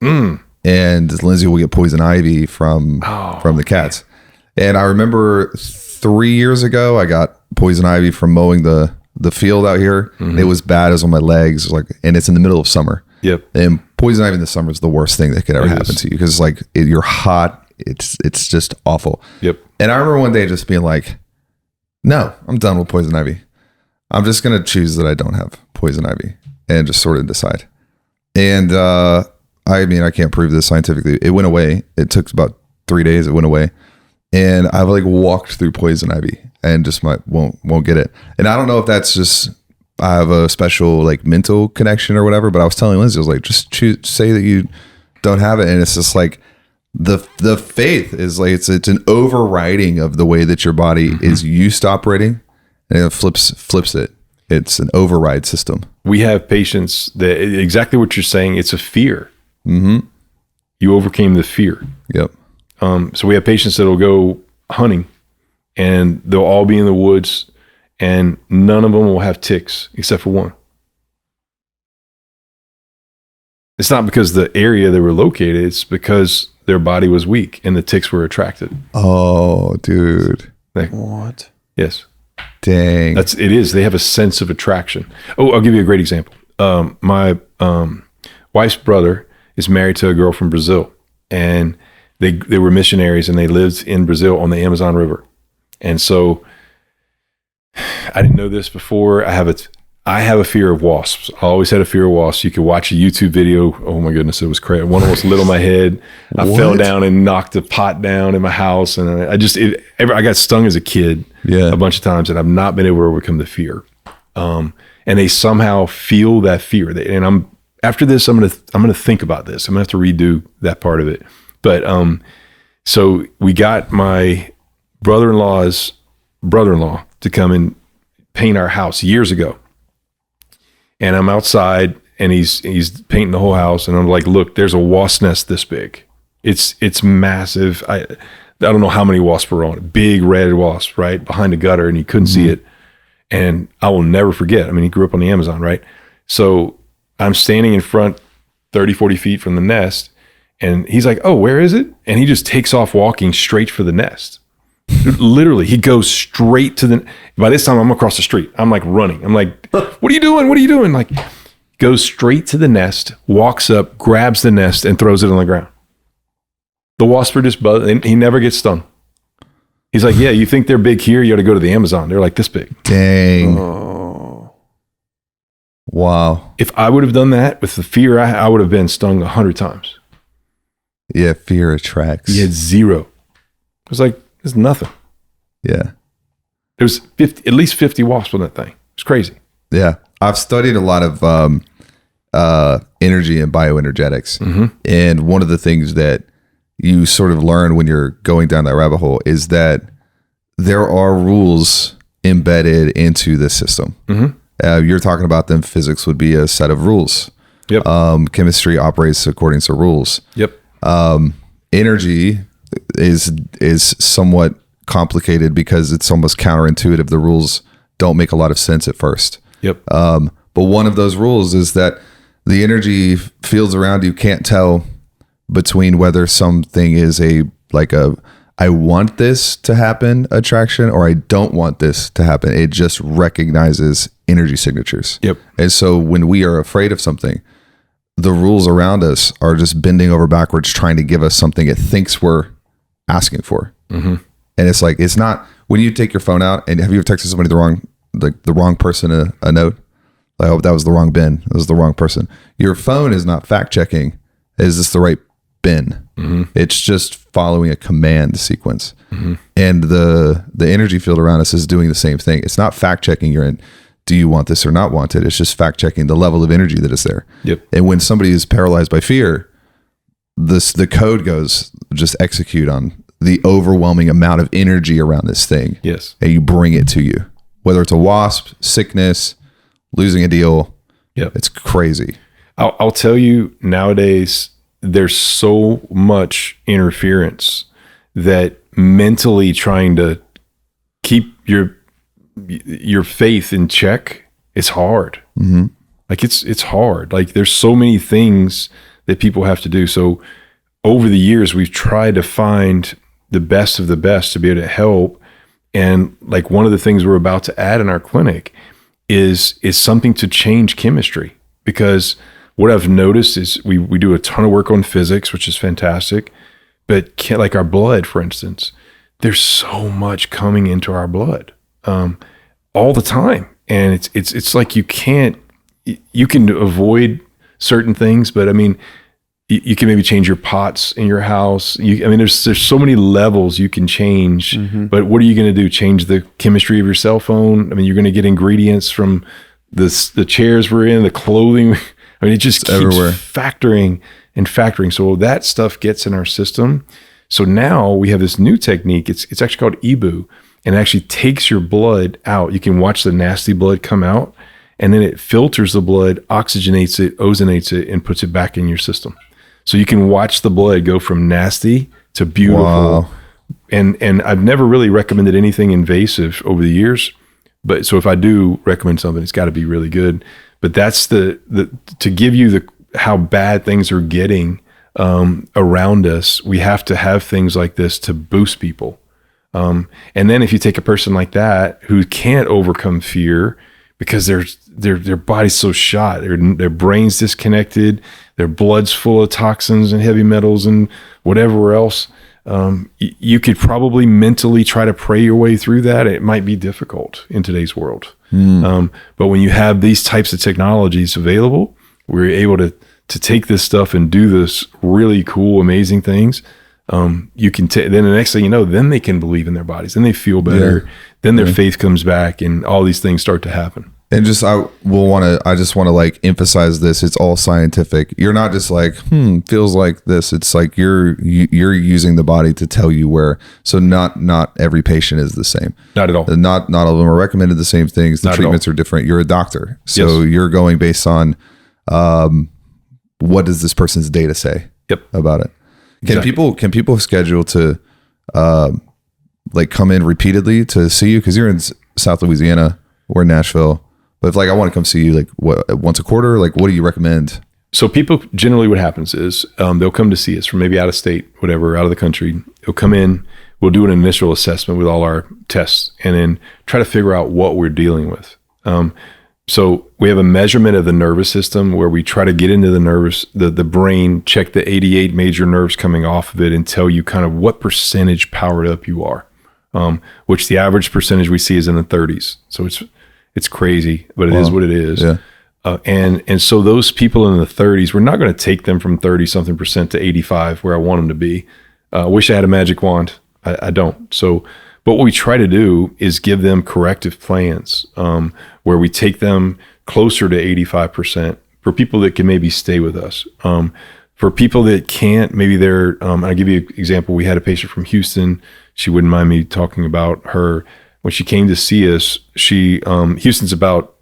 and Lindsay will get poison ivy from the cats. And I remember 3 years ago, I got poison ivy from mowing the field out here. It was bad. It was on my legs. And it's in the middle of summer. Yep. And poison ivy in the summer is the worst thing that could ever happen to you, because you're hot. It's just awful. Yep. And I remember one day just being like, no, I'm done with poison ivy. I'm just going to choose that I don't have poison ivy and just sort of decide. And I can't prove this scientifically. It went away. It took about 3 days. It went away. And I've walked through poison ivy and just won't get it. And I don't know if that's just I have a special like mental connection or whatever. But I was telling Lindsay, I was like, just say that you don't have it. And it's just like the faith is like, it's an overriding of the way that your body is used to operating, and it flips it. It's an override system. We have patients that exactly what you're saying. It's a fear. Mm-hmm. You overcame the fear. Yep. So we have patients that'll go hunting, and they'll all be in the woods, and none of them will have ticks except for one. It's not because the area they were located, it's because their body was weak and the ticks were attracted. Oh, dude. What? Yes. Dang. It is. They have a sense of attraction. Oh, I'll give you a great example. My wife's brother is married to a girl from Brazil, and they were missionaries, and they lived in Brazil on the Amazon River. And so I didn't know this before. I have a fear of wasps. I always had a fear of wasps. You could watch a YouTube video. Oh my goodness, it was crazy. One almost lit on my head. I fell down and knocked a pot down in my house, and I got stung as a kid a bunch of times, and I've not been able to overcome the fear. And they somehow feel that fear. And after this, I'm gonna think about this. I'm gonna have to redo that part of it. But so we got my brother-in-law's brother-in-law to come and paint our house years ago. And I'm outside, and he's painting the whole house, and I'm like, look, there's a wasp nest this big. It's massive. I don't know how many wasps were on it. Big red wasp right behind the gutter, and he couldn't see it. And I will never forget. I mean, he grew up on the Amazon, right? So I'm standing in front 30, 40 feet from the nest, and he's like, oh, where is it? And he just takes off walking straight for the nest. Literally, he goes straight to by this time I'm across the street. I'm like running. I'm like, what are you doing? What are you doing? Like, goes straight to the nest, walks up, grabs the nest, and throws it on the ground. The wasps are just buzzing. He never gets stung. He's like, yeah, you think they're big here? You ought to go to the Amazon. They're like this big. Dang. Oh. Wow. If I would have done that with the fear, I would have been stung 100 times. Yeah, fear attracts. He had zero. It was like, there's nothing. Yeah. There was at least 50 wasps on that thing. It's crazy. Yeah. I've studied a lot of energy and bioenergetics. Mm-hmm. And one of the things that you sort of learn when you're going down that rabbit hole is that there are rules embedded into this system. Mm-hmm. You're talking about them. Physics would be a set of rules. Yep. Chemistry operates according to rules. Yep. Energy is somewhat complicated because it's almost counterintuitive. The rules don't make a lot of sense at first. Yep. But one of those rules is that the energy fields around you can't tell between whether something is I want this to happen attraction or I don't want this to happen. It just recognizes energy signatures. Yep. And so when we are afraid of something, the rules around us are just bending over backwards, trying to give us something it thinks we're asking for. Mm-hmm. And it's like, it's not, when you take your phone out and have you ever texted somebody the wrong person a note? Like, oh, that was the wrong bin. That was the wrong person. Your phone is not fact checking. Is this the right bin? Mm-hmm. It's just following a command sequence. Mm-hmm. And the energy field around us is doing the same thing. It's not fact checking you're in. Do you want this or not want it? It's just fact checking the level of energy that is there. Yep. And when somebody is paralyzed by fear, the code goes, just execute on the overwhelming amount of energy around this thing. Yes. And you bring it to you, whether it's a wasp, sickness, losing a deal. Yep. It's crazy. I'll tell you, nowadays, there's so much interference that mentally trying to keep your faith in check, it's hard. Mm-hmm. Like it's hard. Like there's so many things that people have to do. So over the years, we've tried to find the best of the best to be able to help. And like one of the things we're about to add in our clinic is something to change chemistry. Because what I've noticed is we do a ton of work on physics, which is fantastic. But like our blood, for instance, there's so much coming into our blood all the time. And it's like you can avoid certain things, but I mean, you can maybe change your pots in your house. There's so many levels you can change, mm-hmm. but what are you going to do? Change the chemistry of your cell phone? I mean, you're going to get ingredients from the chairs we're in, the clothing. I mean, it just keeps everywhere. factoring and factoring. So that stuff gets in our system. So now we have this new technique. It's actually called EBU, and it actually takes your blood out. You can watch the nasty blood come out, and then it filters the blood, oxygenates it, ozonates it, and puts it back in your system. So you can watch the blood go from nasty to beautiful. Wow. And I've never really recommended anything invasive over the years. But so if I do recommend something, it's got to be really good. But that's the to give you how bad things are getting around us. We have to have things like this to boost people. And then if you take a person like that who can't overcome fear because their body's so shot, their brain's disconnected, their blood's full of toxins and heavy metals and whatever else, you could probably mentally try to pray your way through that. It might be difficult in today's world. But when you have these types of technologies available, we're able to take this stuff and do this really cool, amazing things. You can then the next thing you know, then they can believe in their bodies, then they feel better, then their faith comes back, and all these things start to happen. And just I just want to like emphasize this. It's all scientific. You're not just like feels like this. It's like you're using the body to tell you where. So not every patient is the same. Not at all. Not all of them are recommended the same things. The treatments are different. You're a doctor, so you're going based on what does this person's data say about it. Can people schedule to like come in repeatedly to see you? Because you're in South Louisiana, we're in Nashville. But if like I want to come see you like once a quarter, like what do you recommend? So people generally, what happens is they'll come to see us from maybe out of state, whatever, out of the country. They'll come in, we'll do an initial assessment with all our tests, and then try to figure out what we're dealing with. So we have a measurement of the nervous system where we try to get into the brain, check the 88 major nerves coming off of it, and tell you kind of what percentage powered up you are, which the average percentage we see is in the 30s. So it's crazy, but it is what it is. Yeah. And so those people in the 30s, we're not going to take them from 30 something percent to 85 where I want them to be. I wish I had a magic wand. I don't. So, but what we try to do is give them corrective plans where we take them closer to 85% for people that can maybe stay with us. For people that can't, maybe I'll give you an example. We had a patient from Houston. She wouldn't mind me talking about her. When she came to see us, Houston's about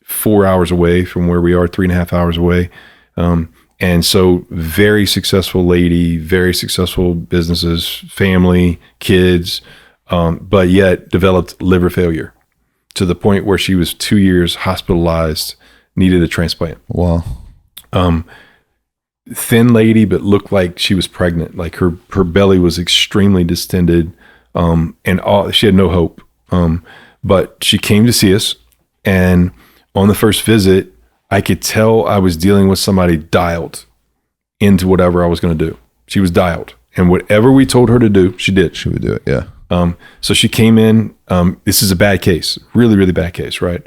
4 hours away from where we are, 3.5 hours away. And so very successful lady, very successful businesses, family, kids, but yet developed liver failure to the point where she was 2 years hospitalized, needed a transplant. Wow. Thin lady, but looked like she was pregnant. Like her belly was extremely distended. She had no hope. But she came to see us, and on the first visit, I could tell I was dealing with somebody dialed into whatever I was going to do. She was dialed, and whatever we told her to do, she did. She would do it. Yeah. So she came in, this is a bad case, really, really bad case, right?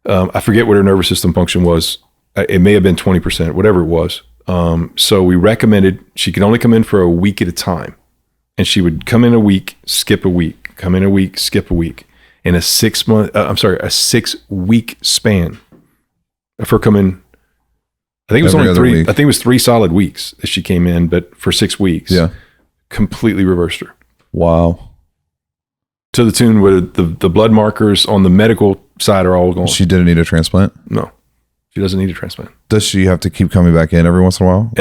I forget what her nervous system function was. It may have been 20%, whatever it was. So we recommended she could only come in for a week at a time. And she would come in a week, skip a week, come in a week, skip a week. In a 6 week span of her coming. I think it was only 3. I think it was 3 solid weeks that she came in, but for 6 weeks, completely reversed her. Wow. To the tune where the blood markers on the medical side are all gone. She didn't need a transplant? No, she doesn't need a transplant. Does she have to keep coming back in every once in a while?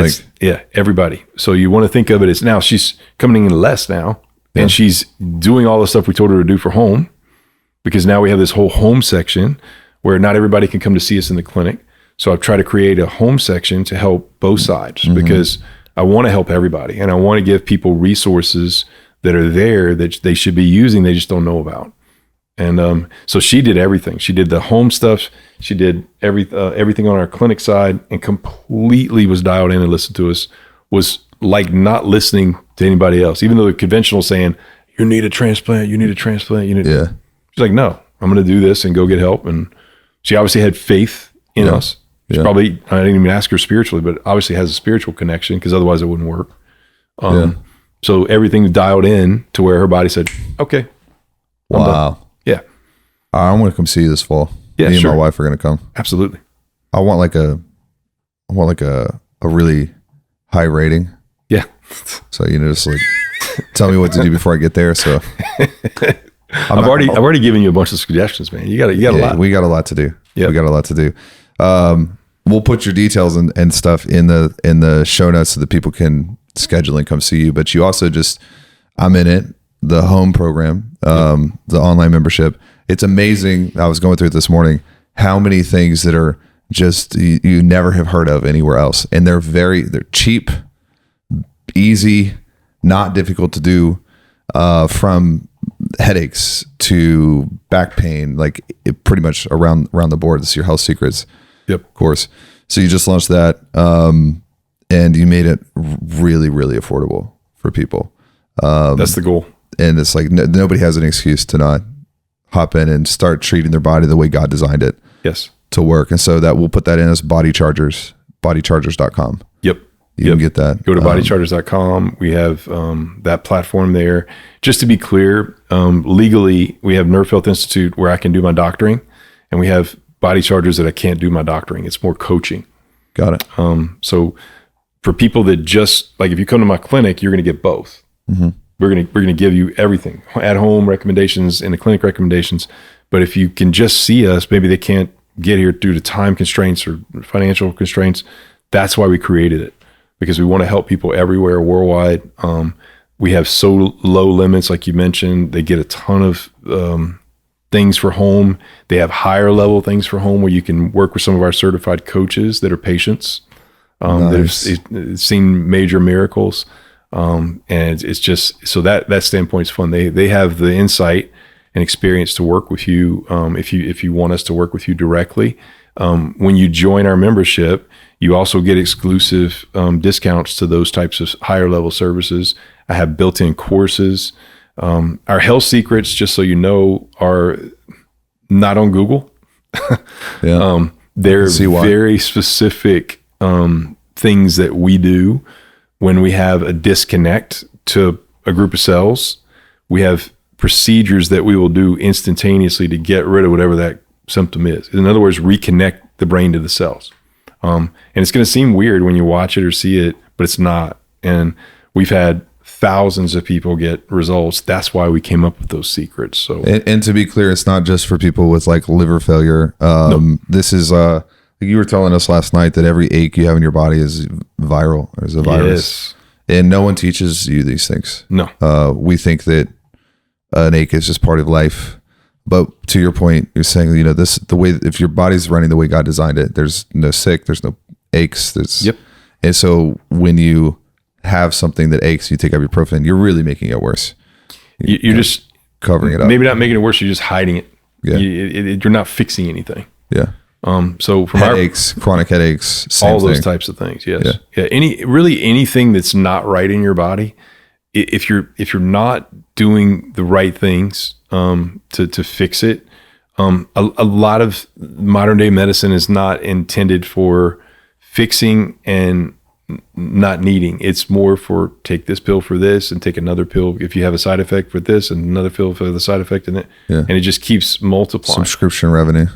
Everybody. So you want to think of it as now she's coming in less now, and she's doing all the stuff we told her to do for home, because now we have this whole home section where not everybody can come to see us in the clinic. So I've tried to create a home section to help both sides, because I want to help everybody, and I want to give people resources that are there that they should be using, they just don't know about. And so she did everything. She did the home stuff. She did everything on our clinic side, and completely was dialed in and listened to us. Was like not listening to anybody else, even though the conventional saying, you need a transplant, you need a transplant, She's like, no, I'm going to do this and go get help. And she obviously had faith in us. She probably, I didn't even ask her spiritually, but obviously has a spiritual connection, because otherwise it wouldn't work. So everything dialed in to where her body said, okay. Wow. Yeah. I'm going to come see you this fall. Yeah, Me and sure. my wife are going to come. Absolutely. I want like a really high rating. Yeah. So, just like tell me what to do before I get there. So I've already given you a bunch of suggestions, man. You got a lot. We got a lot to do. Yep. We got a lot to do. We'll put your details and stuff in the show notes so that people can schedule and come see you. But you also I'm in it, the home program, the online membership. It's amazing. I was going through it this morning, how many things that are just, you never have heard of anywhere else. And they're cheap, easy, not difficult to do, from headaches to back pain, like pretty much around the board. This is your health secrets. Yep. Course. So you just launched that, and you made it really, really affordable for people. That's the goal. And it's like nobody has an excuse to not hop in and start treating their body the way God designed it Yes. to work. And so that we'll put that in as Body Chargers, bodychargers.com. Yep. You can get that. Go to bodychargers.com. We have that platform there. Just to be clear, legally, we have Nerve Health Institute where I can do my doctoring, and we have Body Chargers that I can't do my doctoring. It's more coaching. Got it. So for people that just, like, if you come to my clinic, you're going to get both. Mm-hmm. We're going to give you everything, at home recommendations and the clinic recommendations. But if you can just see us, maybe they can't get here due to time constraints or financial constraints. That's why we created it, because we want to help people everywhere, worldwide. We have so low limits, like you mentioned. They get a ton of things for home. They have higher level things for home where you can work with some of our certified coaches that are patients. Nice. They've seen major miracles. And it's just, so that standpoint's fun. They have the insight and experience to work with you. If you want us to work with you directly, when you join our membership, you also get exclusive discounts to those types of higher level services. I have built-in courses. Our health secrets, just so you know, are not on Google. Yeah. They're very specific things that we do when we have a disconnect to a group of cells. We have procedures that we will do instantaneously to get rid of whatever that symptom is. In other words, reconnect the brain to the cells. And it's going to seem weird when you watch it or see it, but it's not. And we've had thousands of people get results. That's why we came up with those secrets. So, and to be clear, it's not just for people with like liver failure. No. This is, like you were telling us last night that every ache you have in your body is viral, or is a virus. Yes. And no one teaches you these things. No. We think that an ache is just part of life. But to your point, you're saying, the way, if your body's running the way God designed it, there's no sick, there's no aches. Yep. And so when you have something that aches, you take ibuprofen, you're really making it worse. You're just covering it up. Maybe not making it worse. You're just hiding it. Yeah. You're not fixing anything. Yeah. So from headaches, chronic headaches, same all those thing. types of things. Yes. Yeah. Anything that's not right in your body, if you're not doing the right things to fix it, a lot of modern day medicine is not intended for fixing and not needing. It's more for take this pill for this and take another pill if you have a side effect for this and another pill for the side effect in it. Yeah. And it just keeps multiplying. Subscription revenue.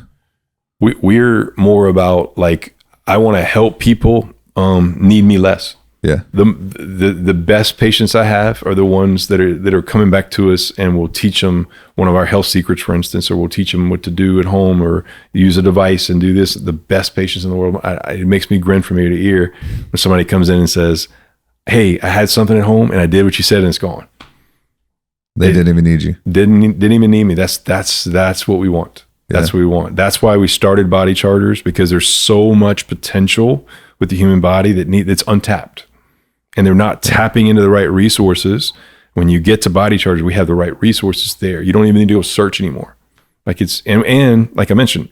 We're more about, like, I want to help people need me less. Yeah. The best patients I have are the ones that are coming back to us, and we'll teach them one of our health secrets, for instance, or we'll teach them what to do at home or use a device and do this. The best patients in the world. It makes me grin from ear to ear when somebody comes in and says, "Hey, I had something at home and I did what you said and it's gone." They didn't even need you. Didn't even need me. That's what we want. That's what we want. That's why we started Body Chargers, because there's so much potential with the human body that's untapped, and they're not tapping into the right resources. When you get to Body Chargers, we have the right resources there. You don't even need to go search anymore. Like and like I mentioned,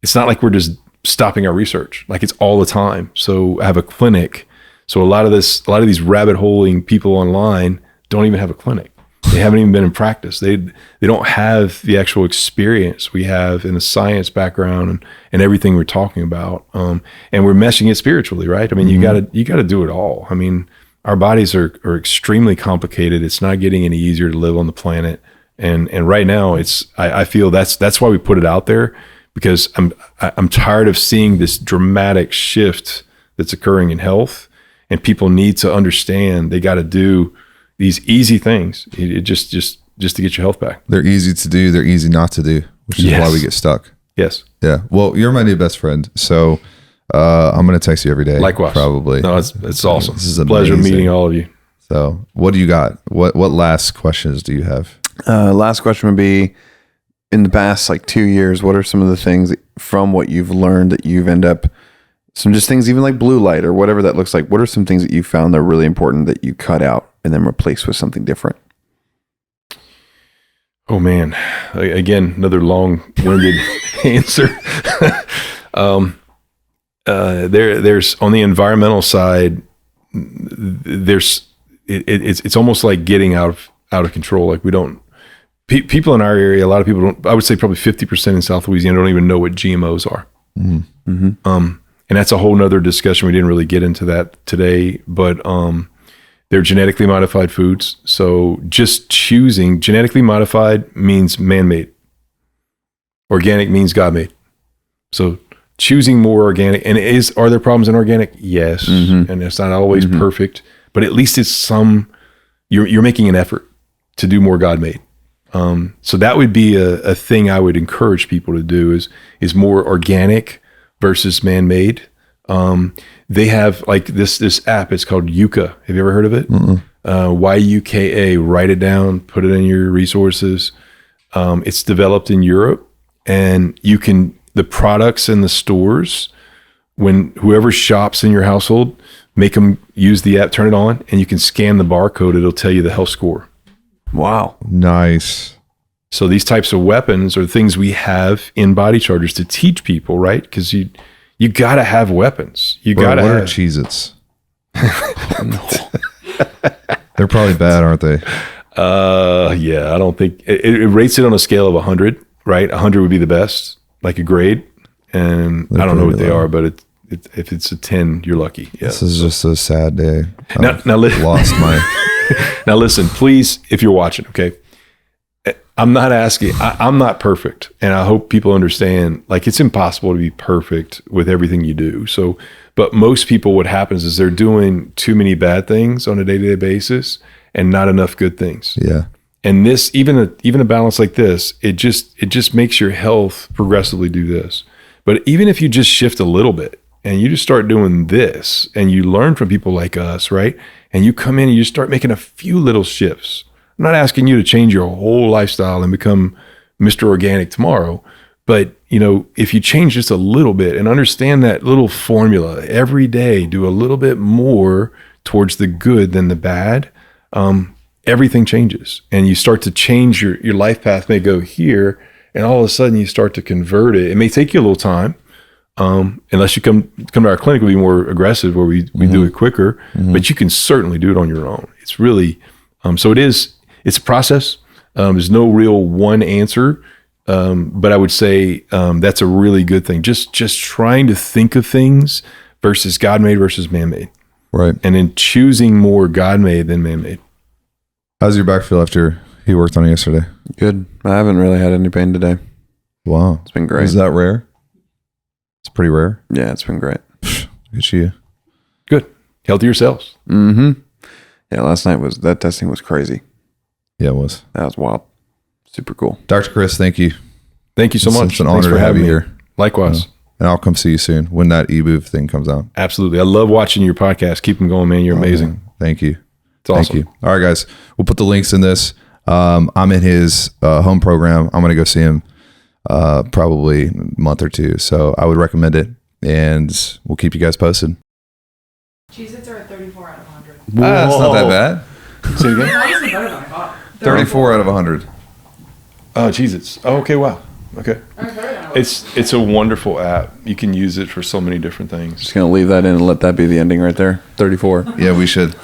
it's not like we're just stopping our research. Like, it's all the time. So I have a clinic. So a lot of these rabbit holing people online don't even have a clinic. They haven't even been in practice. They don't have the actual experience we have in the science background and everything we're talking about. And we're meshing it spiritually, right? I mean, you gotta do it all. I mean, our bodies are extremely complicated. It's not getting any easier to live on the planet. And right now I feel that's why we put it out there, because I'm tired of seeing this dramatic shift that's occurring in health, and people need to understand they got to do these easy things. It just to get your health back. They're easy to do. They're easy not to do, which is why we get stuck. Yes. Yeah. Well, you're my new best friend, so I'm gonna text you every day. Likewise. Probably. No, it's awesome. This is a pleasure amazing. meeting all of you. So, what do you got? What last questions do you have? Last question would be, in the past 2 years, what are some of the things from what you've learned that you've end up, some just things, even like blue light or whatever that looks like, what are some things that you found that are really important that you cut out and then replace with something different? Oh man, again, another long-winded answer. There's on the environmental side, it's almost like getting out of control. Like we don't, people in our area, a lot of people don't, I would say probably 50% in South Louisiana don't even know what GMOs are. Mm-hmm. And that's a whole nother discussion. We didn't really get into that today, but they're genetically modified foods. So just choosing genetically modified means man-made. Organic means God-made. So choosing more organic, and are there problems in organic? Yes. Mm-hmm. And it's not always perfect, but at least it's you're making an effort to do more God-made. So that would be a thing I would encourage people to do is more organic versus man-made. They have this app, it's called Yuka. Have you ever heard of it? YUKA, write it down, put it in your resources. It's developed in Europe, and the products in the stores, when whoever shops in your household, make them use the app, turn it on, and you can scan the barcode. It'll tell you the health score. Wow. Nice. So these types of weapons are things we have in body chargers to teach people, right? Because you got to have weapons. You got to have. What are Cheez-Its? They're probably bad, aren't they? Yeah, I don't think it rates it on a scale of 100, right? 100 would be the best, like a grade. And I don't know what they are, but if it's a 10, you're lucky. Yeah. This is just a sad day. Now Lost my. Now listen, please, if you're watching, okay, I'm not asking, I'm not perfect. And I hope people understand, it's impossible to be perfect with everything you do. So, but most people, what happens is they're doing too many bad things on a day-to-day basis and not enough good things. Yeah. And this, even a balance like this, it just makes your health progressively do this. But even if you just shift a little bit and you just start doing this and you learn from people like us, right? And you come in and you start making a few little shifts. I'm not asking you to change your whole lifestyle and become Mr. Organic tomorrow, but if you change just a little bit and understand that little formula every day, do a little bit more towards the good than the bad, everything changes, and you start to change your life path. May go here, and all of a sudden you start to convert it. It may take you a little time, unless you come to our clinic, we'll be more aggressive, where we do it quicker. But you can certainly do it on your own. It's really so it's a process. There's no real one answer, but I would say that's a really good thing. Just trying to think of things versus God-made versus man-made, Right. and then choosing more God-made than man-made. How's your back feel after he worked on it yesterday? Good. I haven't really had any pain today. Wow. It's been great. Is that rare? It's pretty rare. Yeah, it's been great. Good to you. Good. Healthier cells. Mm-hmm. Yeah, last night that testing was crazy. Yeah, it was. That was wild. Super cool. Dr. Chris, thank you. Thank you so much. It's an Thanks honor for to have having you me here. Likewise. And I'll come see you soon when that e-move thing comes out. Absolutely. I love watching your podcast. Keep them going, man. You're amazing. Man. Thank you. It's awesome. Thank you. All right, guys. We'll put the links in this. I'm in his home program. I'm going to go see him probably a month or two. So I would recommend it, and we'll keep you guys posted. Cheez-Its are at 34 out of 100. That's not that bad. Say it again. It's honestly better than I thought. 34 out of 100. Oh, Cheez-Its. Oh, okay. Wow. Okay. It's a wonderful app. You can use it for so many different things. Just going to leave that in and let that be the ending right there. 34. Yeah, we should.